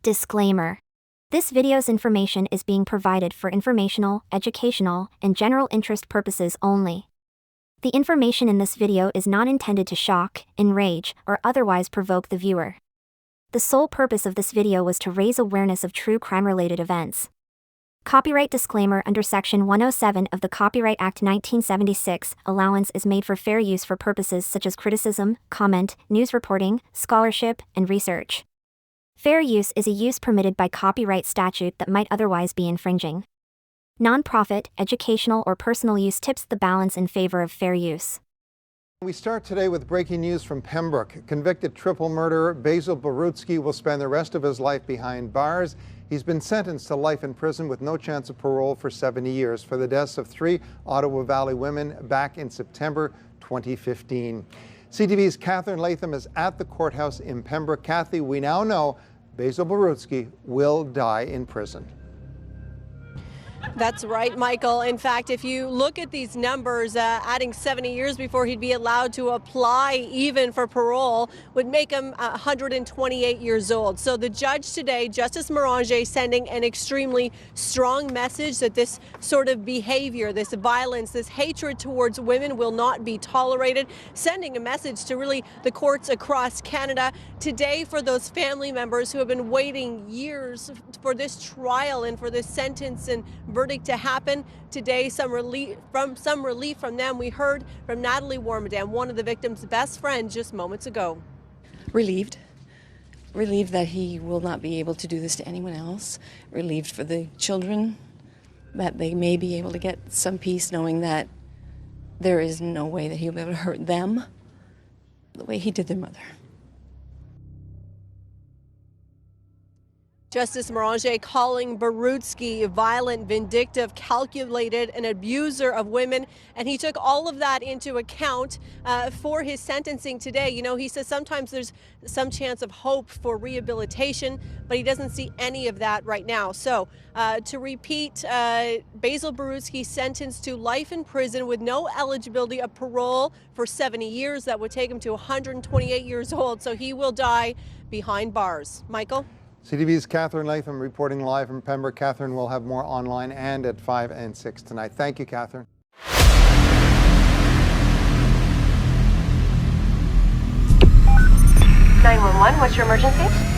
Disclaimer. This video's information is being provided for informational, educational, and general interest purposes only. The information in this video is not intended to shock, enrage, or otherwise provoke the viewer. The sole purpose of this video was to raise awareness of true crime-related events. Copyright disclaimer: under Section 107 of the Copyright Act 1976, allowance is made for fair use for purposes such as criticism, comment, news reporting, scholarship, and research. Fair use is a use permitted by copyright statute that might otherwise be infringing. Non-profit, educational, or personal use tips the balance in favor of fair use. We start today with breaking news from Pembroke. Convicted triple murderer Basil Borutski will spend the rest of his life behind bars. He's been sentenced to life in prison with no chance of parole for 70 years for the deaths of 3 Ottawa Valley women back in September 2015. CTV's Catherine Latham is at the courthouse in Pembroke. Kathy, we now know Basil Borutski will die in prison. That's right, Michael. In fact, if you look at these numbers, adding 70 years before he'd be allowed to apply even for parole would make him 128 years old. So the judge today, Justice Moranger, sending an extremely strong message that this sort of behavior, this violence, this hatred towards women will not be tolerated, sending a message to really the courts across Canada today for those family members who have been waiting years for this trial and for this sentence and verdict to happen. Today, some relief from them. We heard from Natalie Warmadam, one of the victim's best friends, just moments ago. Relieved that he will not be able to do this to anyone else. Relieved for the children that they may be able to get some peace knowing that there is no way that he'll be able to hurt them the way he did their mother. Justice Moranger calling Borutski violent, vindictive, calculated, an abuser of women, and he took all of that into account for his sentencing today. You know, he says sometimes there's some chance of hope for rehabilitation, but he doesn't see any of that right now. So, to repeat, Basil Borutski sentenced to life in prison with no eligibility of parole for 70 years. That would take him to 128 years old, so he will die behind bars. Michael? CTV's Catherine Latham reporting live from Pembroke. Catherine will have more online and at 5 and 6 tonight. Thank you, Catherine. 911, what's your emergency?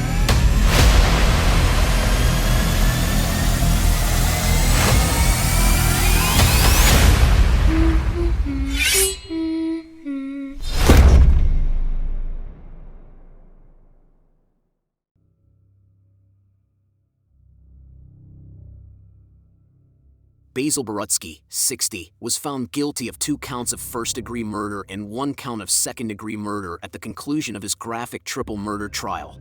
Basil Borutski, 60, was found guilty of 2 counts of first-degree murder and 1 count of second-degree murder at the conclusion of his graphic triple murder trial.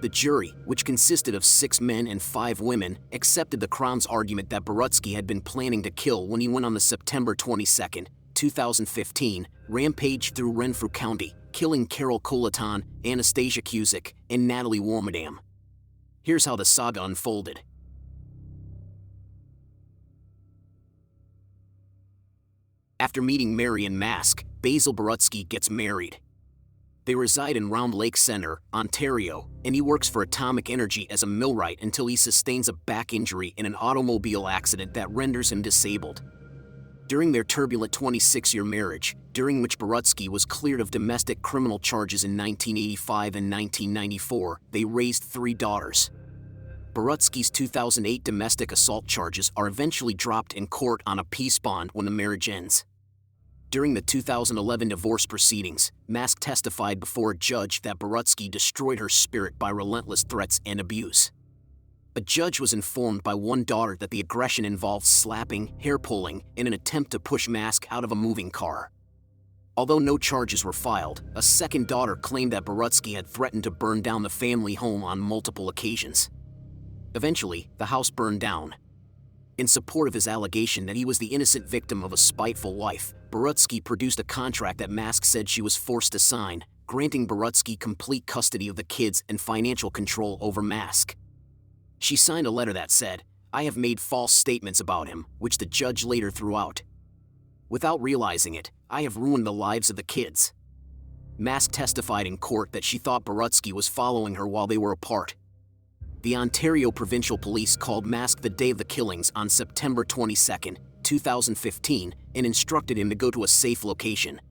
The jury, which consisted of 6 men and 5 women, accepted the Crown's argument that Borutski had been planning to kill when he went on the September 22, 2015, rampage through Renfrew County, killing Carol Colaton, Anastasia Cusick, and Natalie Warmadam. Here's how the saga unfolded. After meeting Mary in Mask, Basil Borutski gets married. They reside in Round Lake Center, Ontario, and he works for Atomic Energy as a millwright until he sustains a back injury in an automobile accident that renders him disabled. During their turbulent 26-year marriage, during which Borutski was cleared of domestic criminal charges in 1985 and 1994, they raised 3 daughters. Borutski's 2008 domestic assault charges are eventually dropped in court on a peace bond when the marriage ends. During the 2011 divorce proceedings, Mask testified before a judge that Borutski destroyed her spirit by relentless threats and abuse. A judge was informed by one daughter that the aggression involved slapping, hair-pulling, in an attempt to push Mask out of a moving car. Although no charges were filed, a second daughter claimed that Borutski had threatened to burn down the family home on multiple occasions. Eventually, the house burned down. In support of his allegation that he was the innocent victim of a spiteful wife, Borutski produced a contract that Mask said she was forced to sign, granting Borutski complete custody of the kids and financial control over Mask. She signed a letter that said, "I have made false statements about him," which the judge later threw out. Without realizing it, I have ruined the lives of the kids. Mask testified in court that she thought Borutski was following her while they were apart. the Ontario Provincial Police called Mask the day of the killings on September 22, 2015, and instructed him to go to a safe location.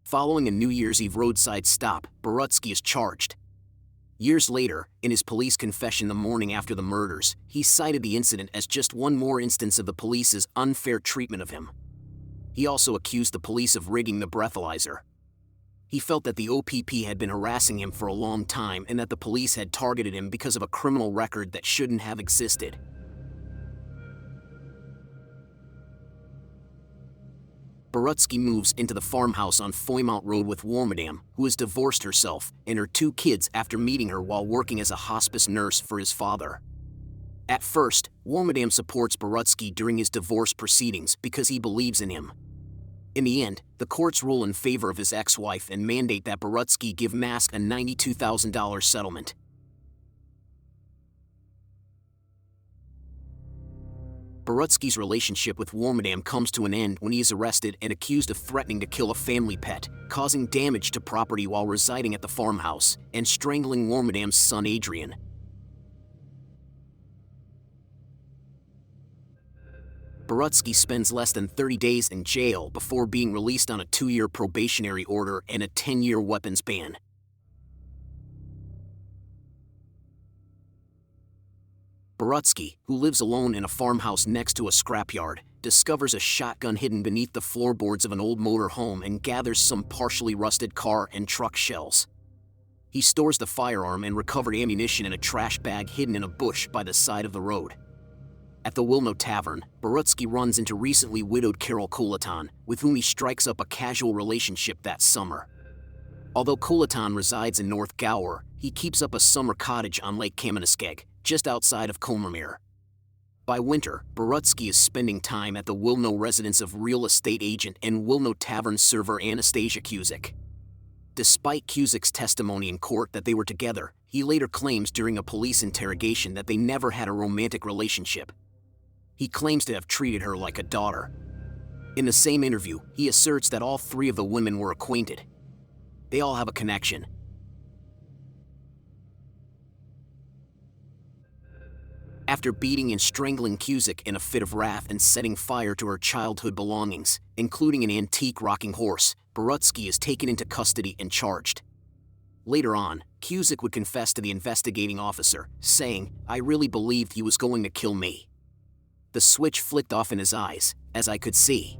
Following a New Year's Eve roadside stop, Borutski is charged. Years later, in his police confession the morning after the murders, he cited the incident as just one more instance of the police's unfair treatment of him. He also accused the police of rigging the breathalyzer. He felt that the OPP had been harassing him for a long time and that the police had targeted him because of a criminal record that shouldn't have existed. Borutski moves into the farmhouse on Foymount Road with Warmadam, who has divorced herself, and her 2 kids after meeting her while working as a hospice nurse for his father. At first, Warmadam supports Borutski during his divorce proceedings because he believes in him. In the end, the courts rule in favor of his ex-wife and mandate that Borutski give Mask a $92,000 settlement. Borutski's relationship with Warmadam comes to an end when he is arrested and accused of threatening to kill a family pet, causing damage to property while residing at the farmhouse, and strangling Warmadam's son Adrian. Borutski spends less than 30 days in jail before being released on a 2-year probationary order and a 10-year weapons ban. Borutski, who lives alone in a farmhouse next to a scrapyard, discovers a shotgun hidden beneath the floorboards of an old motor home and gathers some partially rusted car and truck shells. He stores the firearm and recovered ammunition in a trash bag hidden in a bush by the side of the road. At the Wilno Tavern, Borutski runs into recently widowed Carol Coulaton, with whom he strikes up a casual relationship that summer. Although Coulaton resides in North Gower, he keeps up a summer cottage on Lake Kameniskeg, just outside of Combermere. By winter, Borutski is spending time at the Wilno residence of real estate agent and Wilno Tavern server Anastasia Cusick. Despite Cusick's testimony in court that they were together, he later claims during a police interrogation that they never had a romantic relationship. He claims to have treated her like a daughter. In the same interview, he asserts that all 3 of the women were acquainted. They all have a connection. After beating and strangling Cusick in a fit of wrath and setting fire to her childhood belongings, including an antique rocking horse, Borutski is taken into custody and charged. Later on, Cusick would confess to the investigating officer, saying, "I really believed he was going to kill me. The switch flicked off in his eyes, as I could see."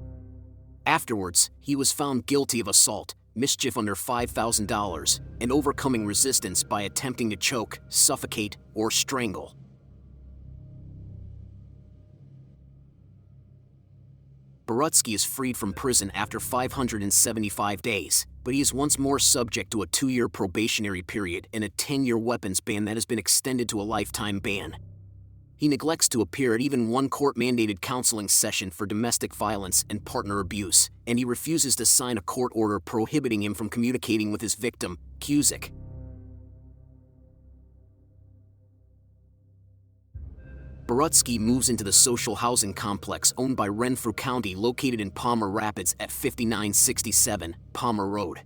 Afterwards, he was found guilty of assault, mischief under $5,000, and overcoming resistance by attempting to choke, suffocate, or strangle. Borutski is freed from prison after 575 days, but he is once more subject to a 2-year probationary period and a 10-year weapons ban that has been extended to a lifetime ban. He neglects to appear at even one court-mandated counseling session for domestic violence and partner abuse, and he refuses to sign a court order prohibiting him from communicating with his victim, Cusick. Borutski moves into the social housing complex owned by Renfrew County located in Palmer Rapids at 5967 Palmer Road.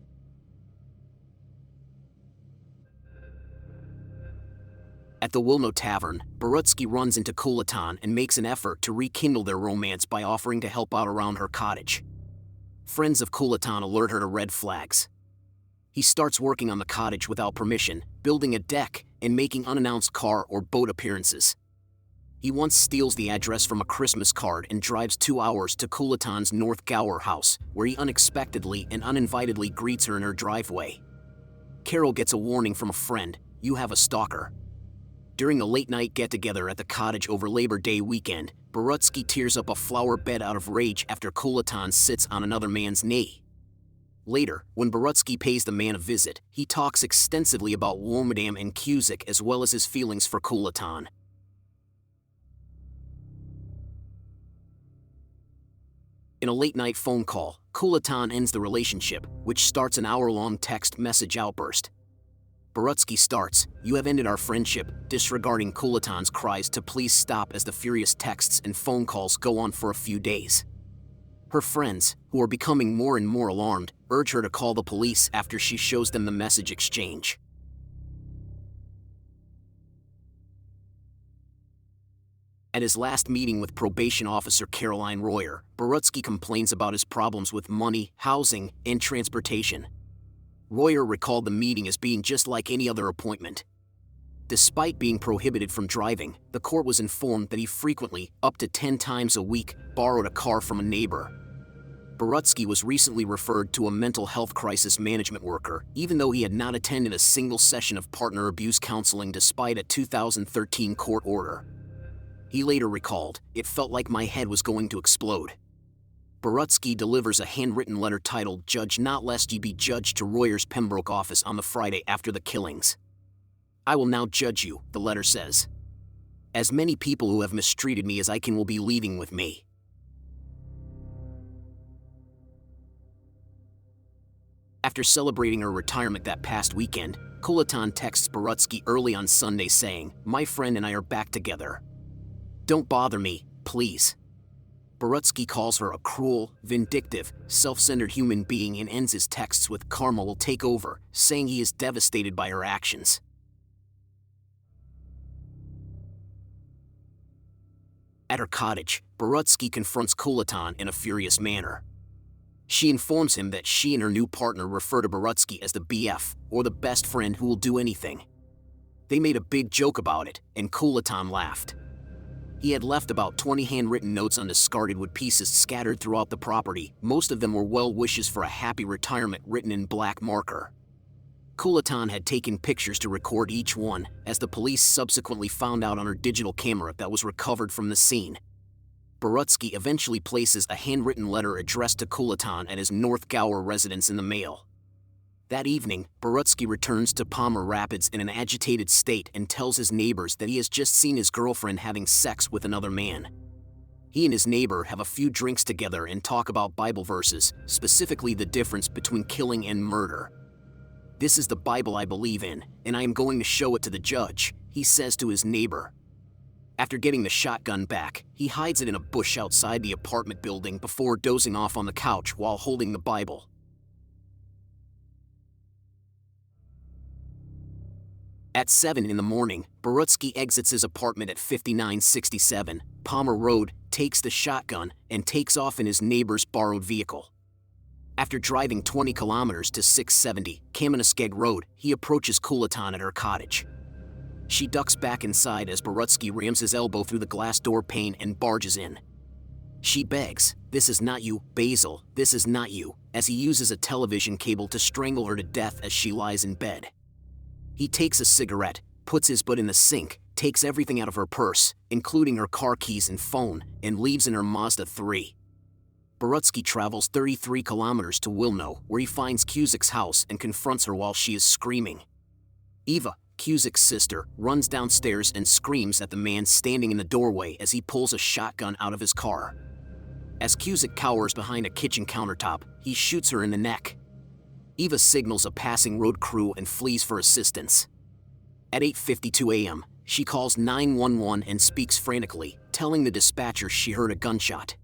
At the Wilno Tavern, Borutski runs into Coulaton and makes an effort to rekindle their romance by offering to help out around her cottage. Friends of Coulaton alert her to red flags. He starts working on the cottage without permission, building a deck, and making unannounced car or boat appearances. He once steals the address from a Christmas card and drives 2 hours to Coulaton's North Gower house, where he unexpectedly and uninvitedly greets her in her driveway. Carol gets a warning from a friend: "You have a stalker." During a late-night get-together at the cottage over Labor Day weekend, Borutski tears up a flower bed out of rage after Coulaton sits on another man's knee. Later, when Borutski pays the man a visit, he talks extensively about Warmadam and Cusick as well as his feelings for Coulaton. In a late-night phone call, Coulaton ends the relationship, which starts an hour-long text message outburst. Borutski starts, "You have ended our friendship," disregarding Coulaton's cries to please stop as the furious texts and phone calls go on for a few days. Her friends, who are becoming more and more alarmed, urge her to call the police after she shows them the message exchange. At his last meeting with probation officer Caroline Royer, Borutski complains about his problems with money, housing, and transportation. Royer recalled the meeting as being just like any other appointment. Despite being prohibited from driving, the court was informed that he frequently, up to 10 times a week, borrowed a car from a neighbor. Borutski was recently referred to a mental health crisis management worker, even though he had not attended a single session of partner abuse counseling despite a 2013 court order. He later recalled, "It felt like my head was going to explode." Borutski delivers a handwritten letter titled "Judge Not Lest Ye Be Judged" to Royer's Pembroke office on the Friday after the killings. "I will now judge you," the letter says. "As many people who have mistreated me as I can will be leaving with me." After celebrating her retirement that past weekend, Kulaton texts Borutski early on Sunday saying, "My friend and I are back together. Don't bother me, please." Borutski calls her a cruel, vindictive, self-centered human being and ends his texts with "Karma will take over," saying he is devastated by her actions. At her cottage, Borutski confronts Kulaton in a furious manner. She informs him that she and her new partner refer to Borutski as the BF, or the best friend who will do anything. They made a big joke about it, and Kulaton laughed. He had left about 20 handwritten notes on discarded wood pieces scattered throughout the property. Most of them were well wishes for a happy retirement written in black marker. Kulaton had taken pictures to record each one, as the police subsequently found out on her digital camera that was recovered from the scene. Borutski eventually places a handwritten letter addressed to Kulaton at his North Gower residence in the mail. That evening, Borutski returns to Palmer Rapids in an agitated state and tells his neighbors that he has just seen his girlfriend having sex with another man. He and his neighbor have a few drinks together and talk about Bible verses, specifically the difference between killing and murder. "This is the Bible I believe in, and I am going to show it to the judge," he says to his neighbor. After getting the shotgun back, he hides it in a bush outside the apartment building before dozing off on the couch while holding the Bible. At 7 in the morning, Borutski exits his apartment at 5967 Palmer Road, takes the shotgun, and takes off in his neighbor's borrowed vehicle. After driving 20 kilometers to 670 Kameniskeg Road, he approaches Kulaton at her cottage. She ducks back inside as Borutski rams his elbow through the glass door pane and barges in. She begs, "This is not you, Basil, this is not you," as he uses a television cable to strangle her to death as she lies in bed. He takes a cigarette, puts his butt in the sink, takes everything out of her purse, including her car keys and phone, and leaves in her Mazda 3. Borutski travels 33 kilometers to Wilno, where he finds Cusick's house and confronts her while she is screaming. Eva, Cusick's sister, runs downstairs and screams at the man standing in the doorway as he pulls a shotgun out of his car. As Cusick cowers behind a kitchen countertop, he shoots her in the neck. Eva signals a passing road crew and flees for assistance. At 8:52 a.m., she calls 911 and speaks frantically, telling the dispatcher she heard a gunshot.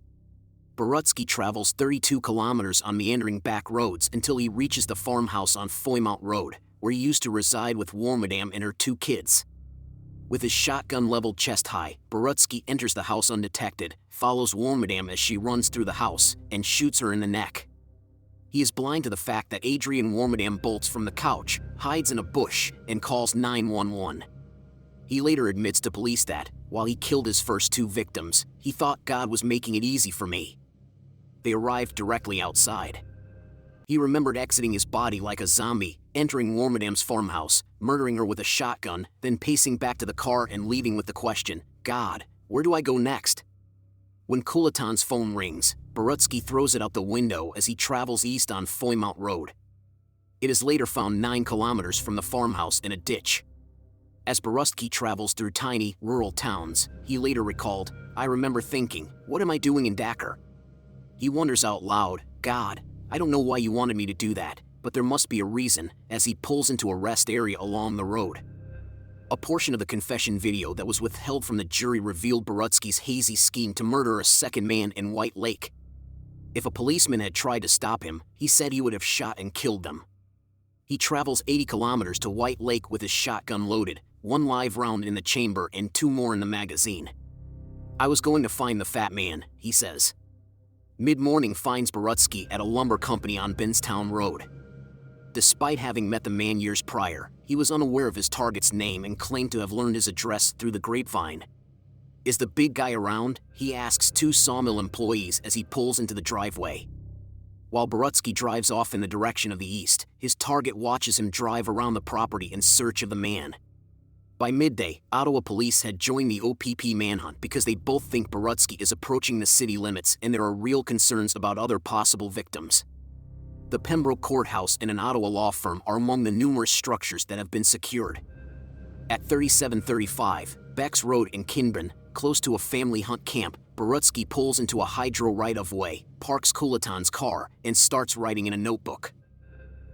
Borutski travels 32 kilometers on meandering back roads until he reaches the farmhouse on Foymount Road, where he used to reside with Warmadam and her 2 kids. With his shotgun leveled chest high, Borutski enters the house undetected, follows Warmadam as she runs through the house, and shoots her in the neck. He is blind to the fact that Adrian Warmadam bolts from the couch, hides in a bush, and calls 911. He later admits to police that, while he killed his first 2 victims, he thought God was making it easy for me. They arrived directly outside. He remembered exiting his body like a zombie, entering Warmadam's farmhouse, murdering her with a shotgun, then pacing back to the car and leaving with the question, "God, where do I go next?" When Kulaton's phone rings, Borutski throws it out the window as he travels east on Foymount Road. It is later found 9 kilometers from the farmhouse in a ditch. As Borutski travels through tiny, rural towns, he later recalled, "I remember thinking, what am I doing in Dakar?" He wonders out loud, "God, I don't know why you wanted me to do that, but there must be a reason," as he pulls into a rest area along the road. A portion of the confession video that was withheld from the jury revealed Borutski's hazy scheme to murder a second man in White Lake. If a policeman had tried to stop him, he said he would have shot and killed them. He travels 80 kilometers to White Lake with his shotgun loaded, 1 live round in the chamber and 2 more in the magazine. I was going to find the fat man, he says. Mid-morning finds Borutski at a lumber company on Benstown Road. Despite having met the man years prior, he was unaware of his target's name and claimed to have learned his address through the grapevine. Is the big guy around? He asks 2 sawmill employees as he pulls into the driveway. While Borutski drives off in the direction of the east, his target watches him drive around the property in search of the man. By midday, Ottawa police had joined the OPP manhunt because they both think Borutski is approaching the city limits and there are real concerns about other possible victims. The Pembroke Courthouse and an Ottawa law firm are among the numerous structures that have been secured. At 3735 Beck's Road in Kinbin, close to a family hunt camp, Borutski pulls into a hydro right-of-way, parks Coulaton's car, and starts writing in a notebook.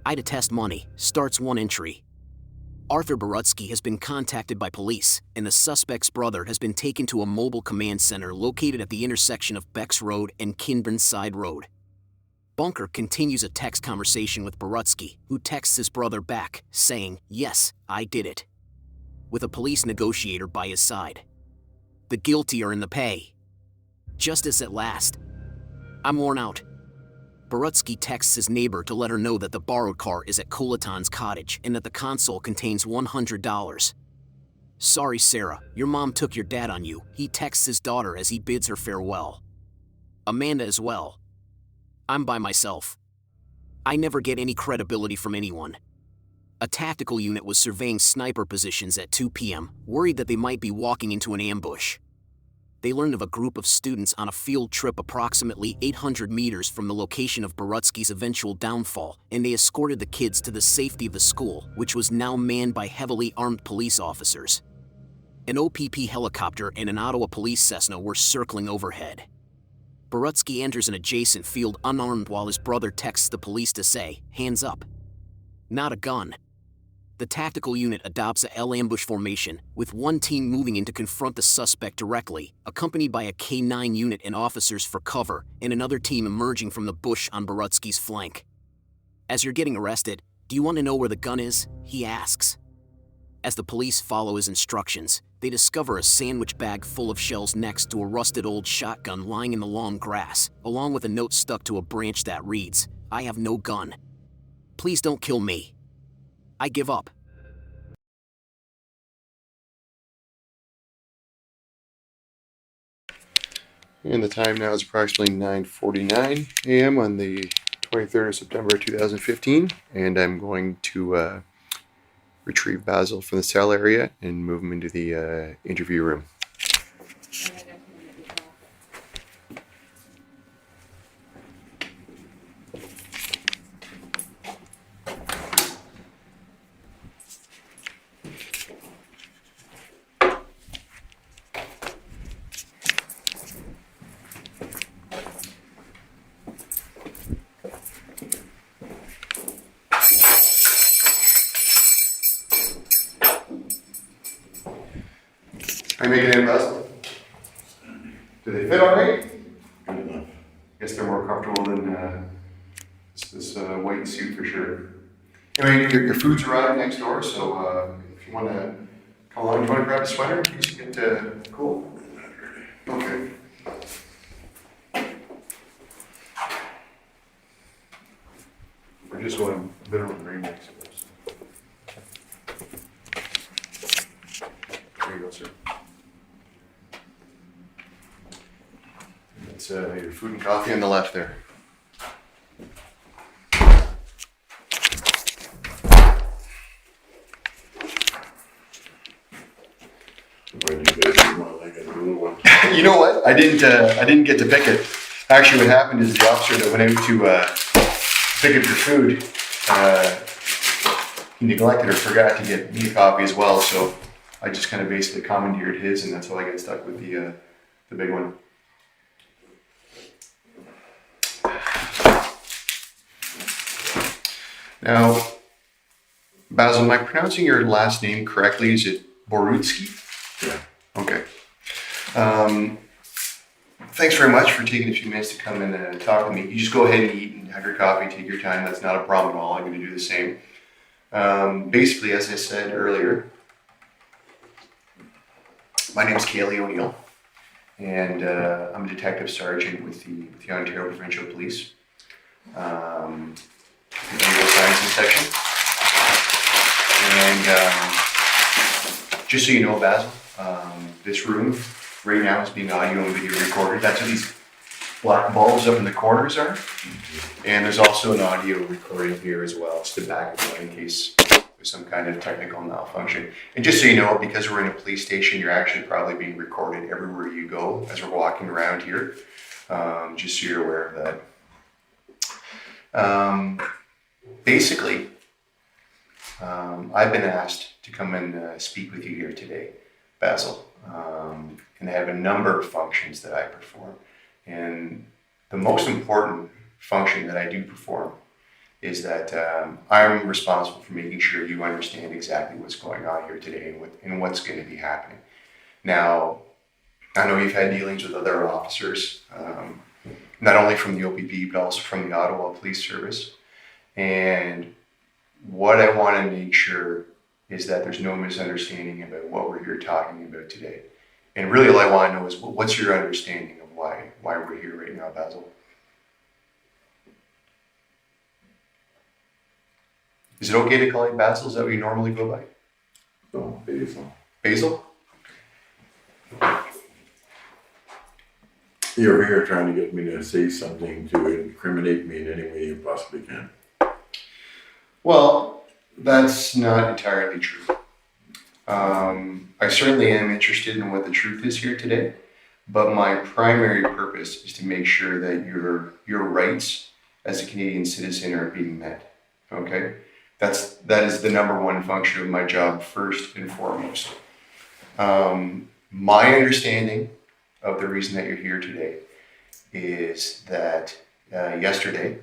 I detest money, starts one entry. Arthur Borutski has been contacted by police, and the suspect's brother has been taken to a mobile command center located at the intersection of Beck's Road and Kinbin Side Road. Bunker continues a text conversation with Borutski, who texts his brother back, saying, "Yes, I did it," with a police negotiator by his side. The guilty are in the pay. Justice at last. I'm worn out. Borutski texts his neighbor to let her know that the borrowed car is at Coulaton's cottage and that the console contains $100. Sorry, Sarah, your mom took your dad on you, he texts his daughter as he bids her farewell. Amanda as well. I'm by myself. I never get any credibility from anyone. A tactical unit was surveying sniper positions at 2 p.m., worried that they might be walking into an ambush. They learned of a group of students on a field trip approximately 800 meters from the location of Borutski's eventual downfall, and they escorted the kids to the safety of the school, which was now manned by heavily armed police officers. An OPP helicopter and an Ottawa police Cessna were circling overhead. Borutski enters an adjacent field unarmed while his brother texts the police to say, "Hands up." Not a gun. The tactical unit adopts a L ambush formation, with one team moving in to confront the suspect directly, accompanied by a K-9 unit and officers for cover, and another team emerging from the bush on Borutski's flank. As you're getting arrested, do you want to know where the gun is? He asks. As the police follow his instructions, they discover a sandwich bag full of shells next to a rusted old shotgun lying in the long grass, along with a note stuck to a branch that reads, "I have no gun. Please don't kill me. I give up." And the time now is approximately 9:49 a.m. on the 23rd of September 2015, and I'm going to retrieve Basil from the cell area and move him into the interview room. Are you making it in, Basil? Do they fit all right? Good enough. I guess they're more comfortable than this white suit for sure. Anyway, your food's arrived next door, so if you want to come along, do you want to grab a sweater in case you get cold? Okay. We're just going a bit of a rain mix. There you go, sir. That's your food and coffee on the left there. You know what? I didn't get to pick it. Actually, what happened is the officer that went out to pick up your food, he neglected or forgot to get me a copy as well. So I just kind of basically commandeered his, and that's how I got stuck with the big one. Now, Basil, am I pronouncing your last name correctly? Is it Borutski? Yeah. Okay. Thanks very much for taking a few minutes to come and talk to me. You just go ahead and eat and have your coffee, take your time. That's not a problem at all. I'm going to do the same. Basically, as I said earlier, my name is Kaylee O'Neill, and I'm a detective sergeant with the Ontario Provincial Police, the Legal Sciences section. And just so you know, Basil, this room right now is being audio and video recorded. That's what these black bulbs up in the corners are. And there's also an audio recording here as well, just to back it up in case there's some kind of technical malfunction. And just so you know, because we're in a police station, you're actually probably being recorded everywhere you go as we're walking around here. Just so you're aware of that. Basically, I've been asked to come and speak with you here today, Basil. And I have a number of functions that I perform. And the most important function that I do perform is that I'm responsible for making sure you understand exactly what's going on here today and what's going to be happening. Now, I know you've had dealings with other officers, not only from the OPP, but also from the Ottawa Police Service. And what I want to make sure is that there's no misunderstanding about what we're here talking about today. And really all I want to know is, what's your understanding of why we're here right now, Basil? Is it okay to call you Basil? Is that what you normally go by? No, Basil. Basil? You're here trying to get me to say something to incriminate me in any way you possibly can. Well, that's not entirely true. I certainly am interested in what the truth is here today, but my primary purpose is to make sure that your rights as a Canadian citizen are being met. Okay? That is the number one function of my job, first and foremost. My understanding of the reason that you're here today is that yesterday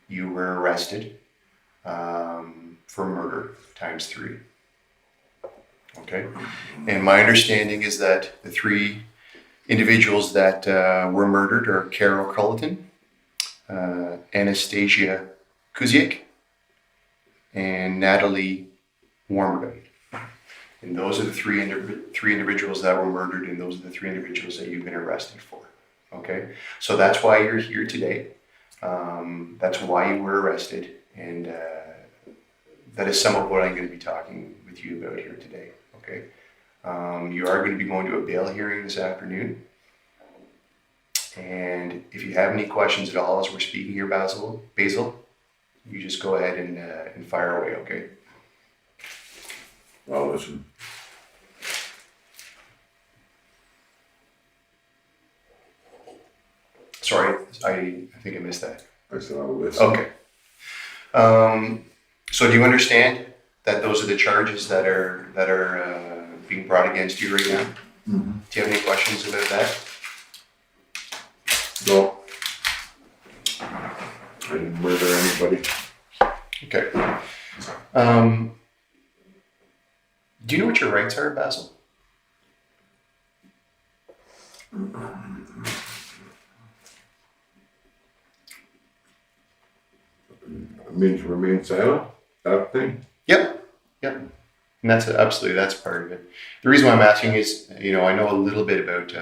you were arrested for murder ×3. Okay, and my understanding is that the 3 individuals that were murdered are Carol Culleton, Anastasia Kuziak, and Natalie Warmerdam. And those are the three individuals that were murdered, and those are the 3 individuals that you've been arrested for. Okay, so that's why you're here today. That's why you were arrested, and that is some of what I'm going to be talking with you about here today. Okay, you are going to be going to a bail hearing this afternoon, and if you have any questions at all as we're speaking here, Basil, you just go ahead and fire away. Okay. I'll listen. Sorry, I think I missed that. I said I'll listen. Okay. So do you understand that those are the charges that are being brought against you right now? Mm-hmm. Do you have any questions about that? No. I didn't murder anybody. Okay. Do you know what your rights are, Basil? It means remain silent, that thing? Yep. And that's part of it. The reason why I'm asking is, I know a little bit about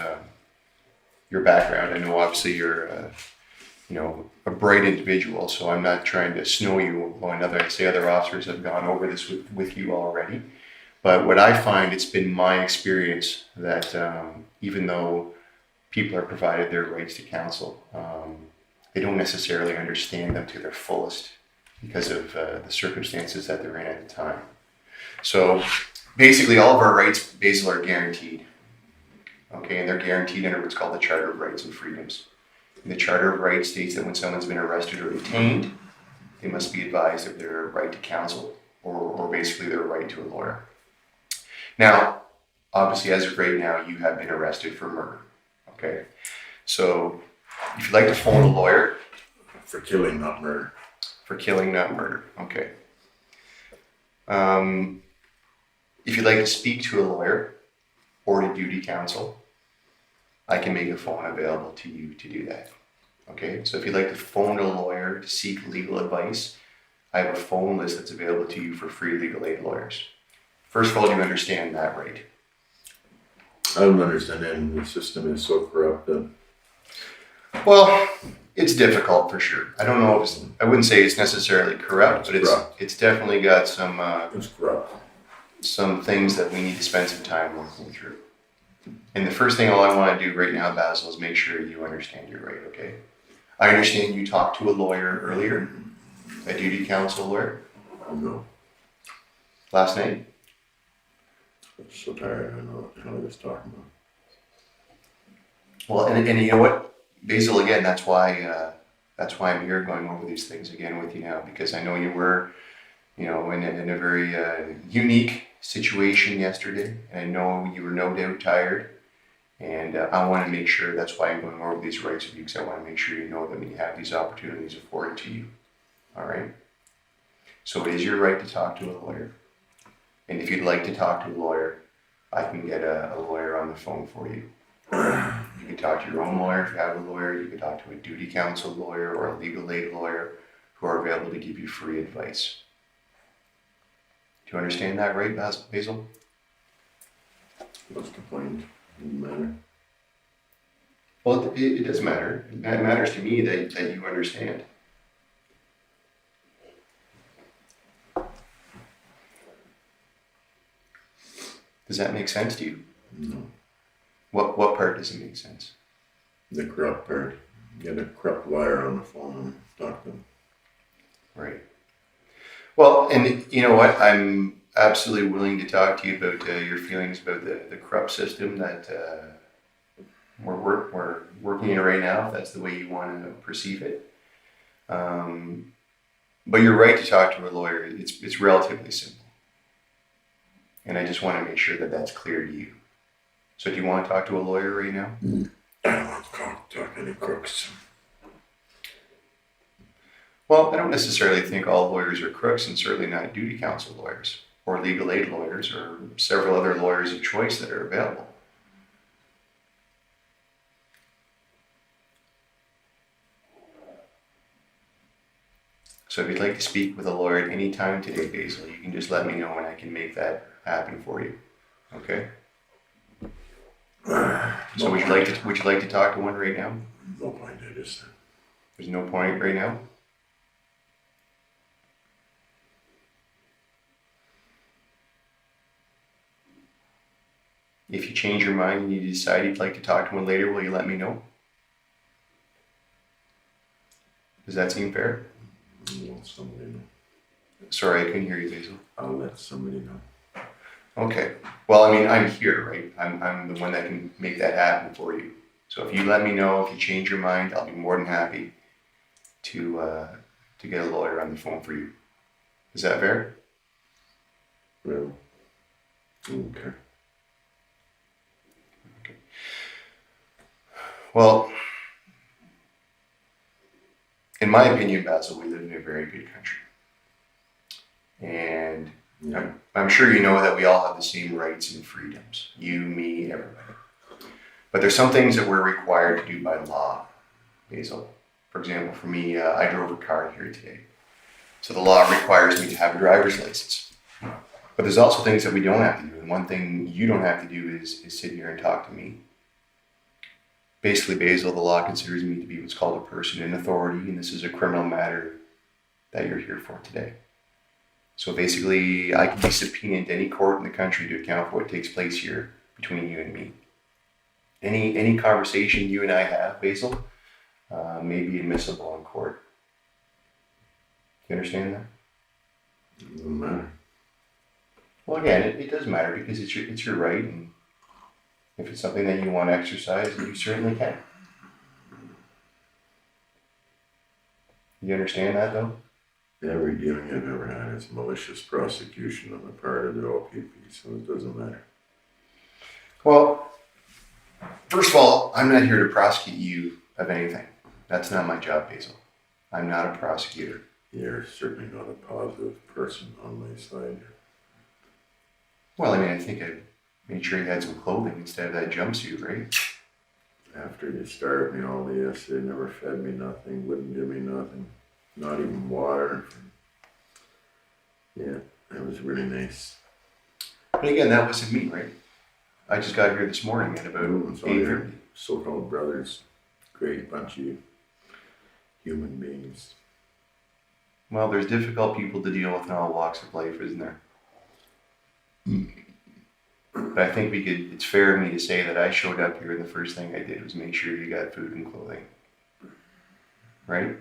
your background. I know obviously you're, a bright individual, so I'm not trying to snow you. Other officers have gone over this with you already. But what I find, it's been my experience that even though people are provided their rights to counsel, they don't necessarily understand them to their fullest because of the circumstances that they're in at the time. So basically all of our rights, Basil, are guaranteed. Okay, and they're guaranteed under what's called the Charter of Rights and Freedoms. And the Charter of Rights states that when someone's been arrested or detained, they must be advised of their right to counsel or basically their right to a lawyer. Now, obviously as of right now, you have been arrested for murder. Okay, so if you'd like to phone a lawyer. For killing, not murder. For killing, not murder. Okay. If you'd like to speak to a lawyer or to duty counsel, I can make a phone available to you to do that. Okay, so if you'd like to phone a lawyer to seek legal advice, I have a phone list that's available to you for free legal aid lawyers. First of all, do you understand that right? I don't understand it, and the system is so corrupt that Well, it's difficult for sure. I don't know if I wouldn't say it's necessarily corrupt, but it's definitely got it's corrupt. some things that we need to spend some time working through. And the first thing all I want to do right now, Basil, is make sure you understand your right, okay? I understand you talked to a lawyer earlier, a duty counsel lawyer, No, last night. I'm so tired. I don't know what the hell he was talking about. Well, and you know what, Basil, again, that's why I'm here going over these things again with you now, because I know you were, in a very unique situation yesterday, and I know you were no doubt tired, and I want to make sure, that's why I'm going over these rights with you, because I want to make sure you know that when you have these opportunities afforded to you, all right? So it is your right to talk to a lawyer, and if you'd like to talk to a lawyer, I can get a lawyer on the phone for you. You can talk to your own lawyer if you have a lawyer. You can talk to a duty counsel lawyer or a legal aid lawyer who are available to give you free advice. Do you understand that right, Basil? What's the point? Doesn't matter. Well, it does matter. It matters to me that you understand. Does that make sense to you? No. What part doesn't make sense? The corrupt part. Get a corrupt lawyer on the phone and talk to them. Right. Well, and you know what? I'm absolutely willing to talk to you about your feelings about the corrupt system that we're working in right now, if that's the way you want to perceive it. But you're right to talk to a lawyer. It's relatively simple. And I just want to make sure that that's clear to you. So do you want to talk to a lawyer right now? I don't want to talk to any crooks. Well, I don't necessarily think all lawyers are crooks, and certainly not duty counsel lawyers or legal aid lawyers or several other lawyers of choice that are available. So if you'd like to speak with a lawyer at any time today, Basil, you can just let me know and I can make that happen for you. Okay? So would you like to talk to one right now? No point. I just. There's no point right now? If you change your mind and you decide you'd like to talk to one later, will you let me know? Does that seem fair? I'll let somebody know. Sorry, I couldn't hear you, Basil. I'll let somebody know. Okay. Well, I mean, I'm here, right? I'm the one that can make that happen for you. So if you let me know, if you change your mind, I'll be more than happy to get a lawyer on the phone for you. Is that fair? Well, okay. Okay. Well, in my opinion, Basil, we live in a very good country. And I'm sure you know that we all have the same rights and freedoms. You, me, everybody. But there's some things that we're required to do by law, Basil. For example, for me, I drove a car here today. So the law requires me to have a driver's license. But there's also things that we don't have to do. And one thing you don't have to do is sit here and talk to me. Basically, Basil, the law considers me to be what's called a person in authority, and this is a criminal matter that you're here for today. So basically, I can be subpoenaed to any court in the country to account for what takes place here between you and me. Any conversation you and I have, Basil, may be admissible in court. Do you understand that? It doesn't matter. Well, again, it does matter because it's your right, and if it's something that you want to exercise, then you certainly can. You understand that, though? Every dealing I've ever had is malicious prosecution on the part of the OPP, so it doesn't matter. Well, first of all, I'm not here to prosecute you of anything. That's not my job, Basil. I'm not a prosecutor. You're certainly not a positive person on my side. Well, I mean, I think I made sure you had some clothing instead of that jumpsuit, right? After you starved me all day yesterday, never fed me nothing, wouldn't give me nothing, not even water. Yeah, that was really nice. But again, that wasn't me, right? I just got here this morning at about It's all your 8:30. so-called brothers, great bunch of human beings. Well, there's difficult people to deal with in all walks of life, isn't there? But I think it's fair of me to say that I showed up here and the first thing I did was make sure you got food and clothing. Right?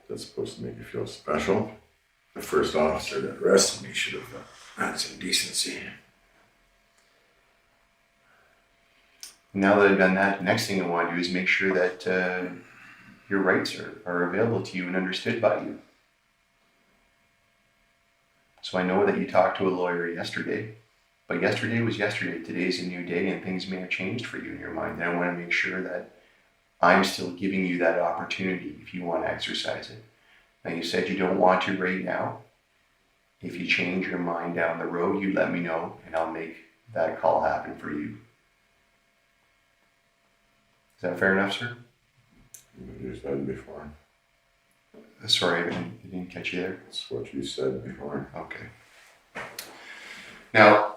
That's supposed to make you feel special. The first officer that arrested me should have had some decency. Now that I've done that, the next thing I want to do is make sure that your rights are available to you and understood by you. So I know that you talked to a lawyer yesterday, but yesterday was yesterday. Today's a new day and things may have changed for you in your mind. And I want to make sure that I'm still giving you that opportunity if you want to exercise it. Now you said you don't want to right now. If you change your mind down the road, you let me know and I'll make that call happen for you. Is that fair enough, sir? You said before. Sorry, I didn't catch you there. That's what you said before. Okay. Now,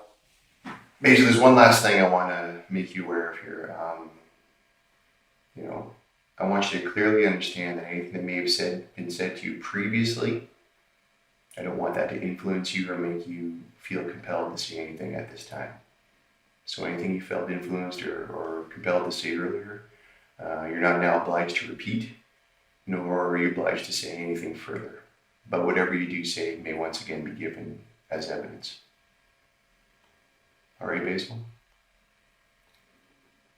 basically, there's one last thing I want to make you aware of here. I want you to clearly understand that anything that may have been said to you previously, I don't want that to influence you or make you feel compelled to say anything at this time. So anything you felt influenced or compelled to say earlier, you're not now obliged to repeat, nor are you obliged to say anything further. But whatever you do say may once again be given as evidence. All right, Basil?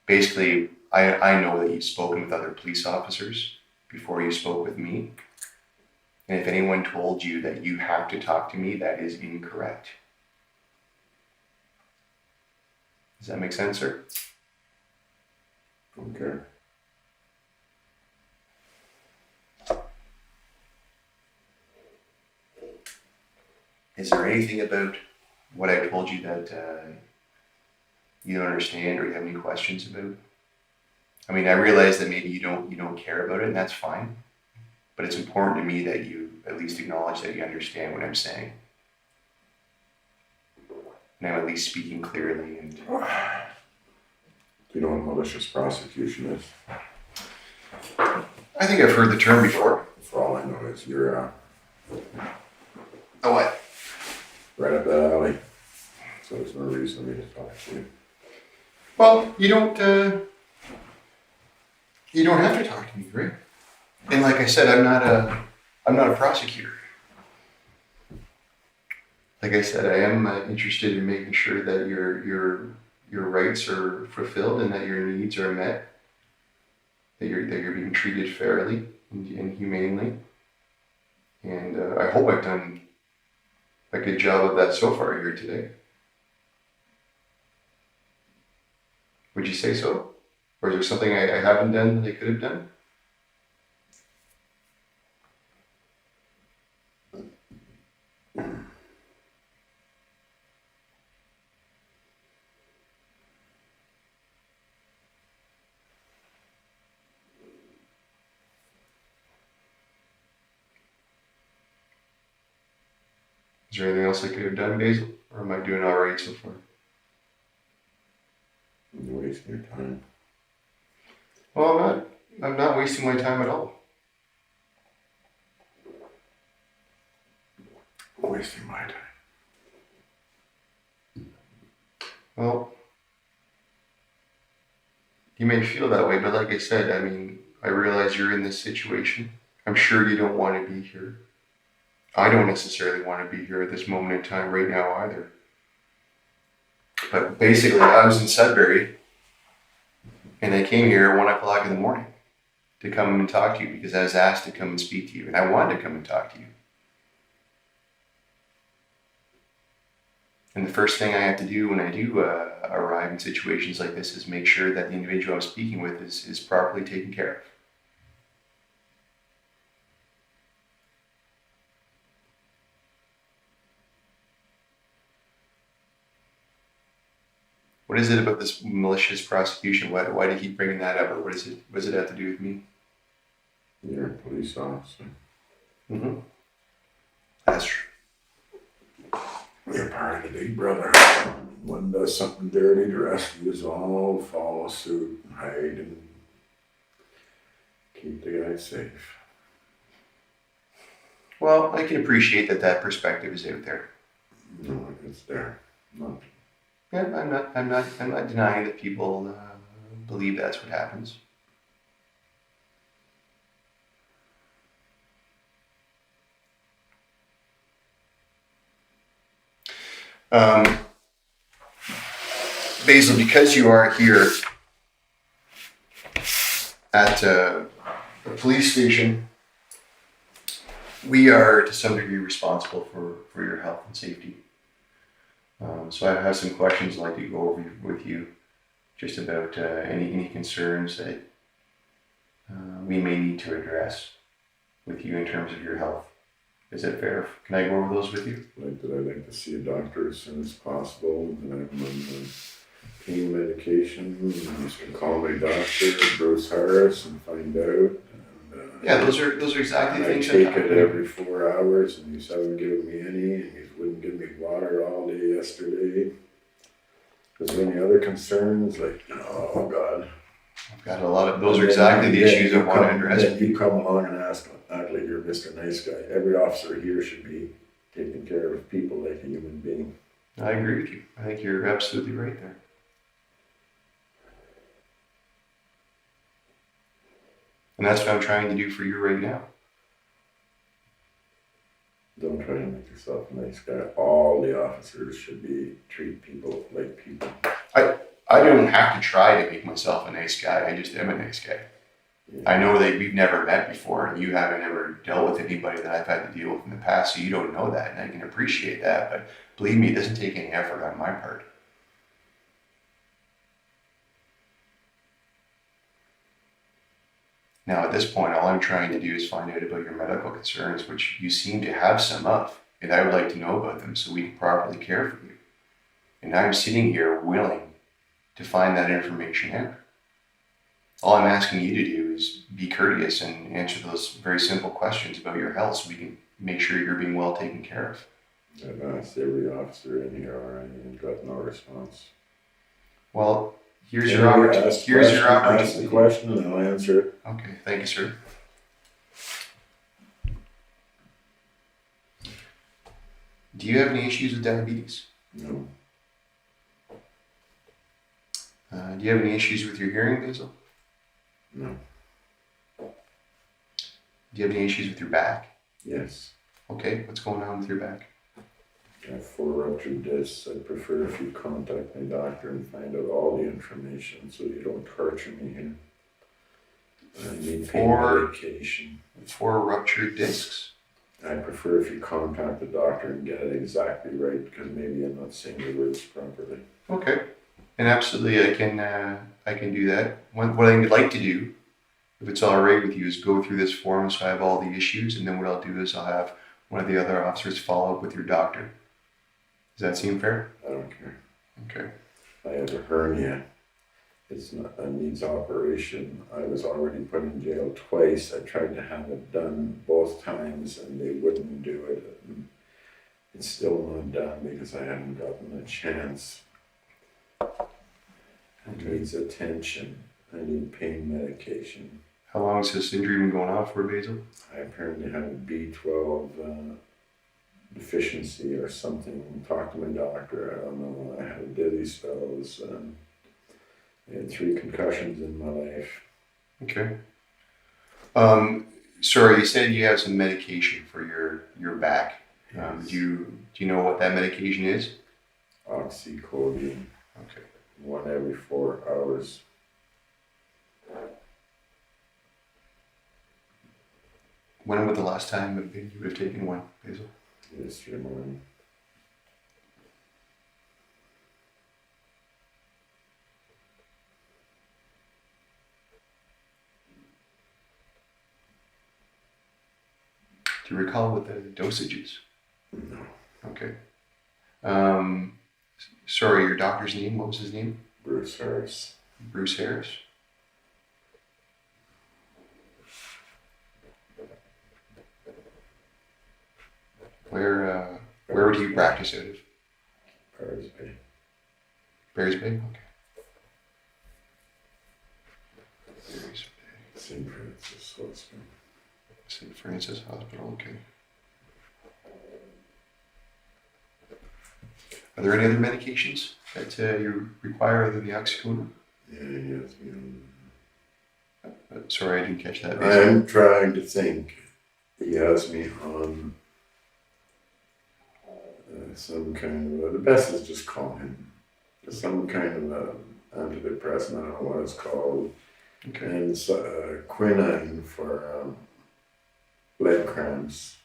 Basically, I know that you've spoken with other police officers before you spoke with me. And if anyone told you that you have to talk to me, that is incorrect. Does that make sense, sir? Okay. Is there anything about what I told you that you don't understand or you have any questions about? I mean, I realize that maybe you don't care about it, and that's fine. But it's important to me that you at least acknowledge that you understand what I'm saying. And I'm at least speaking clearly. And Do you know what malicious prosecution is? I think I've heard the term before. For all I know is you're Oh, what? right up that alley. So there's no reason for me to talk to you. Well, you don't have to talk to me, right? And like I said, I'm not a prosecutor. Like I said, I am interested in making sure that your rights are fulfilled and that your needs are met. That you're being treated fairly and humanely. And I hope I've done a good job of that so far here today. Would you say so? Or is there something I haven't done that I could have done? Is there anything else I could have done, Basil? Or am I doing all right so far? You're wasting your time. Well, I'm not wasting my time at all. Wasting my time. Well, you may feel that way, but like I said, I mean, I realize you're in this situation. I'm sure you don't want to be here. I don't necessarily want to be here at this moment in time right now either. But basically, I was in Sudbury, and I came here at 1 o'clock in the morning to come and talk to you because I was asked to come and speak to you, and I wanted to come and talk to you. And the first thing I have to do when I do arrive in situations like this is make sure that the individual I'm speaking with is properly taken care of. What is it about this malicious prosecution? Why do you keep bringing that up? Or what does it have to do with me? You're a police officer. Mm-hmm. That's true. You're part of the big brother. One does something dirty, the rest of you all follow suit and hide and keep the guy safe. Well, I can appreciate that perspective is out there. No, it's there. No. Yeah, I'm not denying that people believe that's what happens. Basil, because you are here at a police station, we are to some degree responsible for your health and safety. So I have some questions I'd like to go over with you, just about any concerns that we may need to address with you in terms of your health. Is that fair? Can I go over those with you? I'd like to see a doctor as soon as possible, and I'm on the pain medication. You can call my doctor, Bruce Harris, and find out. Yeah, those are exactly the I things. take it every 4 hours, and he's haven't given me any, and he wouldn't give me water all day yesterday. Was there any other concerns? Like, oh God. I've got a lot of, those are exactly the issues I want to address. Then you come along and act like you're Mr. Nice Guy. Every officer here should be taking care of people like a human being. I agree with you. I think you're absolutely right there. And that's what I'm trying to do for you right now. Don't try to make yourself a nice guy. All the officers should treat people like people. I don't have to try to make myself a nice guy. I just am a nice guy. Yeah. I know that we've never met before, and you haven't ever dealt with anybody that I've had to deal with in the past, so you don't know that, and I can appreciate that. But believe me, it doesn't take any effort on my part. Now, at this point, all I'm trying to do is find out about your medical concerns, which you seem to have some of, and I would like to know about them so we can properly care for you. And I'm sitting here willing to find that information out. All I'm asking you to do is be courteous and answer those very simple questions about your health so we can make sure you're being well taken care of. I've asked every officer in here already and got no response. Well, here's your opportunity. Here's your opportunity. Ask the question and I'll answer it. Okay, thank you, sir. Do you have any issues with diabetes? No. Do you have any issues with your hearing, Basil? No. Do you have any issues with your back? Yes. Okay, what's going on with your back? I have 4 ruptured discs. I'd prefer if you contact my doctor and find out all the information so you don't torture me here. I need pain medication. 4 ruptured discs? I prefer if you contact the doctor and get it exactly right, because maybe I'm not saying the words properly. Okay. And absolutely, I can do that. What I would like to do, if it's all right with you, is go through this form so I have all the issues, and then what I'll do is I'll have one of the other officers follow up with your doctor. Does that seem fair? I don't care. Okay. I have a hernia. It needs operation. I was already put in jail twice. I tried to have it done both times, and they wouldn't do it. And it's still not done because I haven't gotten a chance. It needs attention. I need pain medication. How long has this injury been going on for, Basil? I apparently have a B12 deficiency or something. Talk to my doctor. I don't know. I had dizzy spells. I had 3 concussions in my life. Okay. Sorry, you said you have some medication for your back. Yes. Do you know what that medication is? Oxycodone. Okay. 1 every 4 hours. When was the last time you would have taken one, Basil? Yesterday morning. Do you recall what the dosage is? No. Okay. Sorry, your doctor's name, what was his name? Bruce Harris. Bruce Harris. Where would you practice out of? Paris Bay. Barry's Bay? Okay. Barry's Bay. St. Francis Hospital. St. Francis Hospital, okay. Are there any other medications that you require other than the oxycodone? Yeah, he has me on. Sorry, I didn't catch that. I'm trying to think. He has me on some kind of, the best is just call him. Some kind of antidepressant, I don't know what it's called. Okay. And quinine for leg cramps.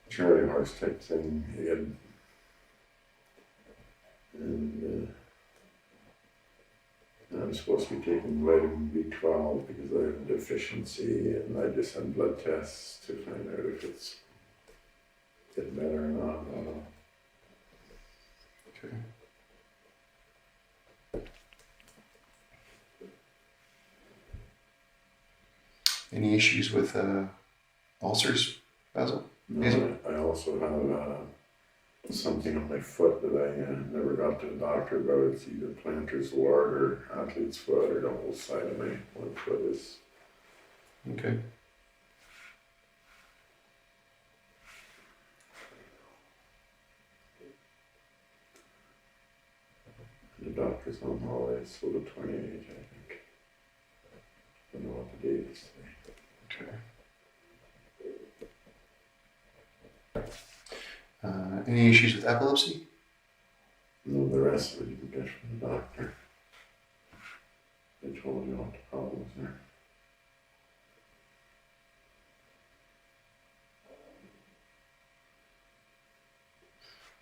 Charlie horse type thing. He had, and I'm supposed to be taking vitamin B12 because I have a deficiency, and I just had blood tests to find out if it's getting better or not. I don't know. Okay. Any issues with ulcers, Basil? No, I also have something on my foot that I never got to the doctor about. It's either plantar's wart or athlete's foot, or the whole side of my one foot is. Okay. The doctor's on holiday, so the 28th, I think. I don't know what the date is today. Okay. Any issues with epilepsy? No, the rest of it you can get from the doctor. They told you what the problems are.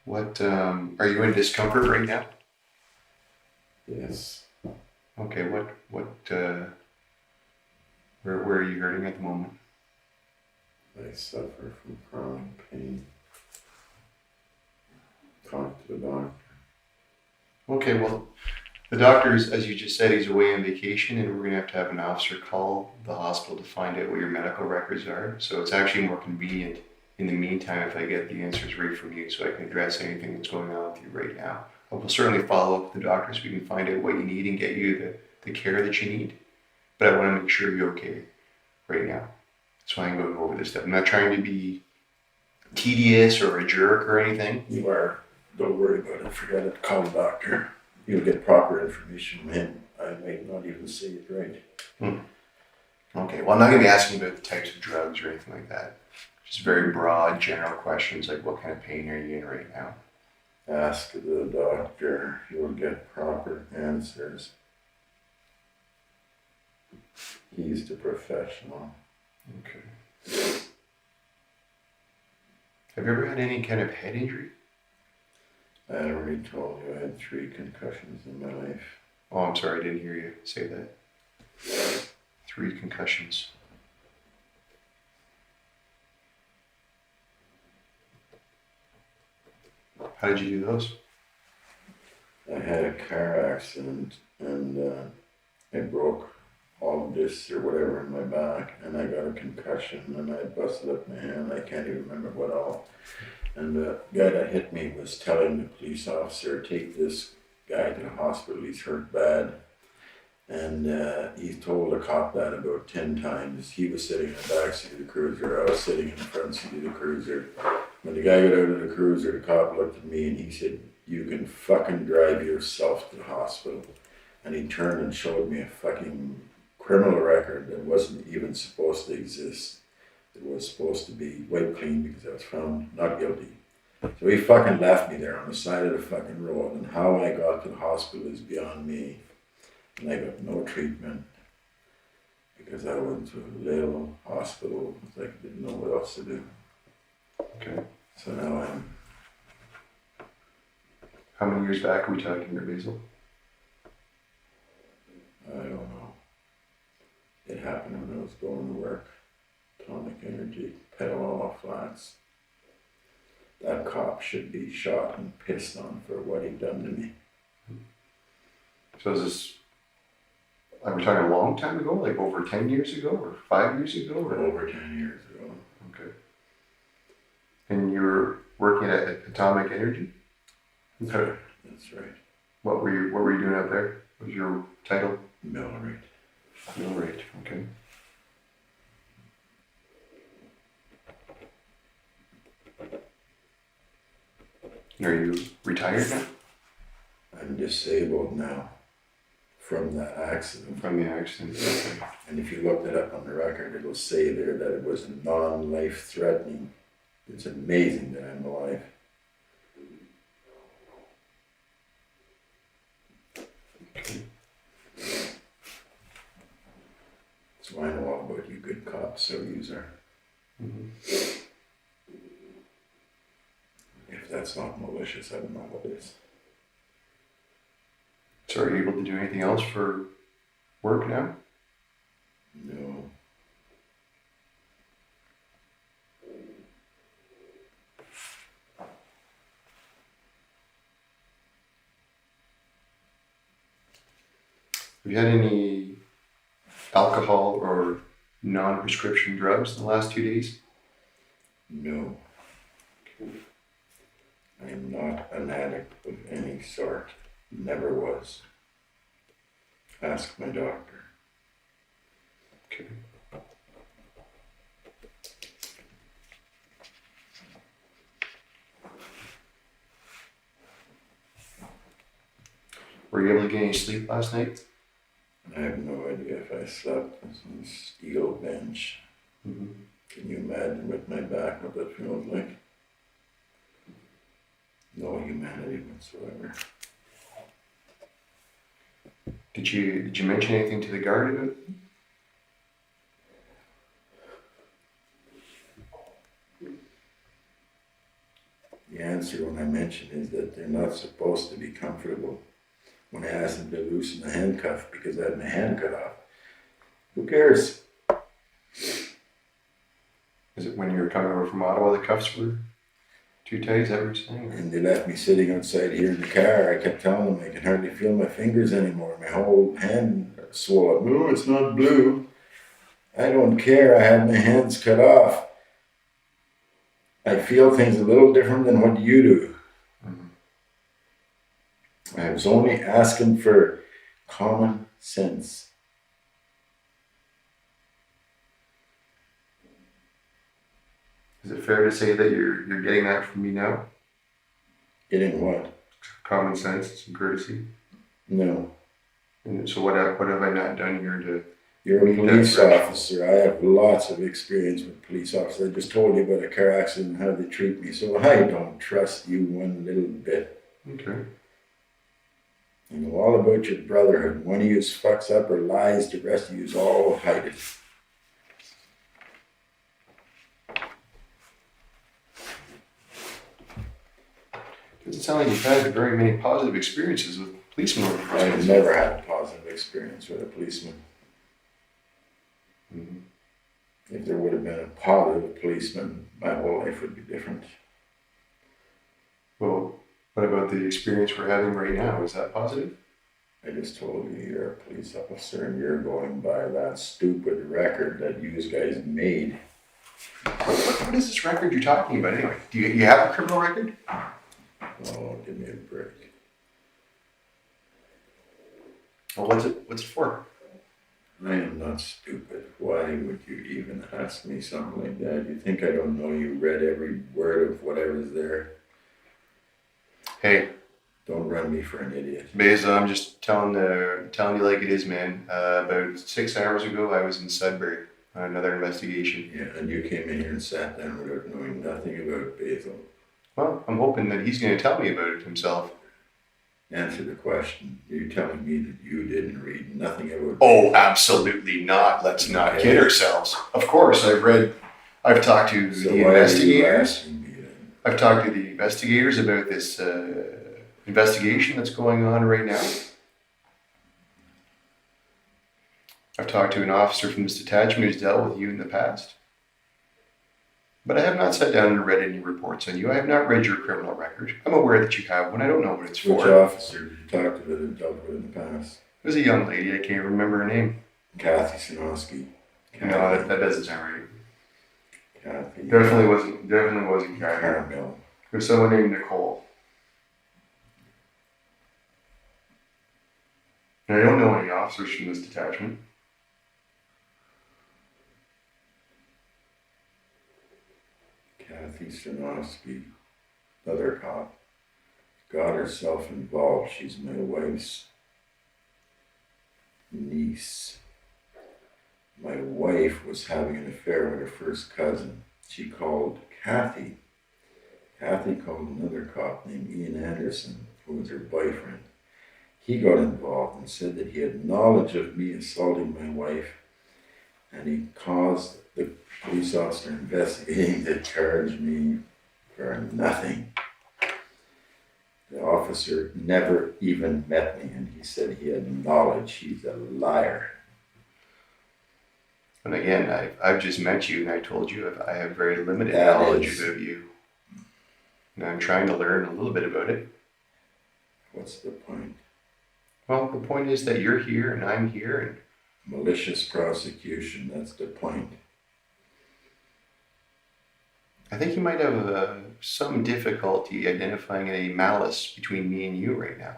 What, are you in discomfort right now? Yes. Okay, where are you hurting at the moment? I suffer from chronic pain. Talk to the doctor. Okay, well, the doctor's, as you just said, he's away on vacation, and we're going to have an officer call the hospital to find out what your medical records are. So it's actually more convenient in the meantime if I get the answers right from you, so I can address anything that's going on with you right now. I will certainly follow up with the doctor so we can find out what you need and get you the care that you need. But I want to make sure you're okay right now. That's why I'm going over this stuff. I'm not trying to be tedious or a jerk or anything. You are. Don't worry about it. Forget it. Call the doctor. You'll get proper information from him. I may not even say it right. Okay, well, I'm not going to be asking about the types of drugs or anything like that. Just very broad, general questions like what kind of pain are you in right now? Ask the doctor. You'll get proper answers. He's the professional. Okay. Have you ever had any kind of head injury? I already told you I had 3 concussions in my life. Oh, I'm sorry, I didn't hear you say that. 3 concussions. How did you do those? I had a car accident and I broke all discs or whatever in my back, and I got a concussion, and I busted up my hand. I can't even remember what all. And the guy that hit me was telling the police officer, take this guy to the hospital, he's hurt bad. And he told the cop that about 10 times. He was sitting in the back seat of the cruiser, I was sitting in the front seat of the cruiser. When the guy got out of the cruiser, the cop looked at me and he said, you can fucking drive yourself to the hospital. And he turned and showed me a fucking criminal record that wasn't even supposed to exist. It was supposed to be wiped clean because I was found not guilty. So he fucking left me there on the side of the fucking road, and how I got to the hospital is beyond me. And I got no treatment because I went to a little hospital because I didn't know what else to do. Okay. So now I'm... How many years back are we talking here, Basil? I don't know. It happened when I was going to work. Atomic Energy, Petaluma Flats. That cop should be shot and pissed on for what he done to me. So is this, are we talking a long time ago, like over 10 years ago or 5 years ago? Or? Over 10 years ago. Okay. And you were working at Atomic Energy? Okay. That's right. What were you doing out there? What was your title? Millwright. Millwright, okay. Are you retired now? I'm disabled now from the accident. From the accident, okay. And if you look that up on the record, it'll say there that it was non-life threatening. It's amazing that I'm alive. So I know all about you good cops, so user. Mm-hmm. If that's not malicious, I don't know what is. So are you able to do anything else for work now? No. Have you had any alcohol or non-prescription drugs in the last 2 days? No. I am not an addict of any sort. Never was. Ask my doctor. Okay. Were you able to get any sleep last night? I have no idea if I slept on some steel bench. Mm-hmm. Can you imagine with my back what that feels like? No humanity whatsoever. Did you mention anything to the guard about it? The answer when I mention is that they're not supposed to be comfortable. When I asked them to loosen the handcuff because I had my hand cut off, who cares? Is it when you were coming over from Ottawa the cuffs were too tight? Is that what you're saying? And they left me sitting outside here in the car. I kept telling them I can hardly feel my fingers anymore. My whole hand swollen. No, it's not blue. I don't care. I had my hands cut off. I feel things a little different than what you do. Mm-hmm. I was only asking for common sense. Is it fair to say that you're getting that from me now? Getting what? Common sense and courtesy? No. And so what have I not done here to... You're a police officer. I have lots of experience with police officers. I just told you about a car accident and how they treat me, so I don't trust you one little bit. Okay. I know all about your brotherhood. One of you fucks up or lies, the rest of you all hide it. Doesn't sound like you've had very many positive experiences with policemen over the I've years. never had a positive experience with a policeman. Mm-hmm. If there would have been a positive policeman, my whole life would be different. Well, what about the experience we're having right now? Is that positive? I just told you you're a police officer and you're going by that stupid record that you guys made. What is this record you're talking about anyway? Do you have a criminal record? Oh, give me a break. Well, what's it for? I am not stupid. Why would you even ask me something like that? You think I don't know you read every word of whatever's there? Hey, don't run me for an idiot. Basil, I'm just telling you like it is, man. About 6 hours ago, I was in Sudbury on another investigation. Yeah, and you came in here and sat down without knowing nothing about Basil. Well, I'm hoping that he's going to tell me about it himself. Answer the question. You're telling me that you didn't read nothing about Oh, absolutely not. Let's not kid ourselves. Of course, I've talked to So the why are you investigators. asking me then? I've talked to the investigators about this investigation that's going on right now. I've talked to an officer from this detachment who's dealt with you in the past. But I have not sat down and read any reports on you. I have not read your criminal record. I'm aware that you have one. I don't know what it's Which for. officer did you talk to that had dealt with it in the past? It was a young lady. I can't remember her name. Kathy Sinowski. No, that doesn't sound right. Kathy. Definitely wasn't Kathy. Carmel. It was someone named Nicole. And I don't know any officers from this detachment. Kathy Sinowski, another cop, got herself involved. She's my wife's niece. My wife was having an affair with her first cousin. She called Kathy. Kathy called another cop named Ian Anderson, who was her boyfriend. He got involved and said that he had knowledge of me assaulting my wife, and he caused the police officer investigating to charge me for nothing. The officer never even met me, and he said he had knowledge. He's a liar. And again, I've just met you, and I told you I have very limited That knowledge is- about you. And I'm trying to learn a little bit about it. What's the point? Well, the point is that you're here and I'm here, and Malicious prosecution, that's the point. I think you might have some difficulty identifying a malice between me and you right now.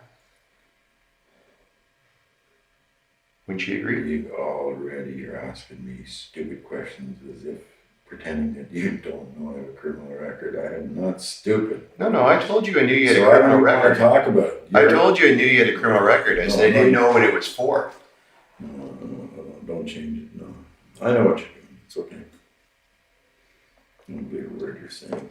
Wouldn't you agree? You already are asking me stupid questions as if pretending that you don't know I have a criminal record. I am not stupid. No, I told you I knew you had So a I criminal don't want to record. talk about it. I told you I knew you had a criminal record. I said I didn't know what it was for. No, don't change it. No. I know what you're doing. It's okay. I don't believe a word you're saying.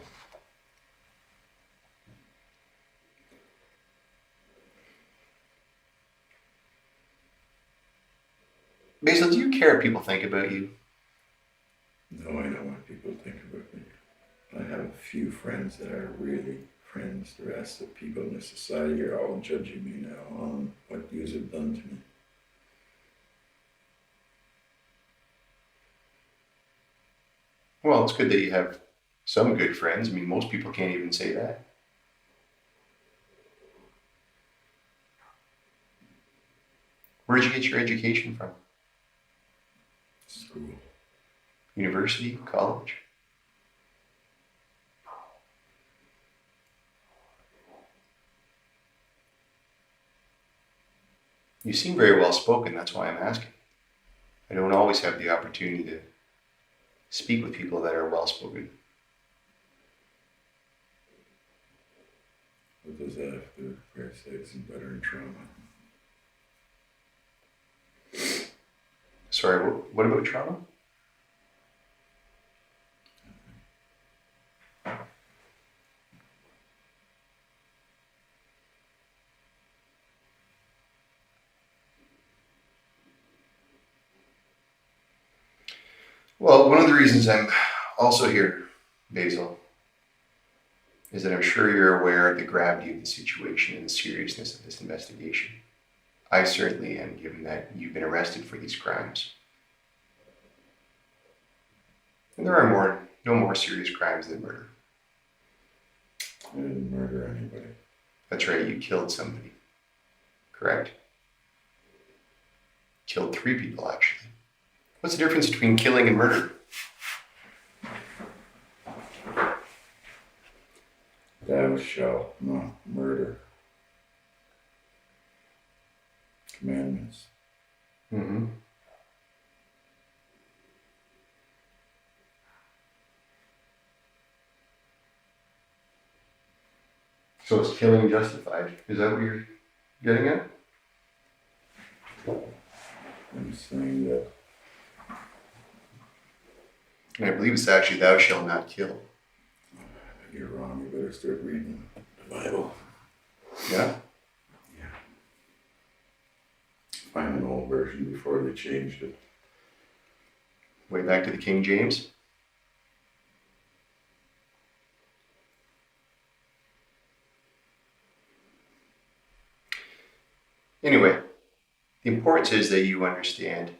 Basil, do you care what people think about you? No, I know what people think about me. I have a few friends that are really friends. The rest of the people in the society are all judging me now on what you have done to me. Well, it's good that you have some good friends. I mean, most people can't even say that. Where did you get your education from? School. University? College? You seem very well spoken, that's why I'm asking. I don't always have the opportunity to speak with people that are well spoken. What does that have to do with Christ's sakes and better trauma? Sorry, what about trauma? Well, one of the reasons I'm also here, Basil, is that I'm sure you're aware of the gravity of the situation and the seriousness of this investigation. I certainly am, given that you've been arrested for these crimes. And there are no more serious crimes than murder. I didn't murder anybody. That's right, you killed somebody. Correct? Killed 3 people, actually. What's the difference between killing and murder? Thou shalt not murder. Commandments. Mm-hmm. So is killing justified? Is that what you're getting at? I'm saying that And I believe it's actually thou shalt not kill. you're wrong. You better start reading the Bible. Yeah? Yeah. Find an old version before they changed it. Way back to the King James. Anyway, the importance is that you understand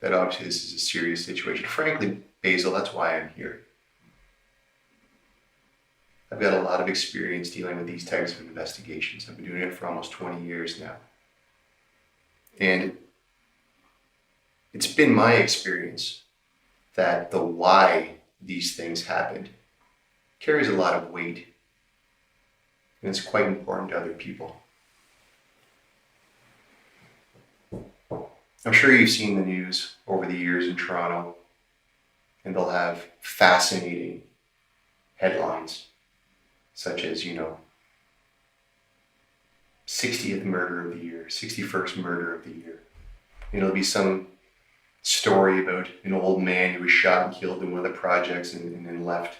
that obviously this is a serious situation. Frankly, Basil, that's why I'm here. I've got a lot of experience dealing with these types of investigations. I've been doing it for almost 20 years now. And it's been my experience that the why these things happened carries a lot of weight, and it's quite important to other people. I'm sure you've seen the news over the years in Toronto, and they'll have fascinating headlines, such as, 60th murder of the year, 61st murder of the year. It'll be some story about an old man who was shot and killed in one of the projects and then left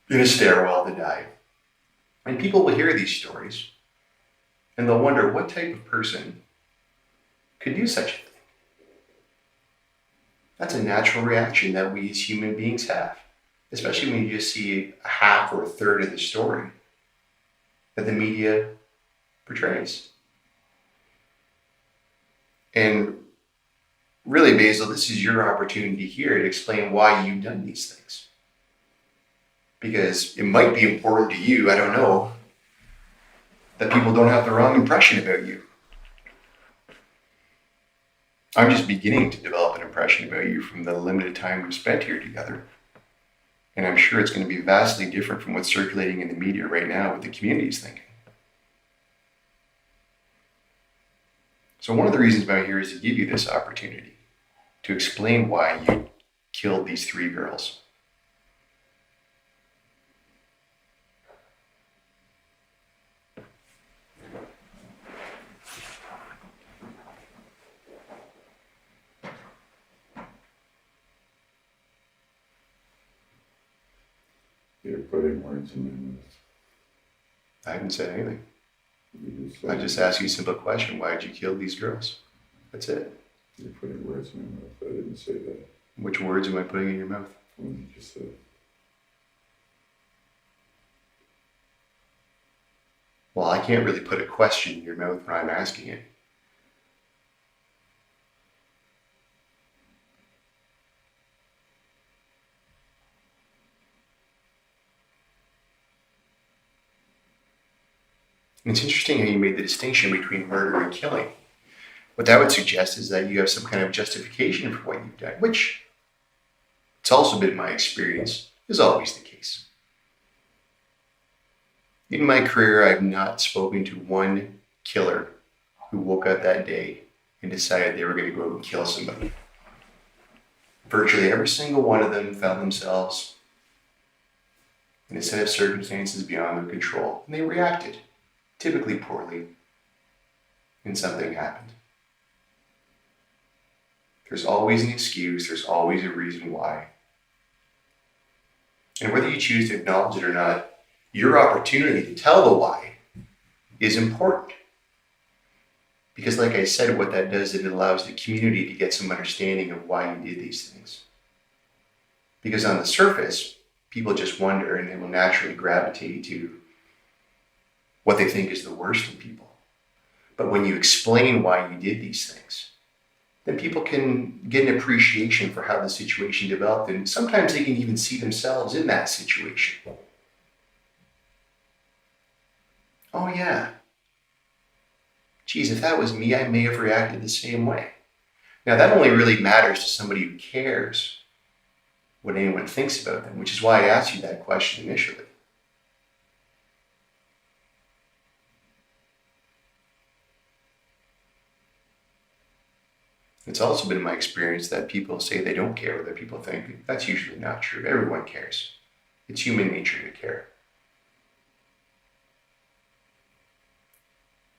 in a stairwell to die. And people will hear these stories and they'll wonder what type of person could do such a thing. That's a natural reaction that we as human beings have, especially when you just see a half or a third of the story that the media portrays. And really, Basil, this is your opportunity here to explain why you've done these things. Because it might be important to you, I don't know, that people don't have the wrong impression about you. I'm just beginning to develop an impression about you from the limited time we've spent here together. And I'm sure it's going to be vastly different from what's circulating in the media right now with the community's thinking. So one of the reasons I'm here is to give you this opportunity to explain why you killed these 3 girls. You're putting words in my mouth. I haven't said anything. You just I just asked you a simple question. Why did you kill these girls? That's it. You're putting words in my mouth. I didn't say that. Which words am I putting in your mouth? What you just said. Well, I can't really put a question in your mouth when I'm asking it. And it's interesting how you made the distinction between murder and killing. What that would suggest is that you have some kind of justification for what you've done, which it's also been my experience is always the case. In my career, I've not spoken to one killer who woke up that day and decided they were going to go out and kill somebody. Virtually every single one of them found themselves in a set of circumstances beyond their control, and they reacted, typically poorly, and something happened. There's always an excuse, there's always a reason why. And whether you choose to acknowledge it or not, your opportunity to tell the why is important. Because like I said, what that does is it allows the community to get some understanding of why you did these things. Because on the surface, people just wonder and they will naturally gravitate to what they think is the worst in people. But when you explain why you did these things, then people can get an appreciation for how the situation developed, and sometimes they can even see themselves in that situation. Oh yeah. Geez, if that was me, I may have reacted the same way. Now that only really matters to somebody who cares what anyone thinks about them, which is why I asked you that question initially. It's also been my experience that people say they don't care what other people think. That's usually not true. Everyone cares. It's human nature to care.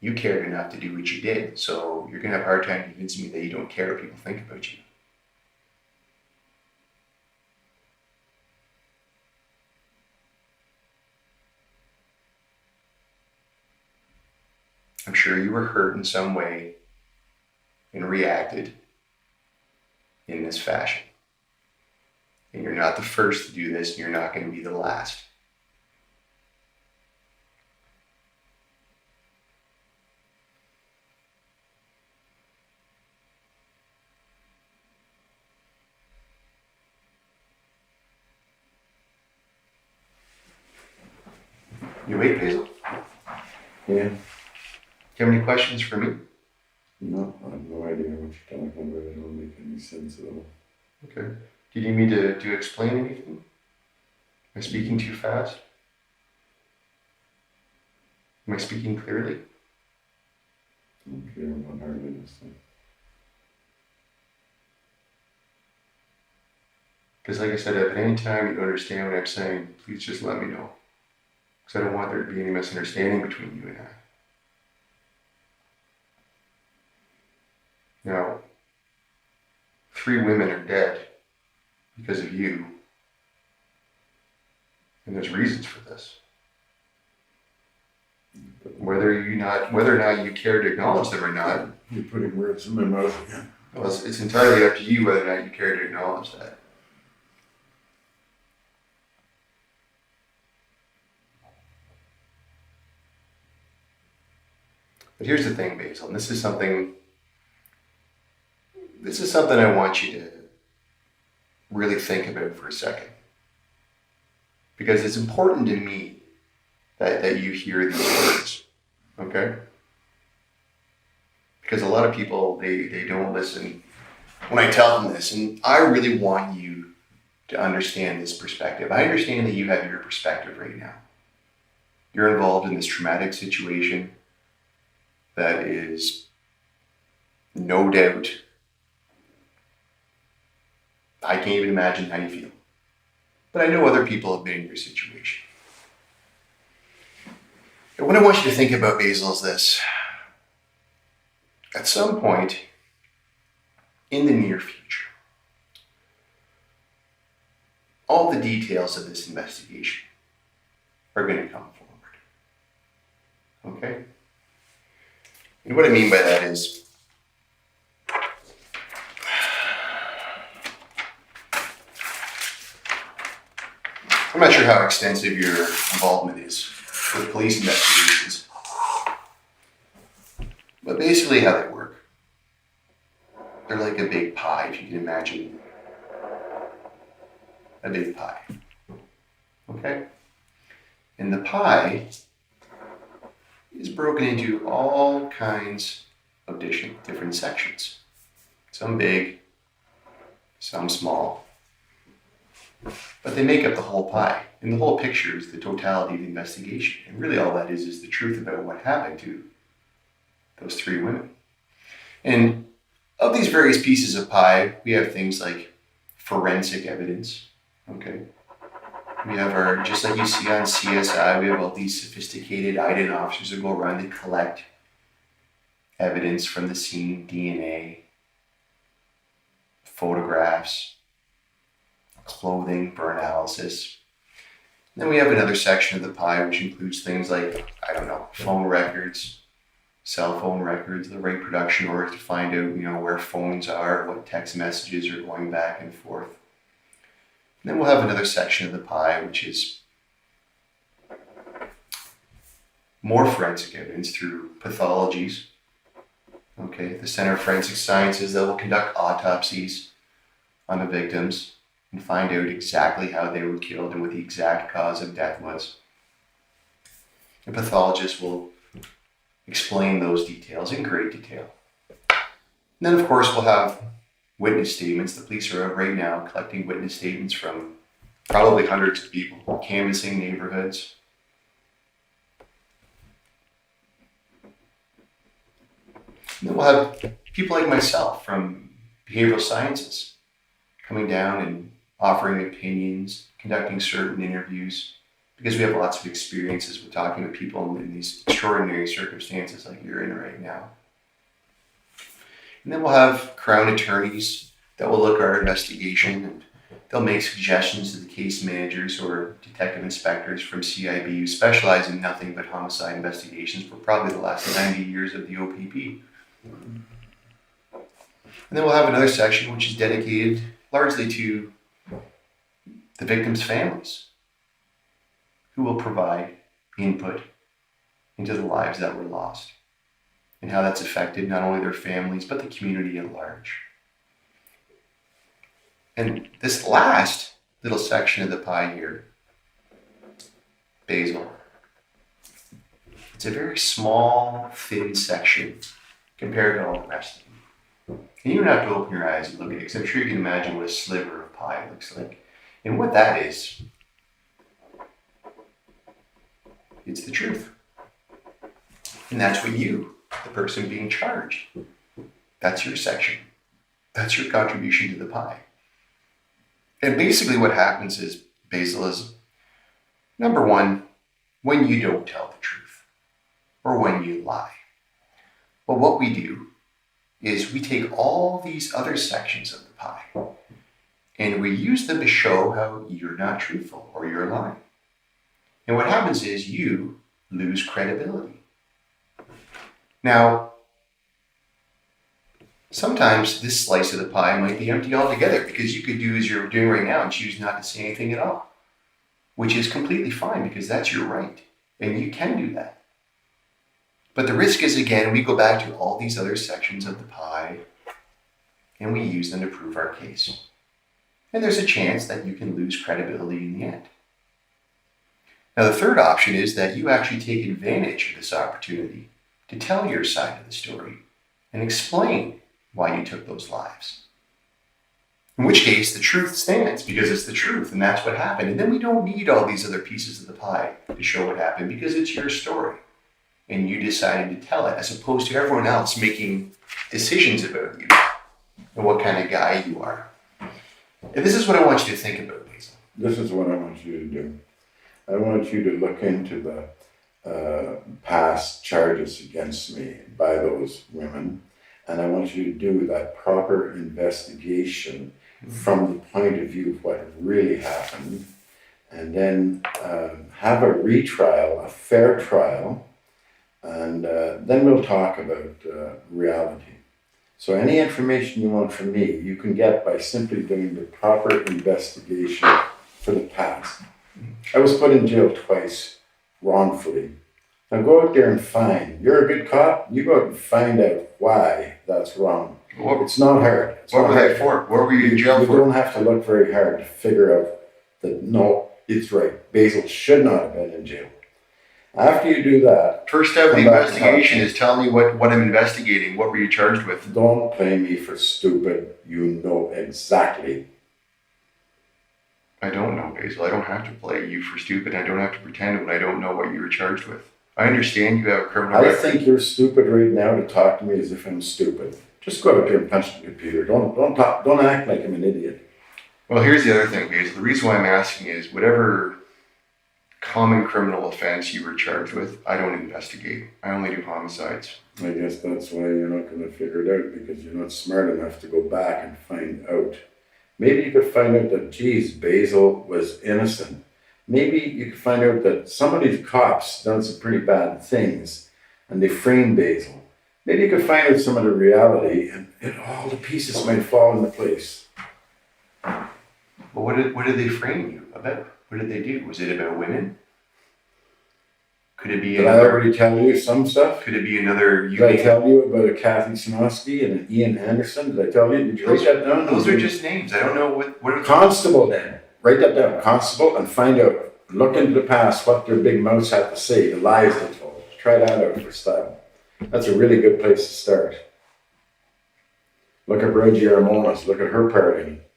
You cared enough to do what you did, so you're going to have a hard time convincing me that you don't care what people think about you. I'm sure you were hurt in some way and reacted in this fashion. And you're not the first to do this, and you're not going to be the last. You awake, Basil? Yeah. Do you have any questions for me? No, I have no idea what you're talking about. It don't make any sense at all. Okay. Do you need me to explain anything? Am I speaking too fast? Am I speaking clearly? I don't care about hardly listening. Because like I said, if at any time you don't understand what I'm saying, please just let me know. Because I don't want there to be any misunderstanding between you and I. Now, 3 women are dead because of you. And there's reasons for this. Whether or not you care to acknowledge them or not, You're putting words in my mouth again. well, it's entirely up to you whether or not you care to acknowledge that. But here's the thing, Basil, and this is something I want you to really think about for a second. Because it's important to me that you hear these words, okay? Because a lot of people, they don't listen when I tell them this, and I really want you to understand this perspective. I understand that you have your perspective right now. You're involved in this traumatic situation that is no doubt, I can't even imagine how you feel. But I know other people have been in your situation. And what I want you to think about, Basil, is this. At some point in the near future, all the details of this investigation are going to come forward. Okay? And what I mean by that is, I'm not sure how extensive your involvement is with police investigations, but basically how they work, they're like a big pie, if you can imagine a big pie. Okay? And the pie is broken into all kinds of different sections. Some big, some small. But they make up the whole pie. And the whole picture is the totality of the investigation. And really all that is the truth about what happened to those 3 women. And of these various pieces of pie, we have things like forensic evidence. Okay? We have just like you see on CSI, we have all these sophisticated IDEN officers that go around and collect evidence from the scene, DNA, photographs, clothing, burn analysis. Then we have another section of the pie which includes things like, phone records, cell phone records, the right production order to find out, where phones are, what text messages are going back and forth. And then we'll have another section of the pie which is more forensic evidence through pathologies. Okay, the Center of Forensic Sciences that will conduct autopsies on the victims and find out exactly how they were killed and what the exact cause of death was. The pathologist will explain those details in great detail. And then, of course, we'll have witness statements. The police are out right now collecting witness statements from probably hundreds of people, canvassing neighborhoods. And then we'll have people like myself from behavioral sciences coming down and offering opinions, conducting certain interviews, because we have lots of experiences with talking to people in these extraordinary circumstances like you're in right now. And then we'll have Crown attorneys that will look at our investigation and they'll make suggestions to the case managers or detective inspectors from CIB who specialize in nothing but homicide investigations for probably the last 90 years of the OPP. And then we'll have another section which is dedicated largely to the victims' families, who will provide input into the lives that were lost and how that's affected not only their families, but the community at large. And this last little section of the pie here, Basil, It's a very small, thin section compared to all the rest of them. And you don't have to open your eyes and look at it, because I'm sure you can imagine what a sliver of pie looks like. And what that is, it's the truth. And that's what you, the person being charged, that's your section. That's your contribution to the pie. And basically what happens is, Basil, is number one, when you don't tell the truth or when you lie. Well, what we do is we take all these other sections of the pie and we use them to show how you're not truthful or you're lying. And what happens is you lose credibility. Now, sometimes this slice of the pie might be empty altogether, because you could do as you're doing right now and choose not to say anything at all, which is completely fine because that's your right and you can do that. But the risk is, again, we go back to all these other sections of the pie and we use them to prove our case. And there's a chance that you can lose credibility in the end. Now, the third option is that you actually take advantage of this opportunity to tell your side of the story and explain why you took those lives. In which case, the truth stands because it's the truth and that's what happened. And then we don't need all these other pieces of the pie to show what happened because it's your story and you decided to tell it, as opposed to everyone else making decisions about you and what kind of guy you are. And this is what I want you to think about, Basil. This is what I want you to do. I want you to look into the past charges against me by those women, and I want you to do that proper investigation from the point of view of what really happened, and then have a retrial, a fair trial, and then we'll talk about reality. So any information you want from me, you can get by simply doing the proper investigation for the past. I was put in jail twice, wrongfully. Now go out there and find. You're a good cop, you go out and find out why that's wrong. It's not hard. What were they for? What were you in jail for? You don't have to look very hard to figure out that, no, it's right. Basil should not have been in jail. After you do that... First step of the investigation is tell me what I'm investigating. What were you charged with? Don't play me for stupid. You know exactly. I don't know, Basil. I don't have to play you for stupid. I don't have to pretend when I don't know what you were charged with. I understand you have a criminal record. I think you're stupid right now to talk to me as if I'm stupid. Just go out there and punch the computer. Don't act like I'm an idiot. Well, here's the other thing, Basil. The reason why I'm asking is whatever common criminal offense you were charged with, I don't investigate. I only do homicides. I guess that's why you're not going to figure it out, because you're not smart enough to go back and find out. Maybe you could find out that, geez, Basil was innocent. Maybe you could find out that some of these cops done some pretty bad things and they framed Basil. Maybe you could find out some of the reality and all the pieces might fall into place. Well, what did they frame you about? What did they do? Was it about women? Could it be Did I already tell you some stuff? Could it be another... Did I tell you about a Kathy Sinosky and an Ian Anderson? Did I tell you? Did you write that down? Those are just names. I don't know what Constable then. Write that down. Constable, and find out. Look into the past, what their big mouths have to say, the lies they told. Try that out for style. That's a really good place to start. Look at Reggie Armonas. Look at her part in it.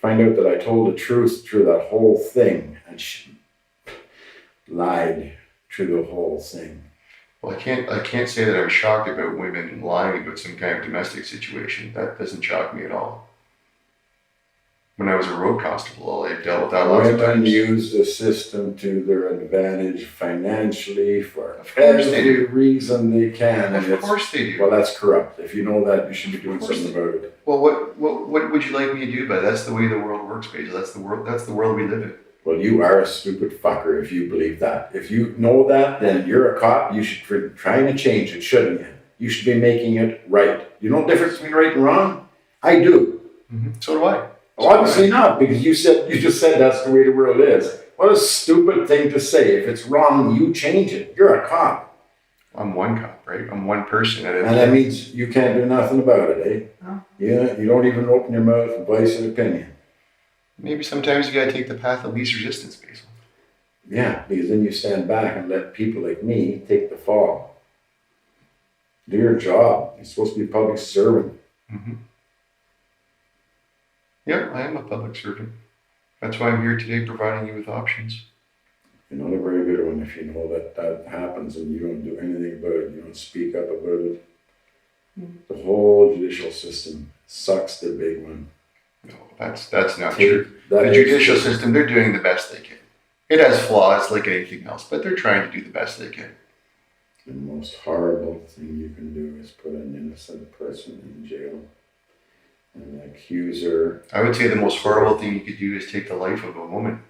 Find out that I told the truth through that whole thing, and she lied through the whole thing. Well, I can't say that I'm shocked about women lying about some kind of domestic situation. That doesn't shock me at all. When I was a road constable, I dealt with that lots of times. Women use the system to their advantage financially for every reason they can. Of course they do. Well, that's corrupt. If you know that, you should be doing something about it. Well, what would you like me to do about it? That's the way the world works, Basil. That's the world we live in. Well, you are a stupid fucker if you believe that. If you know that, then you're a cop. You should be trying to change it, shouldn't you? You should be making it right. You know the difference between right and wrong? I do. Mm-hmm. So do I. Well, obviously not, because you just said that's the way the world is. What a stupid thing to say. If it's wrong, you change it. You're a cop. I'm one cop, right? I'm one person. And that means you can't do nothing about it, eh? No. Yeah, you don't even open your mouth and voice an opinion. Maybe sometimes you gotta take the path of least resistance, Basil. Yeah, because then you stand back and let people like me take the fall. Do your job. You're supposed to be a public servant. Mm-hmm. Yeah, I am a public servant. That's why I'm here today, providing you with options. You're not a very good one if you know that that happens and you don't do anything about it. You don't speak up about it. The whole judicial system sucks the big one. No, that's not true. The judicial system, they're doing the best they can. It has flaws like anything else, but they're trying to do the best they can. The most horrible thing you can do is put an innocent person in jail and accuse her. I would say the most horrible thing you could do is take the life of a woman.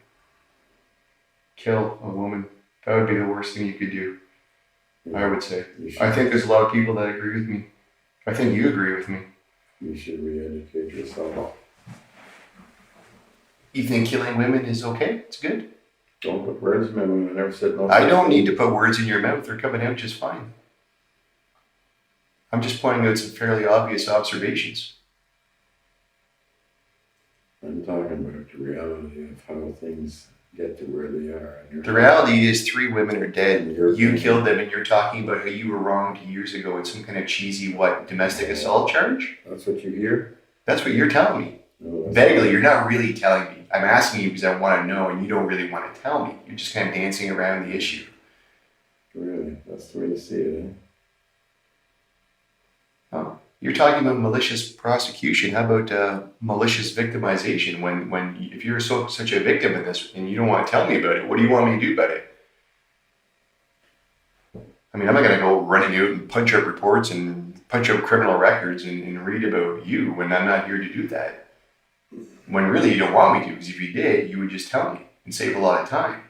Kill a woman. That would be the worst thing you could do, I would say. I think there's a lot of people that agree with me. I think you agree with me. You should re-educate yourself. You think killing women is okay? It's good? Don't put words in my mouth. I never said no. I don't need to put words in your mouth. They're coming out just fine. I'm just pointing out some fairly obvious observations. I'm talking about the reality of how things get to where they are. The reality is 3 women are dead. You're You killed them, and you're talking about how you were wronged years ago in some kind of cheesy, domestic assault charge? That's what you hear? That's what you're telling me. No, that's Vaguely, you're not really telling me. I'm asking you because I want to know, and you don't really want to tell me. You're just kind of dancing around the issue. Really? That's the way you see it, eh? Oh, you're talking about malicious prosecution. How about malicious victimization? When if you're such a victim in this and you don't want to tell me about it, what do you want me to do about it? I mean, I'm not going to go running out and punch up reports and punch up criminal records and read about you when I'm not here to do that. When really you don't want me to, because if you did, you would just tell me and save a lot of time.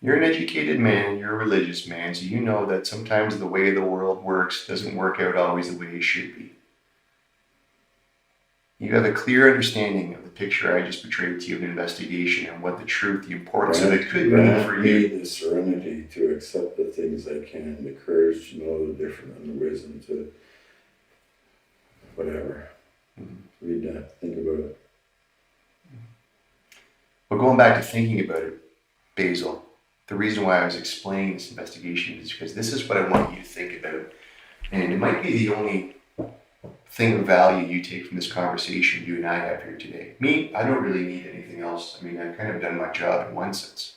You're an educated man, you're a religious man, so you know that sometimes the way the world works doesn't work out always the way it should be. You have a clear understanding of the picture I just portrayed to you of an investigation and what the truth, the importance of it could mean for you. The serenity to accept the things I can, the courage to know the different, and the wisdom to whatever. Read that, think about it. Well, going back to thinking about it, Basil, the reason why I was explaining this investigation is because this is what I want you to think about. And it might be the only thing of value you take from this conversation you and I have here today. Me, I don't really need anything else. I mean, I've kind of done my job in one sense.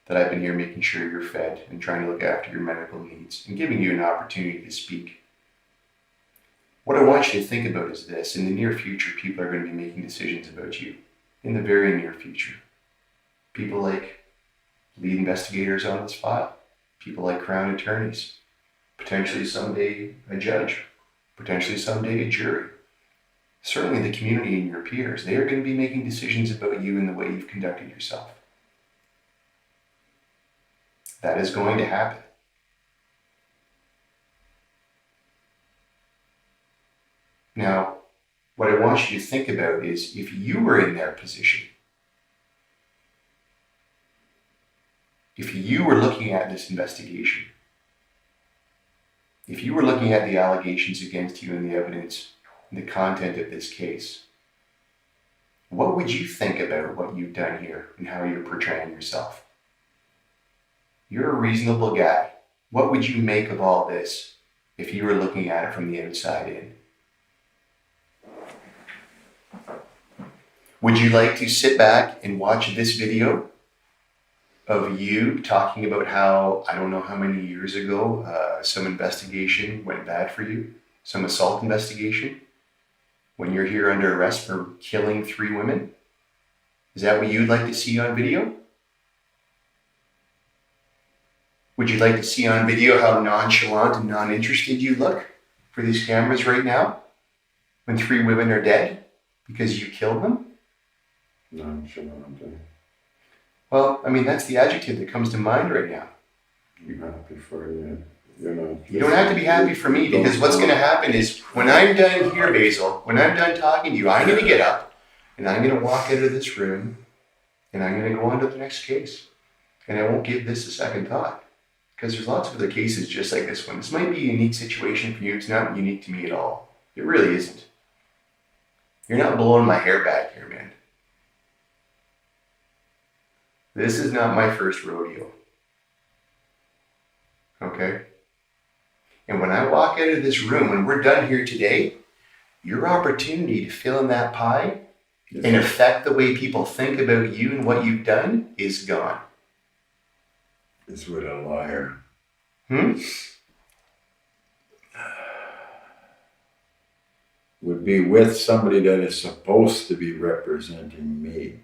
That I've been here making sure you're fed and trying to look after your medical needs and giving you an opportunity to speak. What I want you to think about is this. In the near future, people are going to be making decisions about you. In the very near future. People like lead investigators on this file. People like Crown attorneys. Potentially someday a judge. Potentially someday a jury. Certainly the community and your peers. They are going to be making decisions about you and the way you've conducted yourself. That is going to happen. Now, what I want you to think about is if you were in their position, if you were looking at this investigation, if you were looking at the allegations against you and the evidence and the content of this case, what would you think about what you've done here and how you're portraying yourself? You're a reasonable guy. What would you make of all this if you were looking at it from the outside in? Would you like to sit back and watch this video of you talking about how, I don't know how many years ago, some investigation went bad for you, some assault investigation, when you're here under arrest for killing 3 women? Is that what you'd like to see on video? Would you like to see on video how nonchalant and non-interested you look for these cameras right now when 3 women are dead because you killed them? Nonchalant. Well, I mean, that's the adjective that comes to mind right now. I'm happy for you. You're not. You don't have to be happy for me, because what's going to happen is when I'm done here, Basil, when I'm done talking to you, I'm going to get up and I'm going to walk out of this room and I'm going to go on to the next case. And I won't give this a second thought. Because there's lots of other cases just like this one. This might be a unique situation for you. It's not unique to me at all. It really isn't. You're not blowing my hair back here, man. This is not my first rodeo. Okay? And when I walk out of this room, when we're done here today, your opportunity to fill in that pie and affect the way people think about you and what you've done is gone. Is with a liar. Would be with somebody that is supposed to be representing me.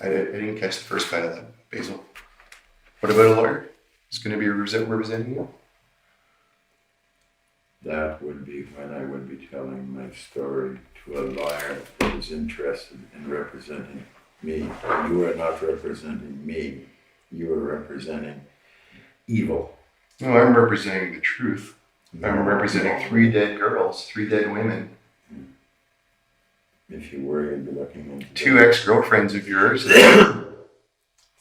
I didn't catch the first part of that, Basil. What about a lawyer? Is going to be representing you? That would be when I would be telling my story to a lawyer that is interested in representing me. You are not representing me. You are representing evil. No, I'm representing the truth. I'm representing 3 dead girls, 3 dead women. If you were, you'd be looking into 2 ex-girlfriends of yours.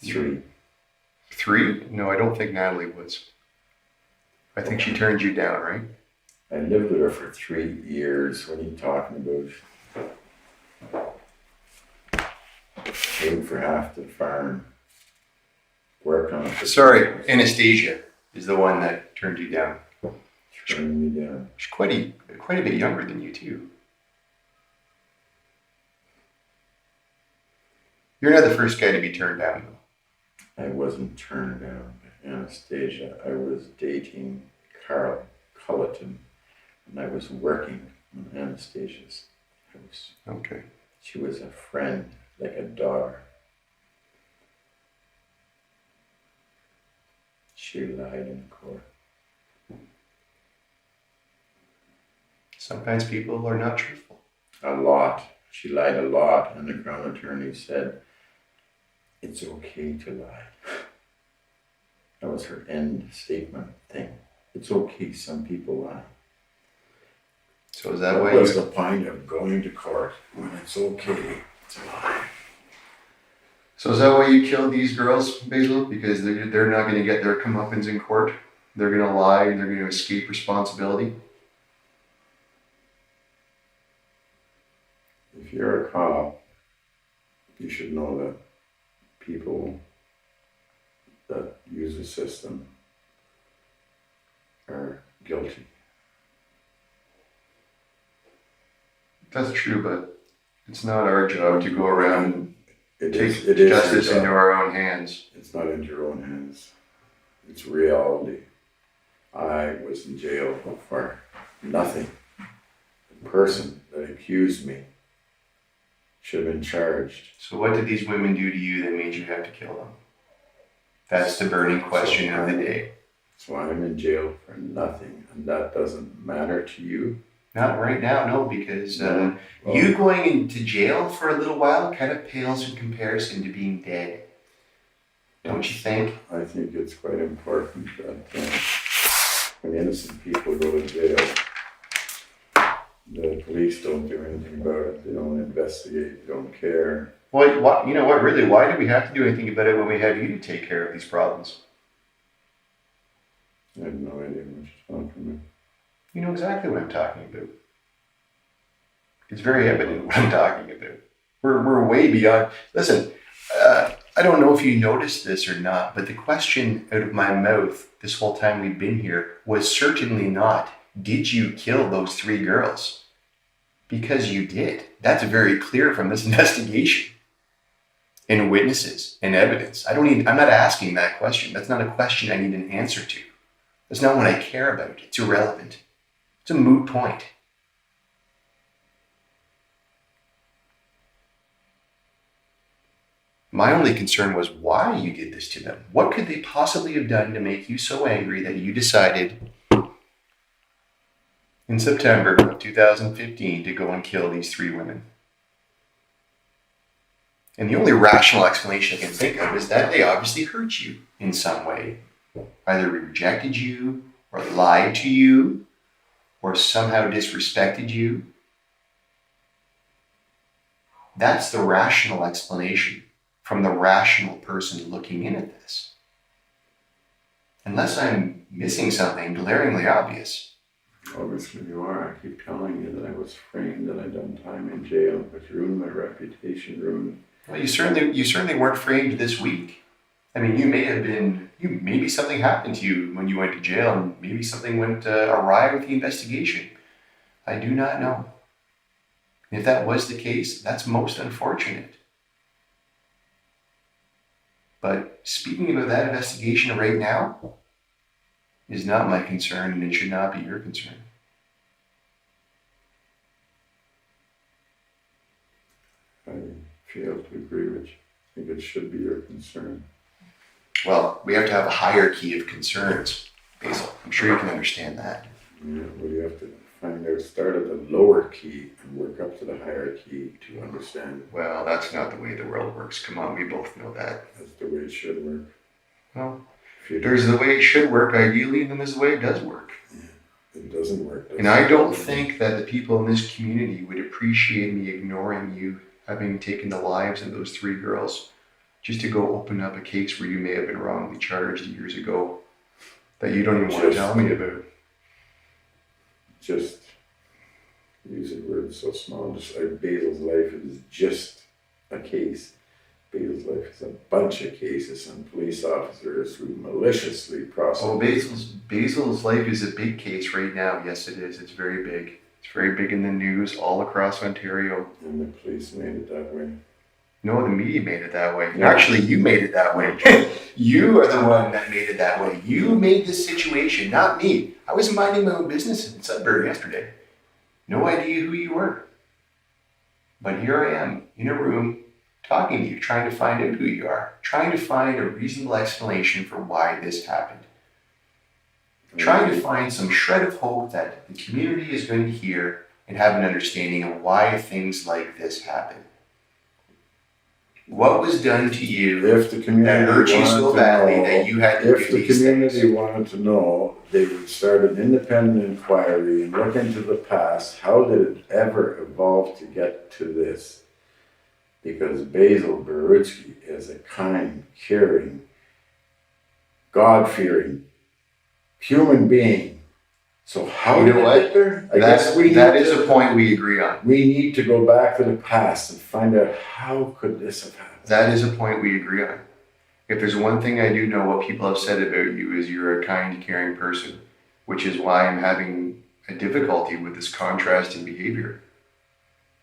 3. 3? No, I don't think Natalie was. I think she turned you down, right? I lived with her for 3 years. What are you talking about? Paid for half the farm. Work on it. Sorry, Anastasia is the one that turned you down. Turned me down. She's quite a bit younger than you too. You're not the first guy to be turned down, though. I wasn't turned down by Anastasia. I was dating Carl Culleton, and I was working in Anastasia's house. Okay. She was a friend, like a daughter. She lied in court. Sometimes people are not truthful. A lot. She lied a lot, and the Crown Attorney said, it's okay to lie. That was her end statement thing. It's okay, some people lie. So is that why What's the point of going to court when it's okay to lie? So is that why you killed these girls, Basil? Because they're not going to get their comeuppance in court? They're going to lie and they're going to escape responsibility? If you're a cop, you should know that people that use the system are guilty. That's true, but it's not our job to go around and take It is justice your job. into our own hands. It's not in your own hands. It's reality. I was in jail for nothing. The person that accused me should have been charged. So what did these women do to you that made you have to kill them? That's the burning question of the day. So I'm in jail for nothing, and that doesn't matter to you. Not right now, no, because Well, you going into jail for a little while kind of pales in comparison to being dead. Don't you think? I think it's quite important that when innocent people go to jail, the police don't do anything about it. They don't investigate. They don't care. Well, you know what, really, why do we have to do anything about it when we have you to take care of these problems? I have no idea what you're talking about. You know exactly what I'm talking about. It's very evident what I'm talking about. We're way beyond. Listen, I don't know if you noticed this or not, but the question out of my mouth this whole time we've been here was certainly not, did you kill those 3 girls? Because you did. That's very clear from this investigation. And witnesses and evidence. I'm not asking that question. That's not a question I need an answer to. That's not what I care about. It's irrelevant. It's a moot point. My only concern was why you did this to them. What could they possibly have done to make you so angry that you decided in September of 2015 to go and kill these 3 women? And the only rational explanation I can think of is that they obviously hurt you in some way. Either rejected you, or lied to you, or somehow disrespected you. That's the rational explanation from the rational person looking in at this. unless I'm missing something glaringly obvious. Obviously you are. I keep telling you that I was framed and I'd done time in jail, which ruined my reputation, ruined. Well, you certainly weren't framed this week. I mean, maybe something happened to you when you went to jail, and maybe something went awry with the investigation. I do not know. And if that was the case, that's most unfortunate. But speaking about that investigation right now is not my concern, and it should not be your concern. I fail to agree with you. I think it should be your concern. Well, we have to have a hierarchy of concerns, Basil. I'm sure you can understand that. Yeah, well, you have to find out, start at the lower key and work up to the hierarchy to understand. Well, that's not the way the world works. Come on, we both know that. That's the way it should work. Well, there's the way it should work ideally, and then there's the way it does work. Yeah, it doesn't work. And I don't think that the people in this community would appreciate me ignoring you having taken the lives of those 3 girls just to go open up a case where you may have been wrongly charged years ago that you don't even want to tell me about. Just using words so small, just like Basil's life is just a case. Basil's life is a bunch of cases and police officers who maliciously prosecute. Oh, Basil's life is a big case right now. Yes, it is. It's very big. It's very big in the news all across Ontario. And the police made it that way. No, the media made it that way. Yeah. Actually, you made it that way. You are the one that made it that way. You made this situation, not me. I was minding my own business in Sudbury yesterday. No idea who you were. But here I am, in a room, talking to you, trying to find out who you are, trying to find a reasonable explanation for why this happened. Trying to find some shred of hope that the community is going to hear and have an understanding of why things like this happen. What was done to you If the community that hurt you so badly know, that you had to if do the these community things? wanted to know, they would start an independent inquiry and look into the past. How did it ever evolve to get to this? Because Basil Borutski is a kind, caring, God-fearing human being. So how You know did what? it get there? I guess That is a point we agree on. we need to go back to the past and find out how could this have happened. That is a point we agree on. If there's one thing I do know, what people have said about you is you're a kind, caring person, which is why I'm having a difficulty with this contrast in behavior.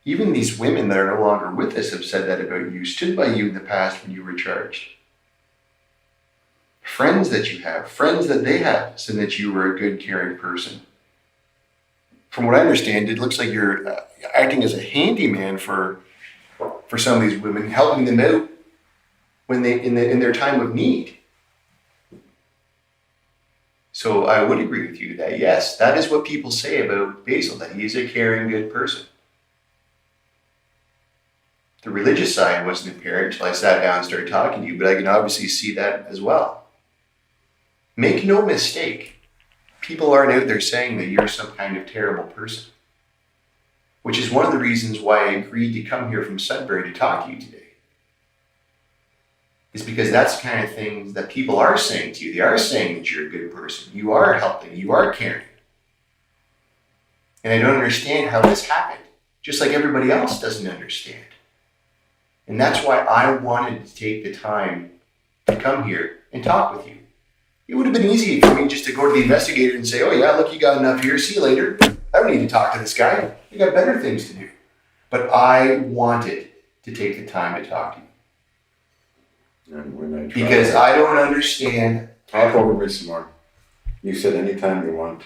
Even these women that are no longer with us have said that about you, stood by you in the past when you were charged. Friends that you have, friends that they have, said that you were a good, caring person. From what I understand, it looks like you're acting as a handyman for some of these women, helping them out when they in their time of need. So I would agree with you that yes, that is what people say about Basil, that he is a caring, good person. The religious side wasn't apparent until I sat down and started talking to you, but I can obviously see that as well. Make no mistake, people aren't out there saying that you're some kind of terrible person, which is one of the reasons why I agreed to come here from Sudbury to talk to you today. Is because that's the kind of things that people are saying to you. They are saying that you're a good person. You are helping. You are caring. And I don't understand how this happened, just like everybody else doesn't understand. And that's why I wanted to take the time to come here and talk with you. It would have been easy for me just to go to the investigator and say, oh yeah, look, you got enough here, see you later. I don't need to talk to this guy. You got better things to do. But I wanted to take the time to talk to you. And when I Because I don't understand. Talk over me some more. You said anytime you want,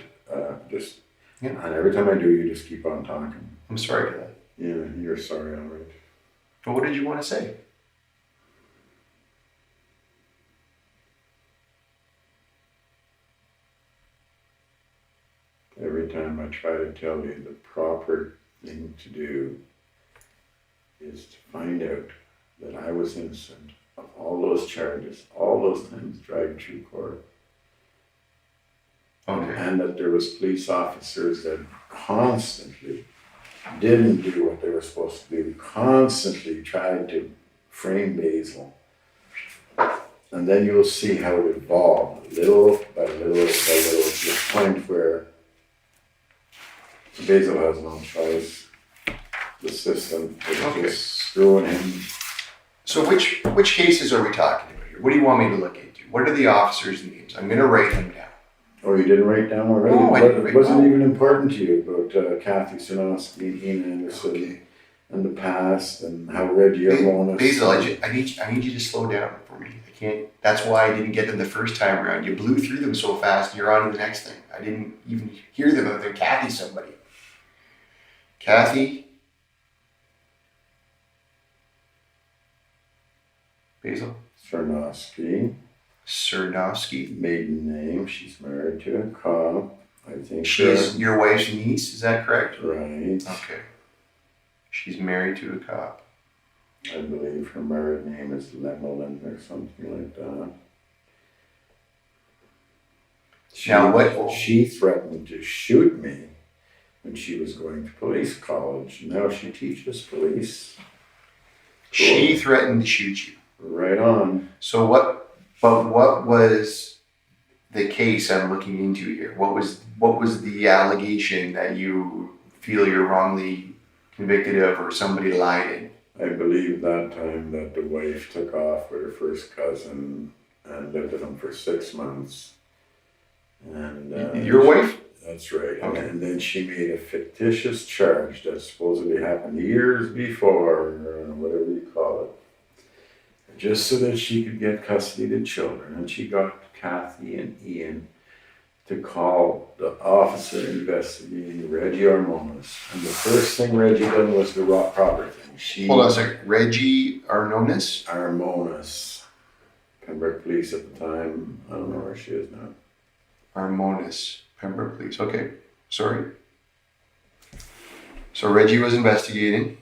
just, Yeah. and every time I do, you just keep on talking. I'm sorry for that. Yeah, you're sorry, all right. But what did you want to say? Every time I try to tell you the proper thing to do is to find out that I was innocent of all those charges, all those times dragged through court. Okay. And that there was police officers that constantly didn't do what they were supposed to do, constantly tried to frame Basil. And then you'll see how it evolved little by Basil has no choice. The system is Okay. just screwing him. So which cases are we talking about here? What do you want me to look into? What are the officers' names? I'm going to write them down. Oh, you didn't write down already? No, I didn't It write wasn't down. even important to you about Kathy Sinofsky, Ian Anderson, Okay. and the past, and how Reggie Armonis. Basil, I need you to slow down for me. I can't. That's why I didn't get them the first time around. You blew through them so fast. You're on to the next thing. I didn't even hear them other than Kathy somebody. Kathy. Basil. Sinofsky, Cernovsky. maiden name, she's married to a cop. I think She's your wife's niece. Is that correct? right. Okay. She's married to a cop. I believe her married name is Lemelin or something like that. Now what- She threatened to shoot me when she was going to police college. Now she teaches police. She threatened to shoot you. Right on. So what was the case I'm looking into here? What was the allegation that you feel you're wrongly convicted of or somebody lied in? I believe that time that the wife took off with her first cousin and lived with him for 6 months. And Your wife? That's right. Okay. And then she made a fictitious charge that supposedly happened years before, or whatever you call it, just so that she could get custody of the children. And she got Kathy and Ian to call the officer investigating Reggie Armonis. And the first thing Reggie done was the proper thing. Hold on a second. Reggie Arnonis? Armonis. Pembroke Police at the time. I don't know where she is now. Armonis. Pembroke Police. Okay. Sorry. So Reggie was investigating.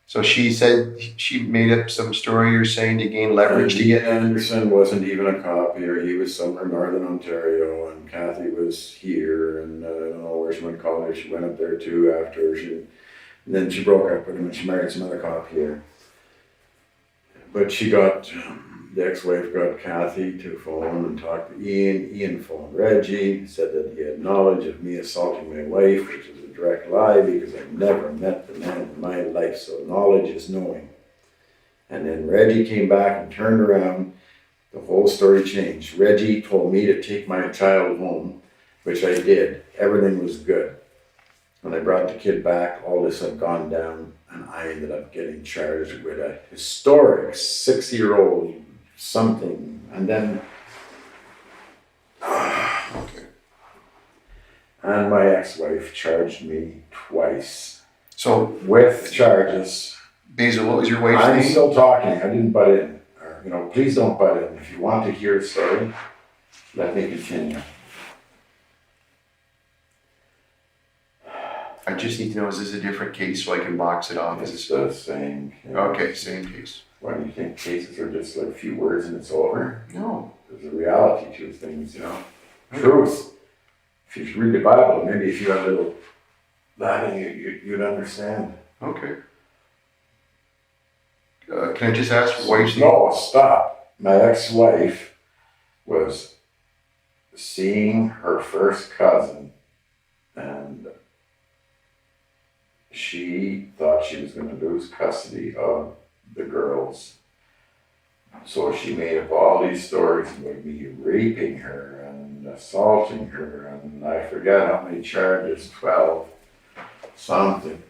So she said she made up some story you're saying to gain leverage to get. Anderson wasn't even a cop here. He was somewhere in Northern Ontario, and Kathy was here, and I don't know where she went to college. She went up there too after she. And then she broke up with him and she married some other cop here. But she got, the ex-wife got Kathy to phone and talk to Ian. Ian phoned Reggie, said that he had knowledge of me assaulting my wife, which is a direct lie because I've never met the man in my life, so knowledge is knowing. And then Reggie came back and turned around. The whole story changed. Reggie told me to take my child home, which I did. Everything was good. When I brought the kid back, all this had gone down, and I ended up getting charged with a historic 6-year-old something. And then, and my ex-wife charged me twice. So With charges. Basil, what was your wife's I'm name? still talking, I didn't butt in. Please don't butt in. If you want to hear a story, let me continue. I just need to know, is this a different case so I can box it off? It's the same case. Okay, same case. Why do you think cases are just like a few words and it's over? No. There's a reality to things, Truth. If you read the Bible, maybe if you had a little Latin, you'd understand. Okay. Can I just ask your wife's name? No, stop. My ex-wife was seeing her first cousin, and she thought she was going to lose custody of the girls. So she made up all these stories about me raping her and assaulting her, and I forget how many charges, 12 something.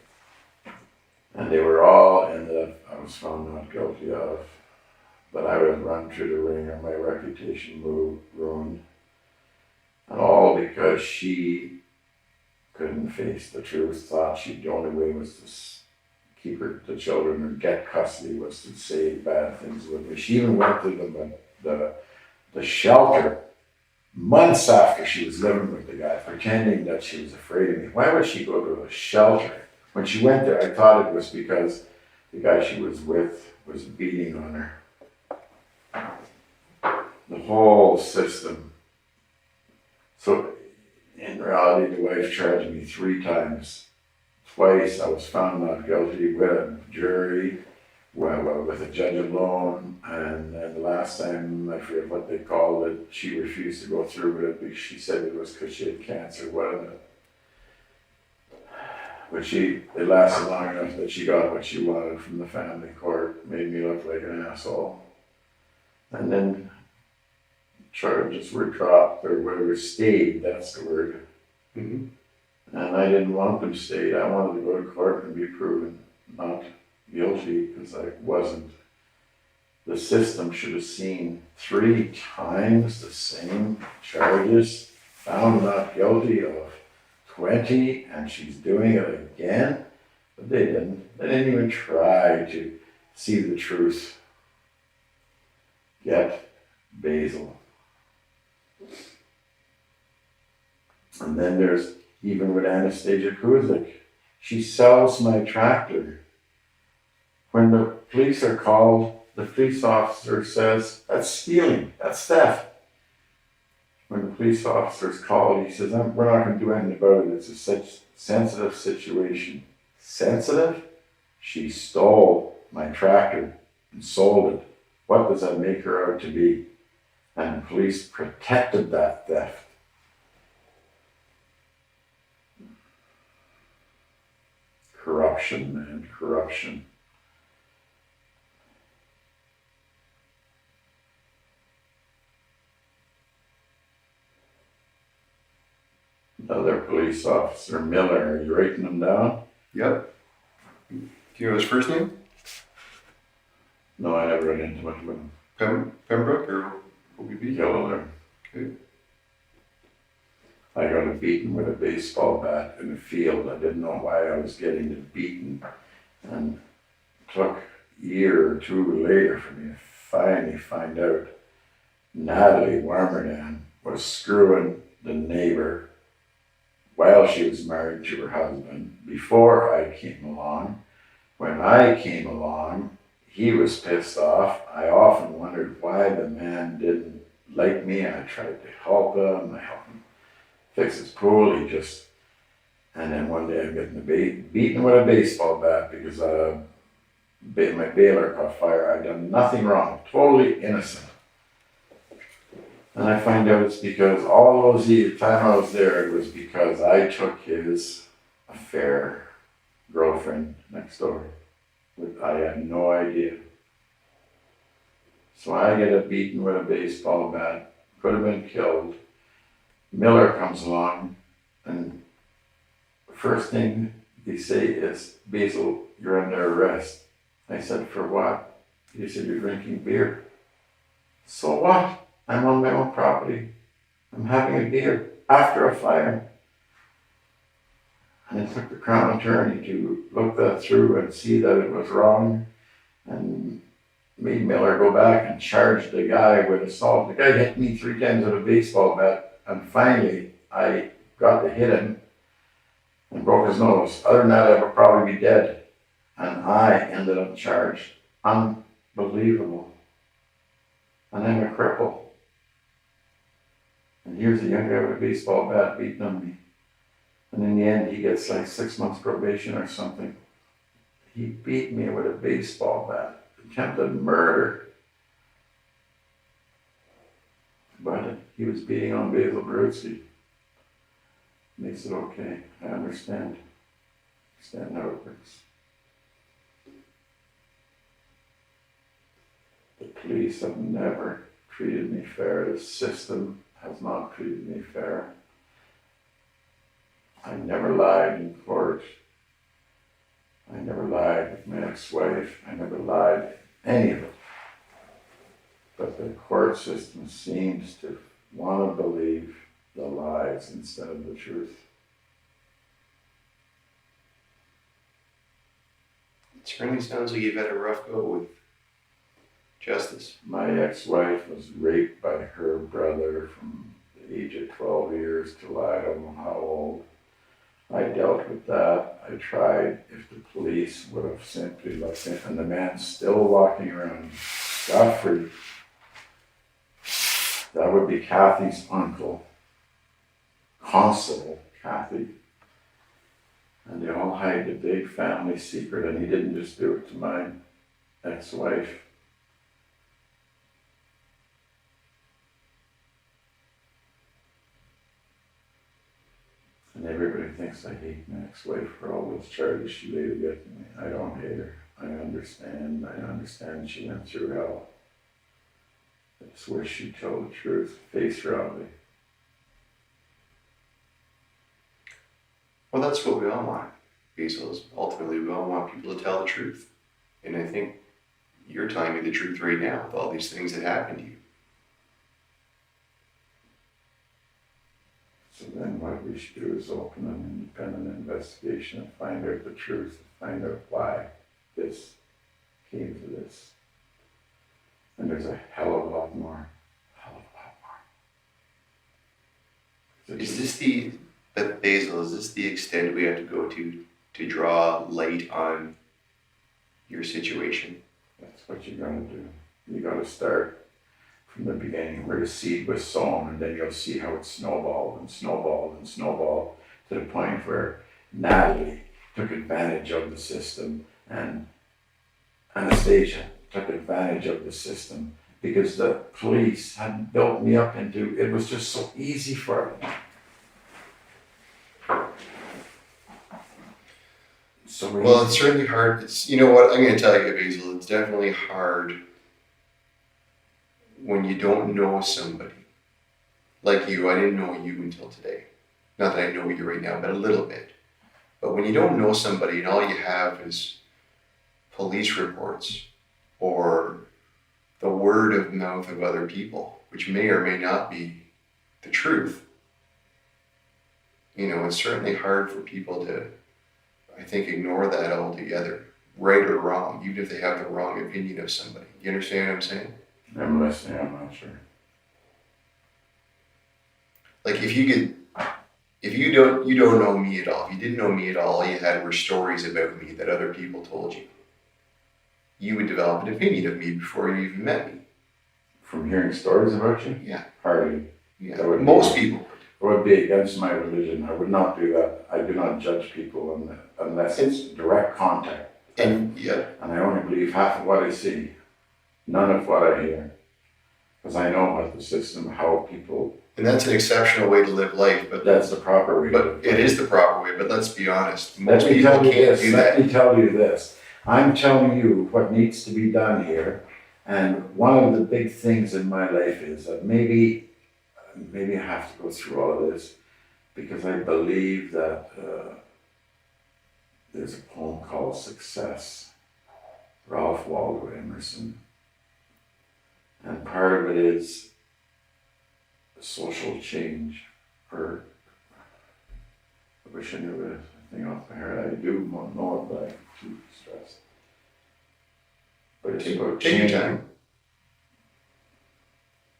And they were all ended up, I was found not guilty of. But I was run through the ringer, my reputation ruined. And all because she couldn't face the truth, thought the only way was to keep the children or get custody was to say bad things with me. She even went to the shelter months after she was living with the guy, pretending that she was afraid of me. Why would she go to a shelter? When she went there, I thought it was because the guy she was with was beating on her. The whole system. So in reality, the wife charged me 3 times. Twice I was found not guilty with a jury, with a judge alone, and then the last time, I forget what they called it, she refused to go through with it because she said it was because she had cancer. What But it lasted long enough that she got what she wanted from the family court, made me look like an asshole. And then charges were dropped, or whatever, stayed, that's the word. Mm-hmm. And I didn't want them stayed. I wanted to go to court and be proven not guilty, because I wasn't. The system should have seen 3 times the same charges, found not guilty of 20, and she's doing it again. But they didn't. They didn't even try to see the truth. Get Basil. And then there's, even with Anastasia Kuzik, she sells my tractor. When the police are called, the police officer says, that's stealing, that's theft. When the police officer's called, he says, we're not going to do anything about it. It's a such sensitive situation. Sensitive? She stole my tractor and sold it. What does that make her out to be? And the police protected that theft. Corruption, man, corruption. Another police officer, Miller, are you writing them down? Yep. Do you know his first name? No, I never ran into much with him. Pembroke or OBB? Killer. Okay. I got beaten with a baseball bat in the field. I didn't know why I was getting beaten. And it took a year or two later for me to finally find out Natalie Warmerdan was screwing the neighbor while she was married to her husband, before I came along. When I came along, he was pissed off. I often wondered why the man didn't like me. I tried to help him. I helped him fix his pool. And then one day I'm getting beaten with a baseball bat because my baler caught fire. I'd done nothing wrong, totally innocent. And I find out it's because all those years, time I was there, it was because I took his affair girlfriend next door. I had no idea. So I get beaten with a baseball bat, could have been killed. Miller comes along, and the first thing they say is, Basil, you're under arrest. I said, for what? He said, you're drinking beer. So what? I'm on my own property. I'm having a beer after a fire. And it took the Crown Attorney to look that through and see that it was wrong, and made Miller go back and charge the guy with assault. The guy hit me 3 times with a baseball bat, and finally I got to hit him and broke his nose. Other than that, I would probably be dead. And I ended up charged. Unbelievable. And I'm a cripple. And here's a young guy with a baseball bat beating on me. And in the end, he gets like 6 months probation or something. He beat me with a baseball bat. Attempted murder. But he was beating on Basil Borutski. Makes it okay. I understand. Understand how it works. The police have never treated me fair. The system has not treated me fair. I never lied in court. I never lied with my ex-wife. I never lied any of it. But the court system seems to want to believe the lies instead of the truth. It certainly sounds like you've had a rough go with justice. My ex-wife was raped by her brother from the age of 12 years till I don't know how old. I dealt with that. I tried. If the police would have simply looked in, and the man's still walking around scot-free. That would be Kathy's uncle, Constable Kathy. And they all hide the big family secret, and he didn't just do it to my ex-wife. And everybody thinks I hate my ex-wife for all those charges she laid against me. I don't hate her. I understand she went through hell. I just wish she'd tell the truth, face reality. Well, that's what we all want, Basil, is ultimately we all want people to tell the truth. And I think you're telling me the truth right now with all these things that happened to you. So then what we should do is open an independent investigation and find out the truth, find out why this came to this. And there's a hell of a lot more. Is this Basil, is this the extent we have to go to draw light on your situation? That's what you're gonna do. You gotta start from the beginning where the seed was sown, and then you'll see how it snowballed and snowballed and snowballed to the point where Natalie took advantage of the system and Anastasia took advantage of the system because the police had built me up into, it was just so easy for them. Well, it's certainly hard. It's, you know what, I'm going to tell you, Basil, it's definitely hard when you don't know somebody. Like you, I didn't know you until today. Not that I know you right now, but a little bit. But when you don't know somebody and all you have is police reports or the word of mouth of other people, which may or may not be the truth, you know, it's certainly hard for people to, I think, ignore that altogether, right or wrong, even if they have the wrong opinion of somebody. You understand what I'm saying? I'm listening, I'm not sure. Like if you don't know me at all, if you didn't know me at all you had were stories about me that other people told you, you would develop an opinion of me before you even met me. From hearing stories about you? Yeah. Hardly. Yeah. Most people. It would be against my religion. I would not do that. I do not judge people unless it's direct contact. And yeah. And I only believe half of what I see, none of what I hear. Because I know about the system, how people. And that's an exceptional way to live life, but that's the proper way. But it is the proper way. But let's be honest, most people can't do that. Let me tell you this. I'm telling you what needs to be done here. And one of the big things in my life is that maybe I have to go through all of this because I believe that there's a poem called Success, Ralph Waldo Emerson. And part of it is social change, or I wish I knew the thing off my head. I do know it, but I'm too stressed. But it's about Take your change. time.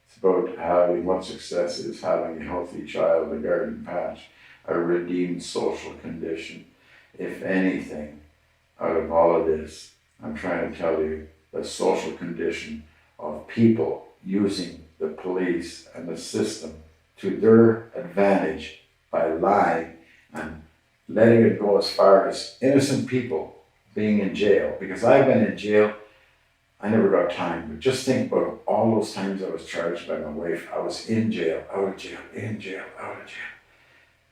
It's about having what success is, having a healthy child, a garden patch, a redeemed social condition. If anything, out of all of this, I'm trying to tell you the social condition of people using the police and the system to their advantage by lying and letting it go as far as innocent people being in jail. Because I've been in jail, I never got time, but just think about all those times I was charged by my wife. I was in jail, out of jail, in jail, out of jail.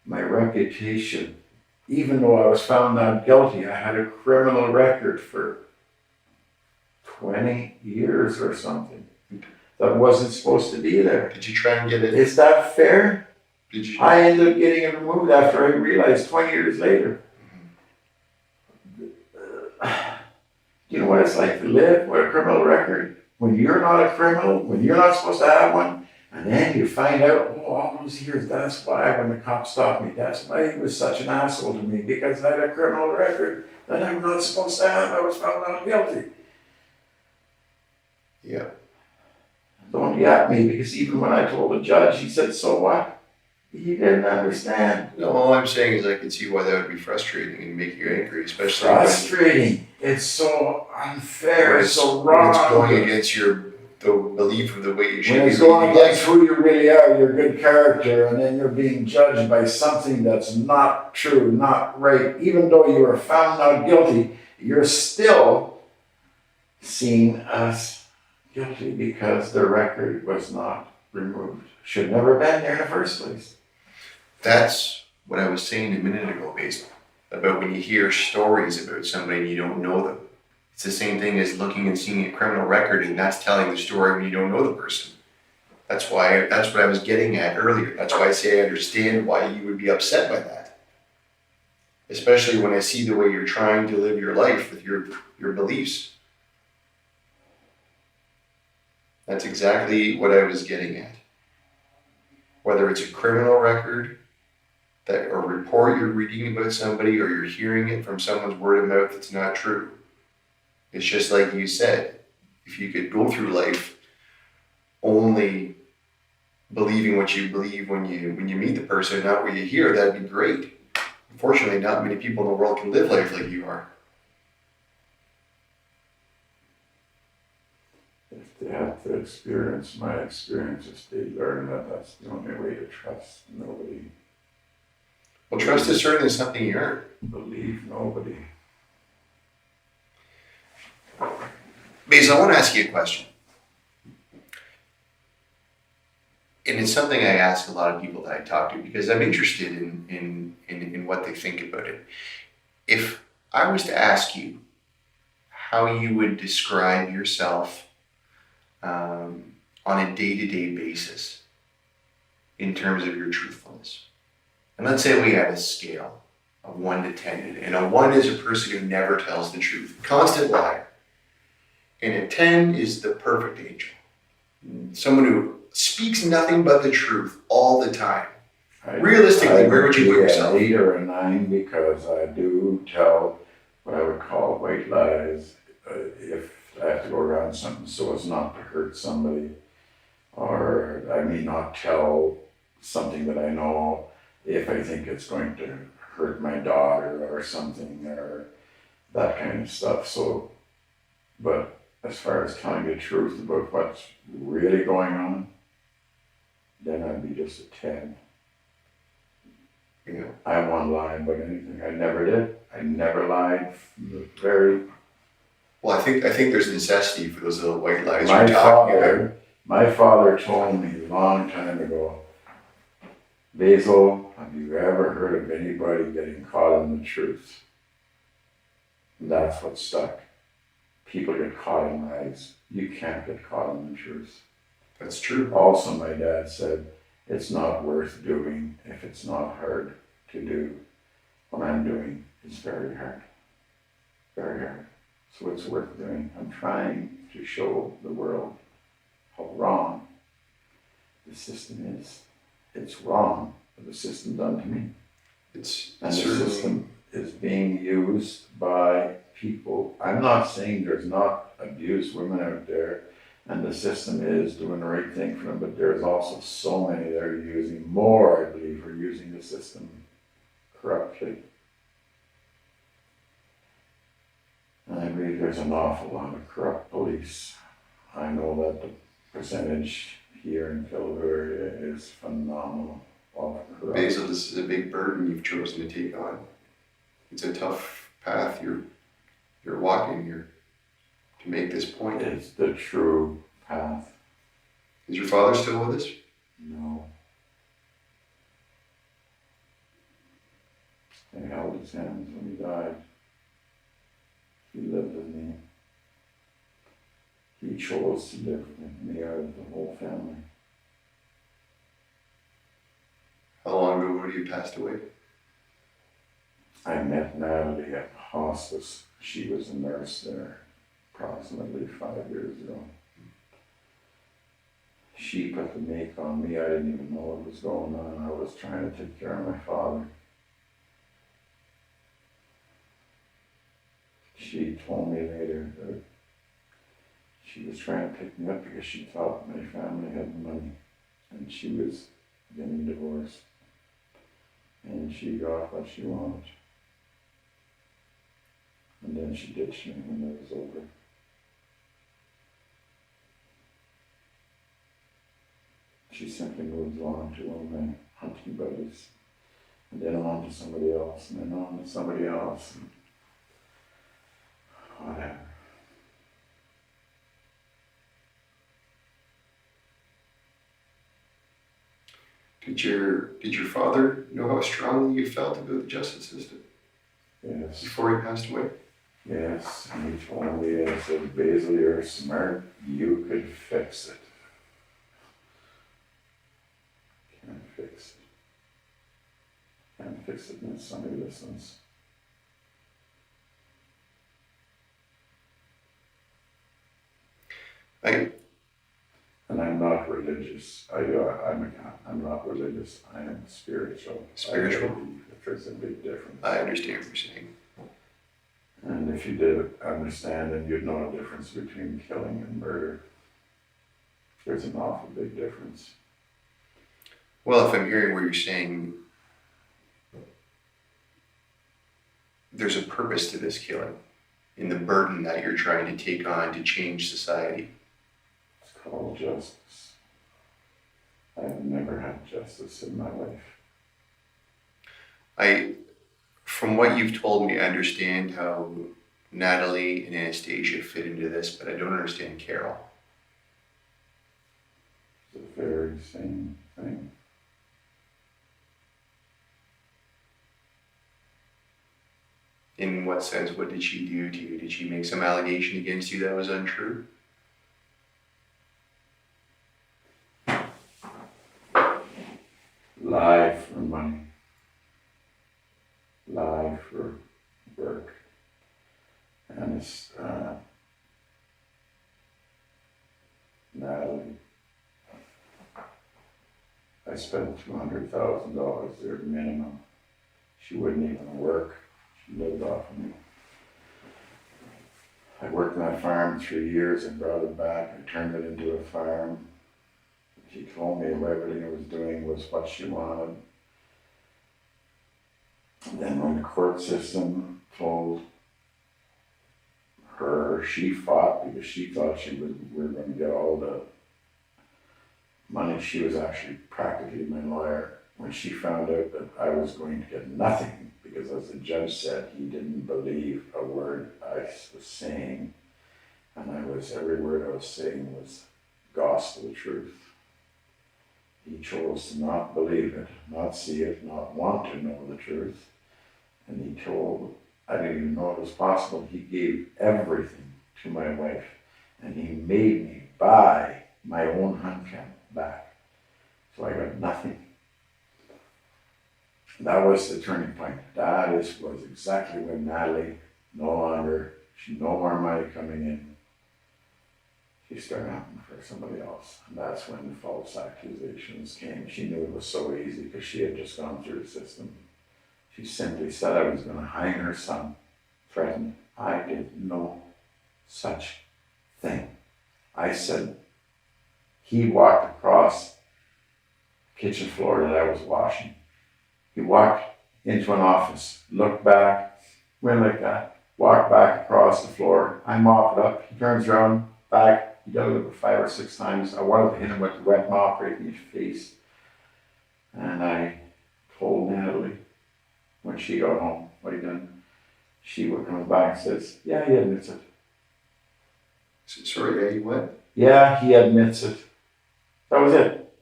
My reputation, even though I was found not guilty, I had a criminal record for 20 years or something. That wasn't supposed to be there. Did you try and get it? Is that fair? Did you? I ended up getting it removed after I realized 20 years later. You know what it's like to live with a criminal record when you're not a criminal, when you're not supposed to have one, and then you find out, oh, all those years, that's why when the cop stopped me, that's why he was such an asshole to me, because I had a criminal record that I'm not supposed to have. I was found not guilty. Yeah. Don't yap me, because even when I told the judge, he said, so what? He didn't understand. No, all I'm saying is I can see why that would be frustrating and make you angry, especially frustrating. It's so unfair. It's so wrong. It's going against the belief of the way you should be. When it's going against who you really are, your good character, and then you're being judged by something that's not true, not right. Even though you were found not guilty, you're still seen as guilty because the record was not removed. Should never have been there in the first place. That's what I was saying a minute ago, Basil, about when you hear stories about somebody and you don't know them. It's the same thing as looking and seeing a criminal record and that's telling the story when you don't know the person. That's what I was getting at earlier. That's why I say I understand why you would be upset by that. Especially when I see the way you're trying to live your life with your beliefs. That's exactly what I was getting at. Whether it's a criminal record, or a report you're reading about somebody, or you're hearing it from someone's word of mouth that's not true. It's just like you said, if you could go through life only believing what you believe when you meet the person, not what you hear, that'd be great. Unfortunately, not many people in the world can live life like you are. If they have to experience my experiences, they learn that that's the only way to trust nobody. Well, trust is certainly something you earn. Believe nobody. Basil, I want to ask you a question. And it's something I ask a lot of people that I talk to because I'm interested in what they think about it. If I was to ask you how you would describe yourself on a day-to-day basis in terms of your truthfulness, and let's say we had a scale of 1 to 10, and a 1 is a person who never tells the truth, constant liar, and a 10 is the perfect angel, someone who speaks nothing but the truth all the time. Realistically, where would you put yourself? An 8 or a 9 because I do tell what I would call white lies if I have to go around something so as not to hurt somebody, or I may not tell something that I know if I think it's going to hurt my daughter or something, or that kind of stuff. So, but as far as telling the truth about what's really going on, then I'd be just a 10. Yeah. I won't lie about anything. I never did. I never lied from the very... Well, I think there's a necessity for those little white lies you're talking about. My father told me a long time ago, Basil, have you ever heard of anybody getting caught in the truth? And that's what stuck. People get caught in lies. You can't get caught in the truth. That's true. Also, my dad said, it's not worth doing if it's not hard to do. What I'm doing is very hard. Very hard. So it's worth doing. I'm trying to show the world how wrong the system is. It's wrong for the system done to me. And the system is being used by people. I'm not saying there's not abused women out there, and the system is doing the right thing for them, but there's also so many that are using more, I believe, are using the system corruptly. And I believe there's an awful lot of corrupt police. I know that the percentage here in Philly area is phenomenal. Basil, this is a big burden you've chosen to take on. It's a tough path you're walking here to make this point. It's the true path. Is your father still with us? No. I held his hands when he died. He lived with me. He chose to live with me out of the whole family. How long ago would you passed away? I met Natalie at hospice. She was a nurse there approximately 5 years ago. She put the make on me. I didn't even know what was going on. I was trying to take care of my father. She told me later that she was trying to pick me up because she thought my family had money and she was getting divorced. And she got what she wanted. And then she ditched me when it was over. She simply moved on to one of my hunting buddies, and then on to somebody else, and then on to somebody else, and whatever. Did your father know how strongly you felt about the justice system? Yes. Before he passed away? Yes, and he told me, I said, Basil, you're smart, you could fix it. Can't fix it. Can't fix it unless somebody listens. And I'm not religious. I'm not religious. I am spiritual. Spiritual? I believe that there's a big difference. I understand what you're saying. And if you did understand, then you'd know a difference between killing and murder. There's an awful big difference. Well, if I'm hearing what you're saying, there's a purpose to this killing, in the burden that you're trying to take on to change society. It's called justice. I have never had justice in my life. From what you've told me, I understand how Natalie and Anastasia fit into this, but I don't understand Carol. It's the very same thing. In what sense? What did she do to you? Did she make some allegation against you that was untrue? Lie for money. Lie for work. And it's Natalie. I spent $200,000 there minimum. She wouldn't even work. She lived off of me. I worked on that farm 3 years and brought it back. I turned it into a farm. She told me everything I was doing was what she wanted. And then when the court system told her, she fought because she thought we were going to get all the money. She was actually practically my lawyer. When she found out that I was going to get nothing, because as the judge said, he didn't believe a word I was saying, and every word I was saying was gospel truth. He chose to not believe it, not see it, not want to know the truth. And he told, I didn't even know it was possible. He gave everything to my wife, and he made me buy my own hunt camp back. So I got nothing. That was the turning point. That was exactly when Natalie no more money coming in. She started hunting for somebody else. And that's when the false accusations came. She knew it was so easy because she had just gone through the system. She simply said I was going to hang her son, threatened. I did no such thing. I said, he walked across the kitchen floor that I was washing. He walked into an office, looked back, went like that, walked back across the floor. I mopped it up. He turns around, back. He got it about 5 or 6 times. I wanted to hit him with the wet mop right in his face. And I told Natalie when she got home what he done. She would come back and says, yeah, he admits it. Sorry, you what? Yeah, he admits it. That was it.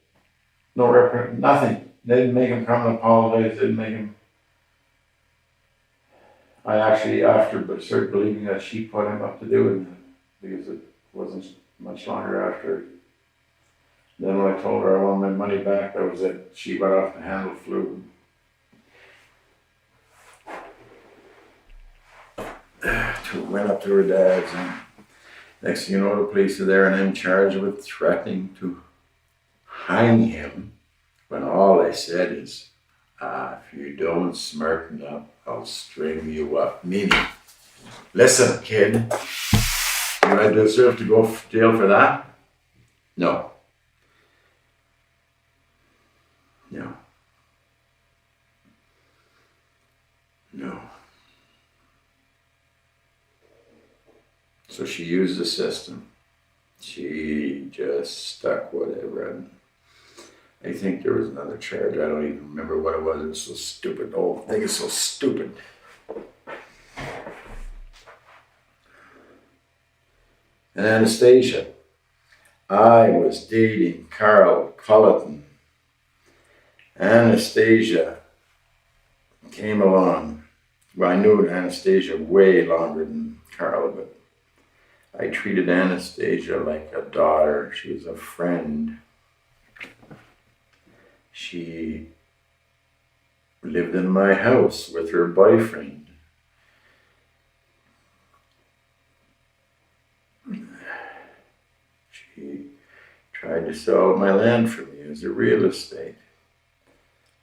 No reprimand, nothing. They didn't make him come and apologize, didn't make him. I actually, after, started believing that she put him up to do it because it wasn't much longer after. Then when I told her I wanted my money back, that was it. She went off the handle, flew. Went up to her dad's, and next thing you know, the police are there and I'm charged with threatening to hang him, when all I said is, if you don't smarten up, I'll string you up. Meaning, listen, kid, do I deserve to go to jail for that? No. No. No. So she used the system. She just stuck whatever. And I think there was another charge. I don't even remember what it was. It was so stupid. The whole thing is so stupid. And Anastasia. I was dating Carl Culleton. Anastasia came along. Well, I knew Anastasia way longer than Carl, but I treated Anastasia like a daughter. She was a friend. She lived in my house with her boyfriend. She tried to sell my land for me as a real estate.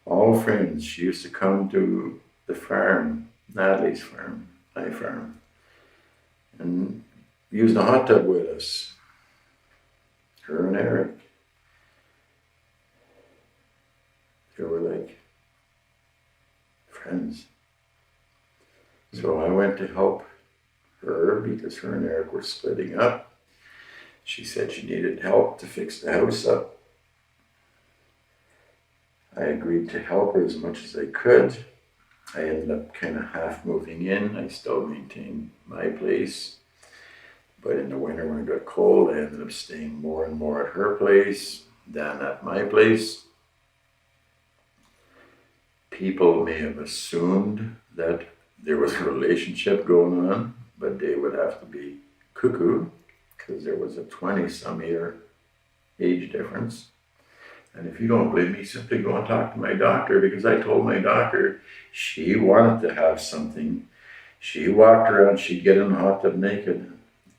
All friends. She used to come to the farm, Natalie's farm, my farm, and use the hot tub with us. Her and Eric. They were like friends. So I went to help her because her and Eric were splitting up. She said she needed help to fix the house up. I agreed to help her as much as I could. I ended up kind of half moving in. I still maintained my place. But in the winter when it got cold, I ended up staying more and more at her place than at my place. People may have assumed that there was a relationship going on, but they would have to be cuckoo because there was a 20-some year age difference. And if you don't believe me, simply go and talk to my doctor, because I told my doctor she wanted to have something. She walked around, she'd get in the hot tub naked.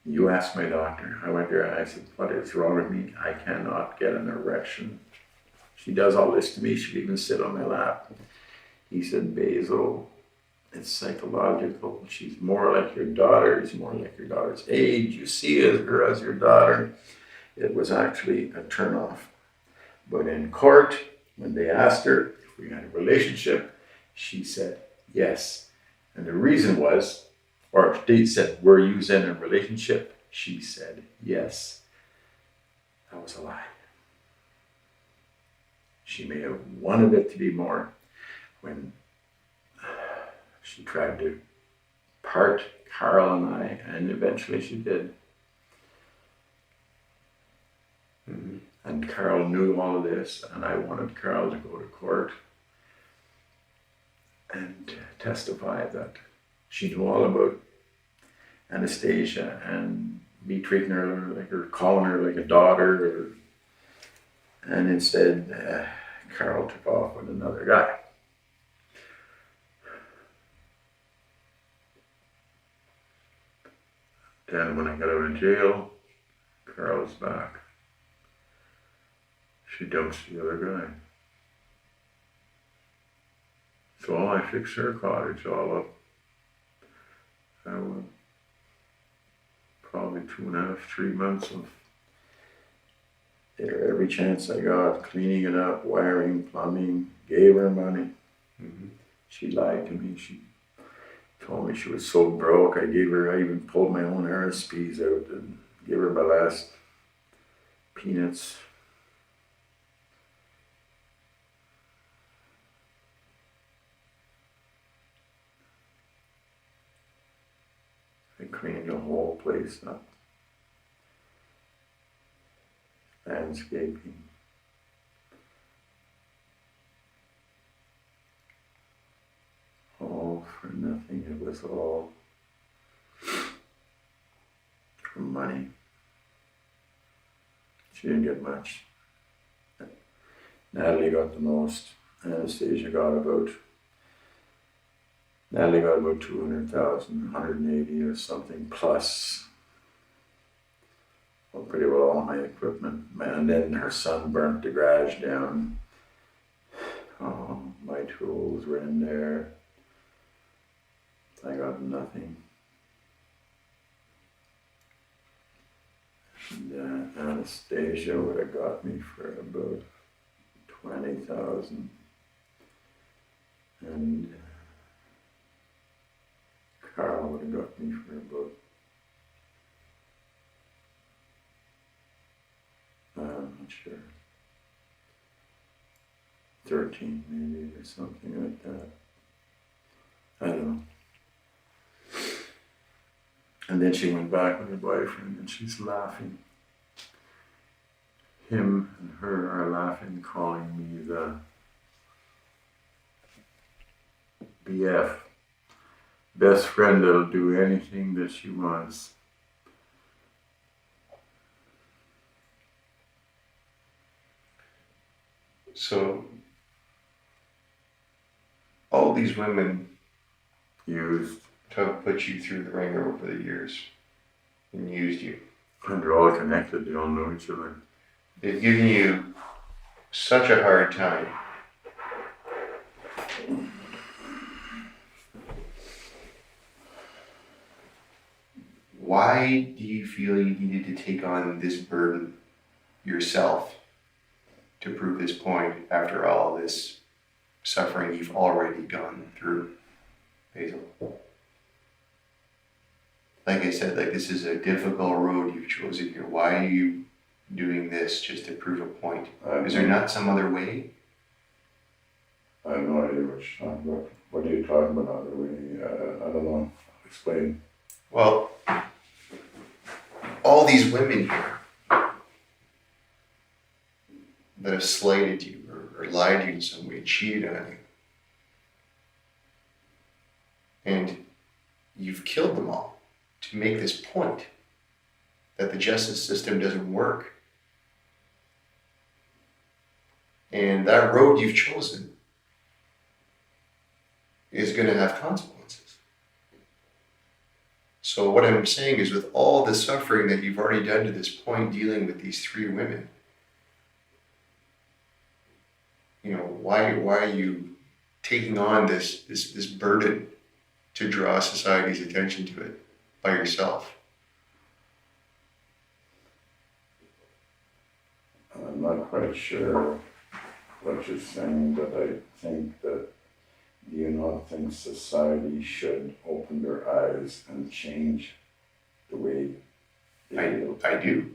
You ask my doctor. I went there and I said, what is wrong with me? I cannot get an erection. She does all this to me. She'd even sit on my lap. He said, Basil, it's psychological. She's more like your daughter. She's more like your daughter's age. You see her as your daughter. It was actually a turnoff. But in court, when they asked her if we had a relationship, she said yes. And the reason was, or they said, were you in a relationship? She said yes. That was a lie. She may have wanted it to be more when she tried to part Carl and I, and eventually she did. Mm-hmm. And Carl knew all of this, and I wanted Carl to go to court and testify that she knew all about Anastasia and me treating her like, or calling her like a daughter, and instead Carl took off with another guy. Then when I got out of jail, Carl's back. She dumps the other guy. So I fixed her cottage all up. I was probably 2.5, 3 months of every chance I got, cleaning it up, wiring, plumbing, gave her money. Mm-hmm. She lied to me. She told me she was so broke. I even pulled my own RSPs out and gave her my last peanuts. I cleaned the whole place up. Landscaping. All for nothing. It was all for money. She didn't get much. Natalie got the most. Anastasia got about 200,000, 180 or something plus. Well, pretty well all my equipment. And then her son burnt the garage down. Oh, my tools were in there. I got nothing. And Anastasia would have got me for about 20,000. And Carl would have got me for about, I'm not sure, 13 maybe or something like that. I don't know. And then she went back with her boyfriend and she's laughing. Him and her are laughing, calling me the BF. Best friend that'll do anything that she wants. So, all these women Used. have put you through the ringer over the years and used you. And they're all connected, they all know each other. They've given you such a hard time. Why do you feel you needed to take on this burden yourself to prove this point after all this suffering you've already gone through, Basil? Like I said, this is a difficult road you've chosen here. Why are you doing this just to prove a point? Is there not some other way? I have no idea what you're talking about. What are you talking about other way? I don't know. Explain. Well, all these women here that have slighted you or lied to you in some way, cheated on you, and you've killed them all to make this point that the justice system doesn't work. And that road you've chosen is going to have consequences. So what I'm saying is, with all the suffering that you've already done to this point dealing with these three women, why are you taking on this burden to draw society's attention to it by yourself? I'm not quite sure what you're saying, but I think that, do you not think society should open their eyes and change the way they do? I do.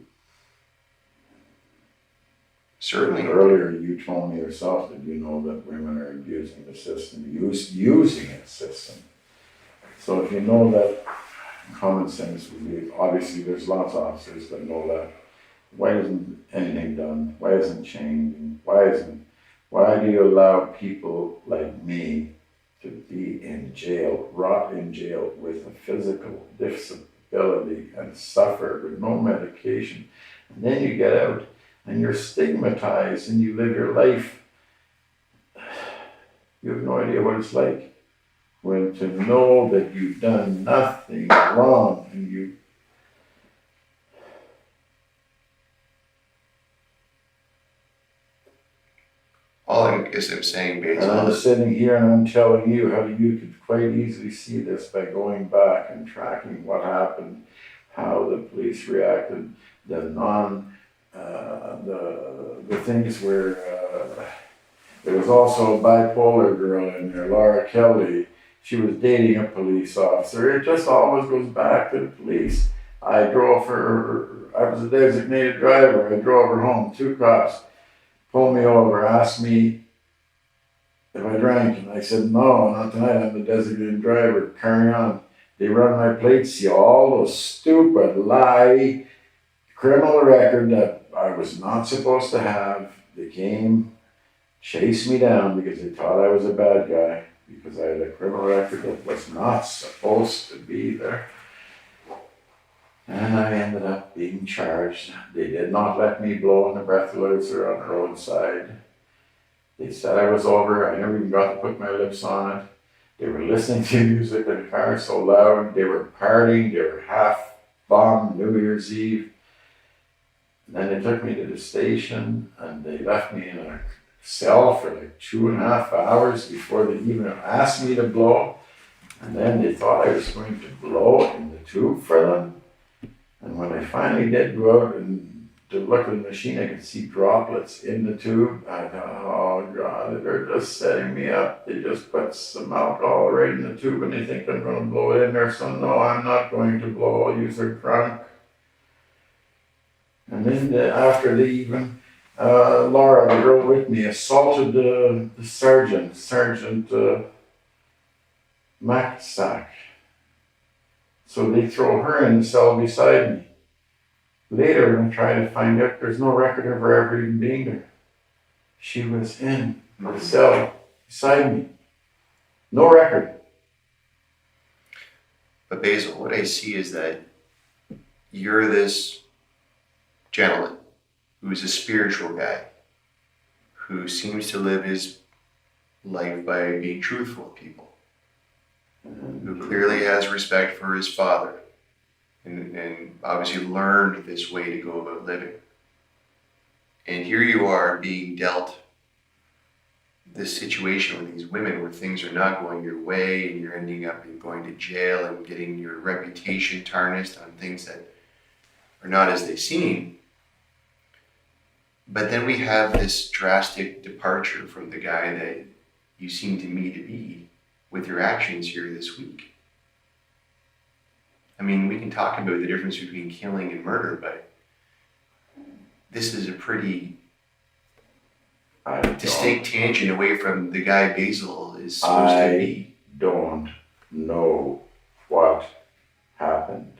Certainly. Earlier you told me yourself that you know that women are abusing the system, using its system. So if you know that, common sense would be, obviously there's lots of officers that know that. Why isn't anything done? Why isn't changing? Why do you allow people like me to be in jail, rot in jail with a physical disability and suffer with no medication? And then you get out and you're stigmatized and you live your life. You have no idea what it's like when to know that you've done nothing wrong and you. All I guess I'm saying, Basil, And I'm sitting here and I'm telling you how you could quite easily see this by going back and tracking what happened, how the police reacted, the things where there was also a bipolar girl in there, Laura Kelly. She was dating a police officer. It just always goes back to the police. I was a designated driver. I drove her home. 2 cops pulled me over, asked me if I drank, and I said, no, not tonight, I'm the designated driver, carry on. They run my plates, see all those stupid lie, criminal record that I was not supposed to have. They came, chased me down because they thought I was a bad guy, because I had a criminal record that was not supposed to be there. And I ended up being charged. They did not let me blow on the breathalyzer on the roadside. They said I was over. I never even got to put my lips on it. They were listening to music in the car so loud. They were partying. They were half-bombed New Year's Eve. And then they took me to the station and they left me in a cell for like 2.5 hours before they even asked me to blow. And then they thought I was going to blow in the tube for them. And when I finally did go out and to look at the machine, I could see droplets in the tube. I thought, oh God, they're just setting me up. They just put some alcohol right in the tube and they think I'm going to blow it in there. So no, I'm not going to blow. I'll use their trunk. And then after they even, Laura, the girl with me, assaulted the Sergeant Macsack. So they throw her in the cell beside me. Later, when I try to find out, there's no record of her ever even being there. She was in the cell beside me. No record. But Basil, what I see is that you're this gentleman who's a spiritual guy, who seems to live his life by being truthful with people, who clearly has respect for his father, and obviously learned this way to go about living. And here you are being dealt this situation with these women where things are not going your way, and you're ending up going to jail and getting your reputation tarnished on things that are not as they seem. But then we have this drastic departure from the guy that you seem to me to be with your actions here this week. I mean, we can talk about the difference between killing and murder, but this is a pretty distinct tangent away from the guy Basil is supposed to be. I don't know what happened.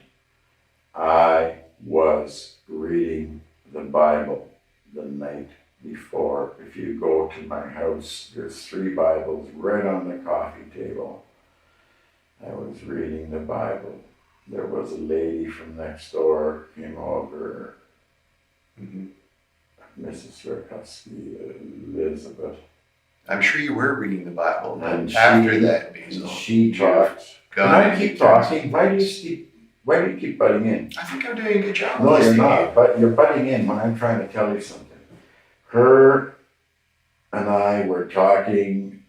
I was reading the Bible the night before. If you go to my house, there's 3 Bibles right on the coffee table. I was reading the Bible. There was a lady from next door came over, Mrs. Ruthless, Elizabeth. I'm sure you were reading the Bible, but And after that, Basil, she talked. Can I keep talking? Why do you keep butting in? I think I'm doing a good job. No, you're not. But you're butting in when I'm trying to tell you something. Her and I were talking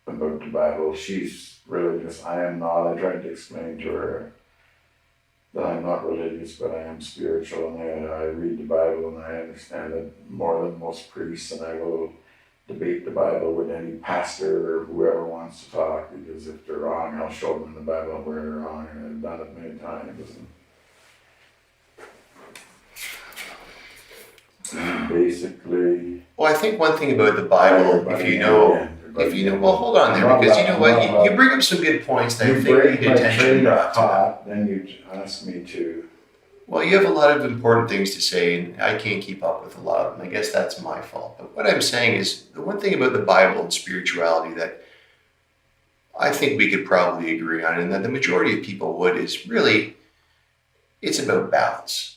about the Bible. She's religious. I am not. I tried to explain to her that I'm not religious, but I am spiritual, and I read the Bible, and I understand it more than most priests, and I will debate the Bible with any pastor or whoever wants to talk, because if they're wrong, I'll show them in the Bible where they're wrong, and I've done it many times. And basically, well, I think one thing about the Bible, if you know, well, hold on there, because you know what, you bring up some good points that I think need attention brought to. Then you ask me to. Well, you have a lot of important things to say, and I can't keep up with a lot of them. I guess that's my fault. But what I'm saying is, the one thing about the Bible and spirituality that I think we could probably agree on, and that the majority of people would, is really, it's about balance.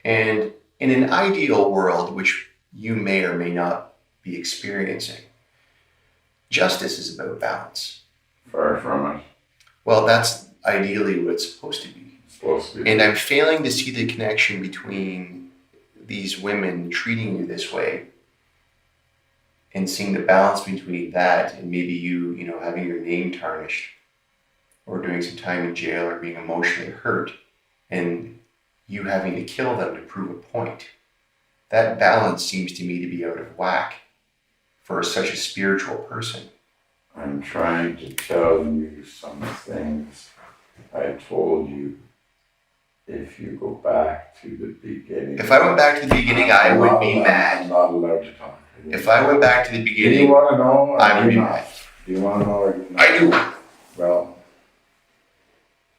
And in an ideal world, which you may or may not be experiencing, justice is about balance. Far from it. Well, that's ideally what it's supposed to be. Supposed to be. And I'm failing to see the connection between these women treating you this way and seeing the balance between that and maybe you having your name tarnished or doing some time in jail or being emotionally hurt and you having to kill them to prove a point. That balance seems to me to be out of whack for such a spiritual person. I'm trying to tell you some things I told you. If you go back to the beginning. If I went back to the beginning, I would be mad. I'm not allowed to talk. If I went back to the Do beginning, you want to know? I would be mad. Do you want to know? Or do you not? I do. Well,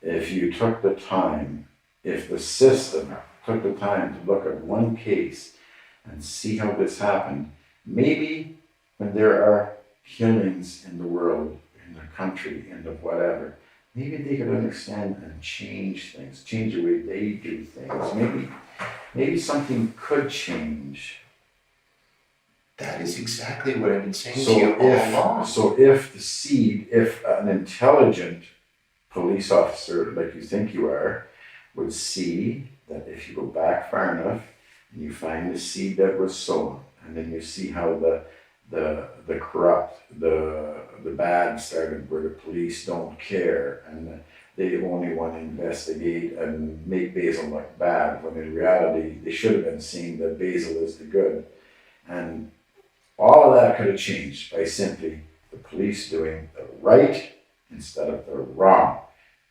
if you took the time, if the system took the time to look at one case and see how this happened, maybe when there are killings in the world, in the country, in the whatever, maybe they could understand and change things, change the way they do things. Maybe something could change. That is exactly what I've been saying to you all along. So if an intelligent police officer like you think you are, would see that if you go back far enough and you find the seed that was sown, and then you see how the corrupt, the bad started where the police don't care and they only want to investigate and make Basil look bad, when in reality they should have been seeing that Basil is the good. And all of that could have changed by simply the police doing the right instead of the wrong,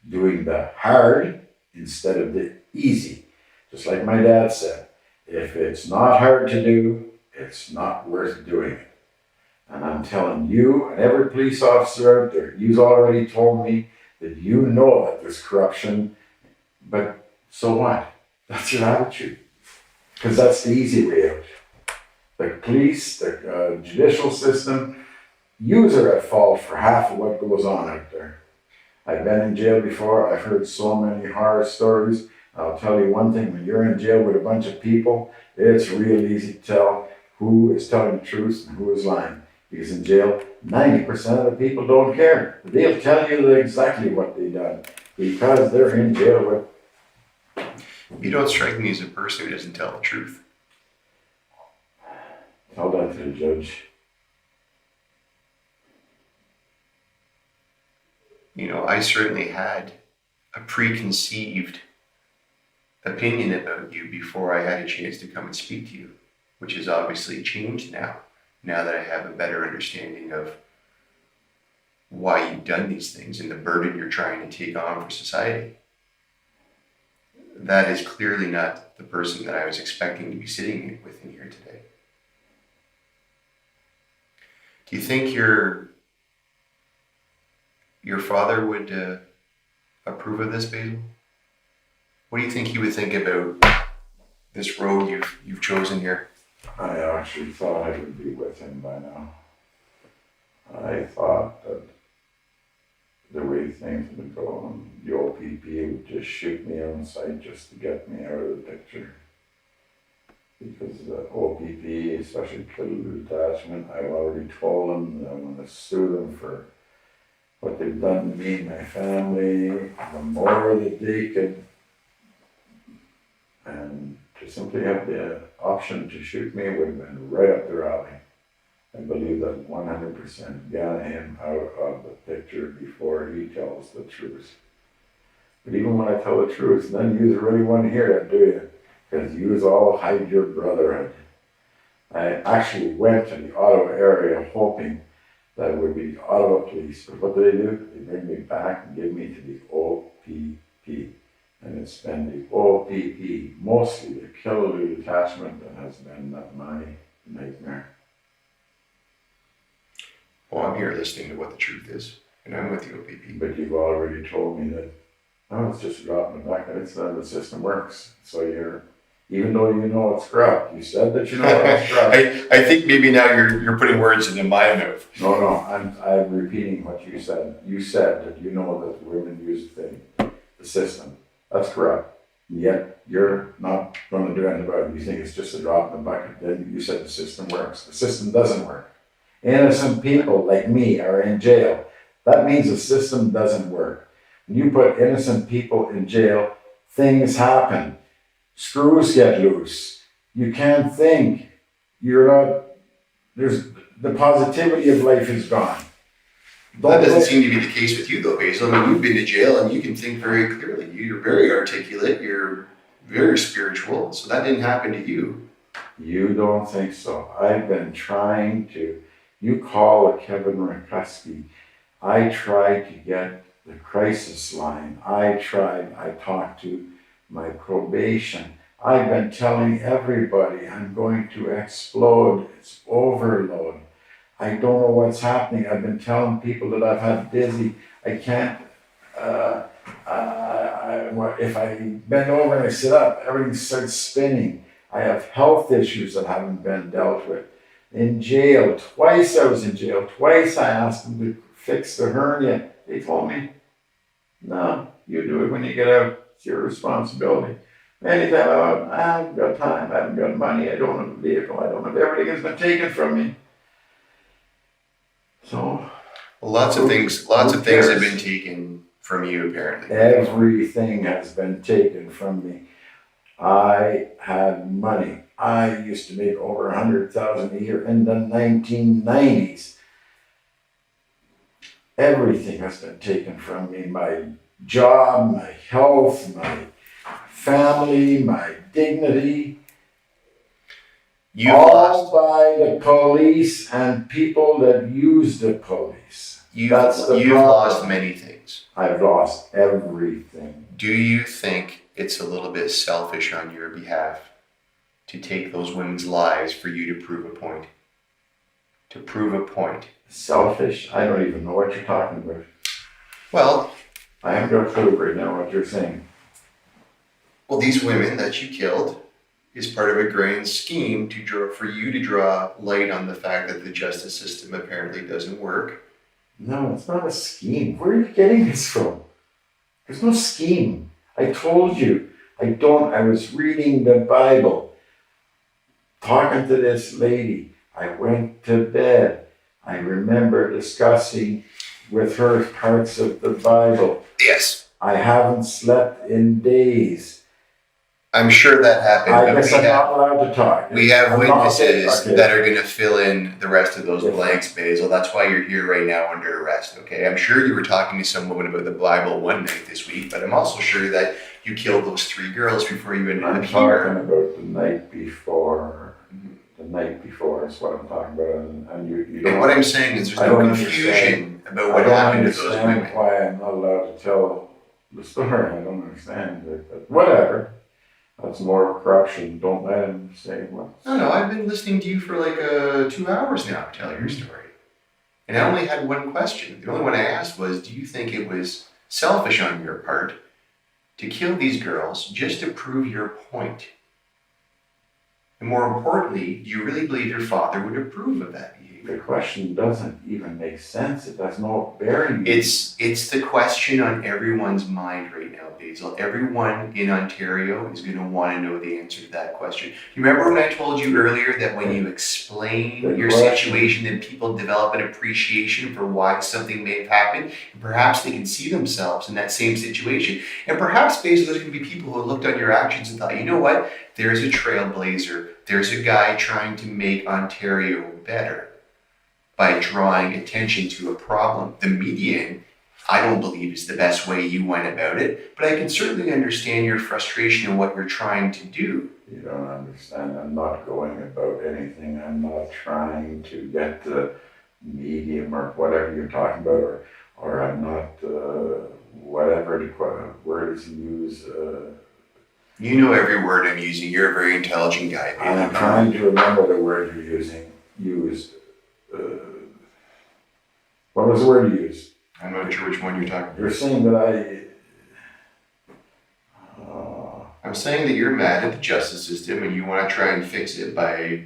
doing the hard instead of the easy. Just like my dad said, if it's not hard to do, it's not worth doing it. And I'm telling you and every police officer out there, you've already told me that you know that there's corruption, but so what? That's your attitude. Because that's the easy way out. The police, the judicial system, yous are at fault for half of what goes on out there. I've been in jail before. I've heard so many horror stories. I'll tell you one thing, when you're in jail with a bunch of people, it's real easy to tell who is telling the truth and who is lying. Because in jail, 90% of the people don't care. They'll tell you exactly what they've done because they're in jail with. You don't strike me as a person who doesn't tell the truth. Tell that to the judge. You know, I certainly had a preconceived opinion about you before I had a chance to come and speak to you, which has obviously changed now that I have a better understanding of why you've done these things and the burden you're trying to take on for society. That is clearly not the person that I was expecting to be sitting with in here today. Do you think your father would approve of this, Basil? What do you think he would think about this road you've chosen here? I actually thought I would be with him by now. I thought that the way things would go, the OPP would just shoot me on sight just to get me out of the picture. Because the OPP, especially killed detachment, I've already told them that I'm going to sue them for what they've done to me and my family, the more that they could, and to simply have the option to shoot me would have been right up their alley. I believe that 100% get him out of the picture before he tells the truth. But even when I tell the truth, then you really want to hear that, do you? Because you all hide your brotherhood. I actually went to the Ottawa area hoping that it would be the Ottawa police. But what do? They bring me back and give me to the OPP. And it's been the OPP, mostly the killer detachment, that has been my nightmare. Well, I'm here listening to what the truth is, and I'm with the OPP. But you've already told me that, oh, it's just a drop in the bucket. It's the system works. So even though you know it's corrupt, you said that you know it's corrupt. I think maybe now you're putting words into my mouth. No, I'm repeating what you said. You said that you know that women use the system. That's corrupt. Yet you're not going to do anything about it. You think it's just a drop in the bucket. Then you said the system works. The system doesn't work. Innocent people like me are in jail. That means the system doesn't work. When you put innocent people in jail, things happen. Screws get loose. You can't think. There's the positivity of life is gone. That doesn't seem to be the case with you though, Basil. I mean, you've been to jail and you can think very clearly. You're very articulate, you're very spiritual, so that didn't happen to you. You don't think so. I've been trying to, you call a Kevin Rakuski. I tried to get the crisis line. I talked to my probation. I've been telling everybody I'm going to explode. It's overload. I don't know what's happening. I've been telling people that I've had dizzy. I can't, if I bend over and I sit up, everything starts spinning. I have health issues that haven't been dealt with. In jail, twice I was in jail. Twice I asked them to fix the hernia. They told me, no, you do it when you get out. It's your responsibility. Anytime I haven't got time, I haven't got money, I don't have a vehicle, I don't have, everything has been taken from me. So, well, lots of things have been taken from you, apparently. Everything has been taken from me. I had money. I used to make over 100,000 a year in the 1990s. Everything has been taken from me. My job, my health, my family, my dignity. All by the police and people that use the police. You've lost many things. I've lost everything. Do you think it's a little bit selfish on your behalf to take those women's lives for you to prove a point? To prove a point. Selfish? I don't even know what you're talking about. Well, I haven't got a clue right now what you're saying. Well, these women that you killed is part of a grand scheme for you to draw light on the fact that the justice system apparently doesn't work. No, it's not a scheme. Where are you getting this from? There's no scheme. I told you. I was reading the Bible, talking to this lady. I went to bed. I remember discussing with her parts of the Bible. Yes. I haven't slept in days. I'm sure that happened. I guess I'm not allowed to talk. We have I'm witnesses okay. that are going to fill in the rest of those blanks, Basil. That's why you're here right now under arrest, okay? I'm sure you were talking to some woman about the Bible one night this week, but I'm also sure that you killed those 3 girls before you ended up I'm here. talking about the night before. The night before is what I'm talking about. And you don't, And what I'm saying is there's I no don't confusion about what happened to those I don't women. understand why I'm not allowed to tell the story. I don't understand it, but whatever. That's more corruption. Don't let him say what. No, I've been listening to you for like 2 hours now tell your story. And I only had one question. The only one I asked was, do you think it was selfish on your part to kill these girls just to prove your point? And more importantly, do you really believe your father would approve of that behavior? The question doesn't even make sense. It has no bearing. It's the question on everyone's mind right now, Basil. Everyone in Ontario is going to want to know the answer to that question. You remember when I told you earlier that when you explain your situation, then people develop an appreciation for why something may have happened, and perhaps they can see themselves in that same situation. And perhaps, Basil, there's going to be people who looked on your actions and thought, you know what? There's a trailblazer. There's a guy trying to make Ontario better by drawing attention to a problem. The median, I don't believe, is the best way you went about it, but I can certainly understand your frustration and what you're trying to do. You don't understand. I'm not going about anything. I'm not trying to get the medium or whatever you're talking about, or I'm not, whatever the words you use. You know every word I'm using. You're a very intelligent guy. I'm trying to remember the word you're using. What was the word you used? I'm not sure which one you're talking about. You're saying that I'm saying that you're mad at the justice system and you want to try and fix it by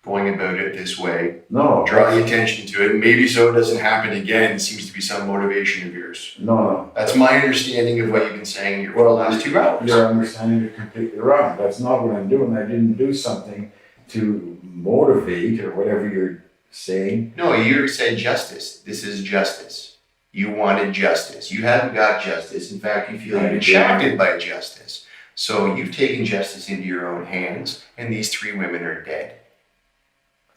going about it this way. No. Drawing attention to it. Maybe so it doesn't happen again. It seems to be some motivation of yours. No. That's my understanding of what you've been saying here for the last 2 hours. Your understanding is completely wrong. That's not what I'm doing. I didn't do something to motivate or whatever you're saying. No, you said justice. This is justice. You wanted justice. You haven't got justice. In fact, you feel you've been shafted by justice. So you've taken justice into your own hands, and these 3 women are dead.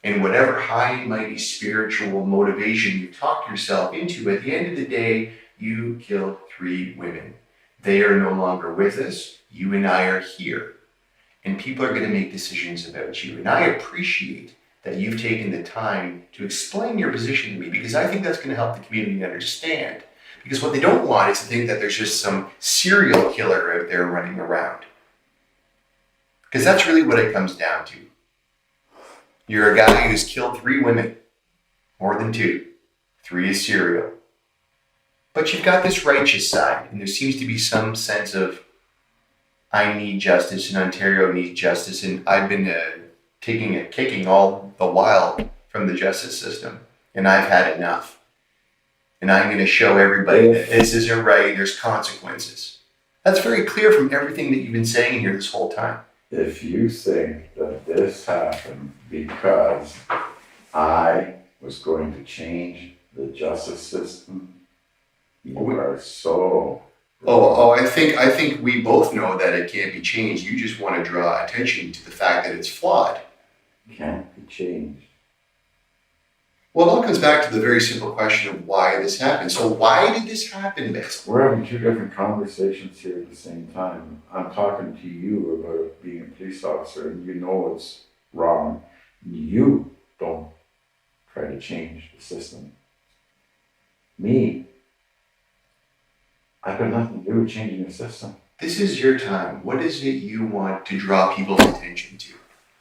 And whatever high and mighty spiritual motivation you talked yourself into, at the end of the day, you killed 3 women. They are no longer with us. You and I are here. And people are going to make decisions about you. And I appreciate that you've taken the time to explain your position to me, because I think that's going to help the community understand. Because what they don't want is to think that there's just some serial killer out there running around. Because that's really what it comes down to. You're a guy who's killed 3 women, more than 2. 3 is serial. But you've got this righteous side, and there seems to be some sense of, I need justice, and Ontario needs justice, and I've been taking a kicking all the while from the justice system, and I've had enough. And I'm going to show everybody that this isn't right, there's consequences. That's very clear from everything that you've been saying here this whole time. If you think that this happened because I was going to change the justice system, you are so wrong. I think we both know that it can't be changed. You just want to draw attention to the fact that it's flawed. It can't be changed. Well, it all comes back to the very simple question of why this happened. So why did this happen, Basil? We're having 2 different conversations here at the same time. I'm talking to you about being a police officer, and you know it's wrong. You don't try to change the system. Me, I've got nothing to do with changing the system. This is your time. What is it you want to draw people's attention to?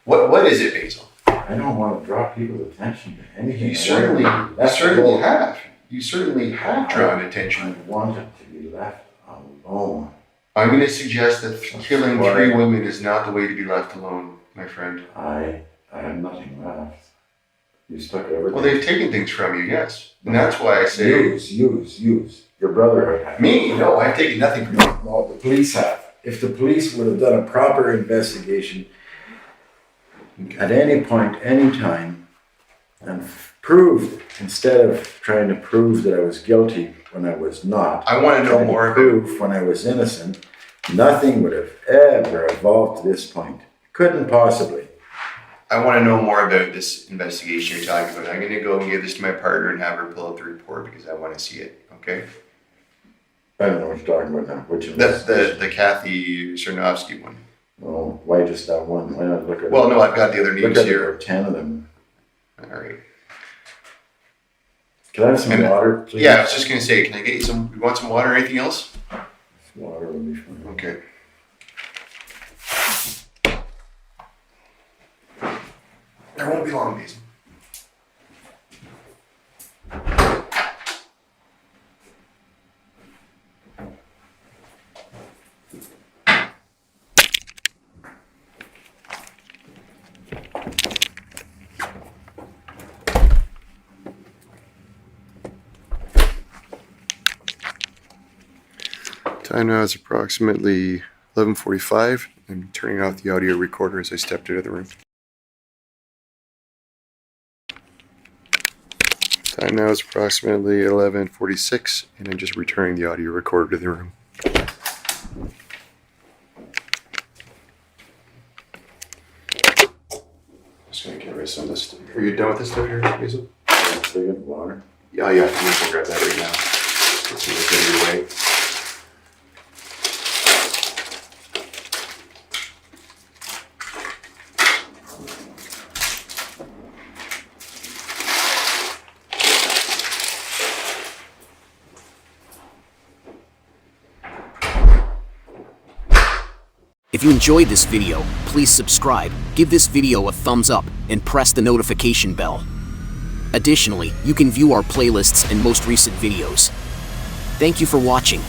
What is it, Basil? I don't want to draw people's attention to anything. You certainly have. You certainly have drawn attention. I want it to be left alone. I'm going to suggest that killing 3 women is not the way to be left alone, my friend. I have nothing left. You stuck everything. Well, they've taken things from you, yes. And that's why I say... Use. Your brother had. Me? No, I've taken nothing from you. No, the police have. If the police would have done a proper investigation at any point, any time, and proved, instead of trying to prove that I was guilty when I was not, I want to know more about... proof when I was innocent, nothing would have ever evolved to this point. Couldn't possibly. I want to know more about this investigation you're talking about. I'm going to go and give this to my partner and have her pull out the report because I want to see it, okay? I don't know what you're talking about now. Which investigation? The Kathy Cernovsky one. Oh, why just that one? Why not look at... Well, no, I've got the other names here. Look at 10 of them. All right. Can I have some water, please? Yeah, I was just going to say, can I get you some... You want some water or anything else? Some water would be fine. Okay. There won't be long, Basil. Time now is approximately 11:45. I'm turning off the audio recorder as I stepped out of the room. Time now is approximately 11:46, and I'm just returning the audio recorder to the room. Just gonna get rid of some of this stuff. Are you done with this stuff here, Basil? Big of water. Yeah, I'm gonna grab that right now. Let's see what's in your way. If you enjoyed this video, please subscribe, give this video a thumbs up, and press the notification bell. Additionally, you can view our playlists and most recent videos. Thank you for watching.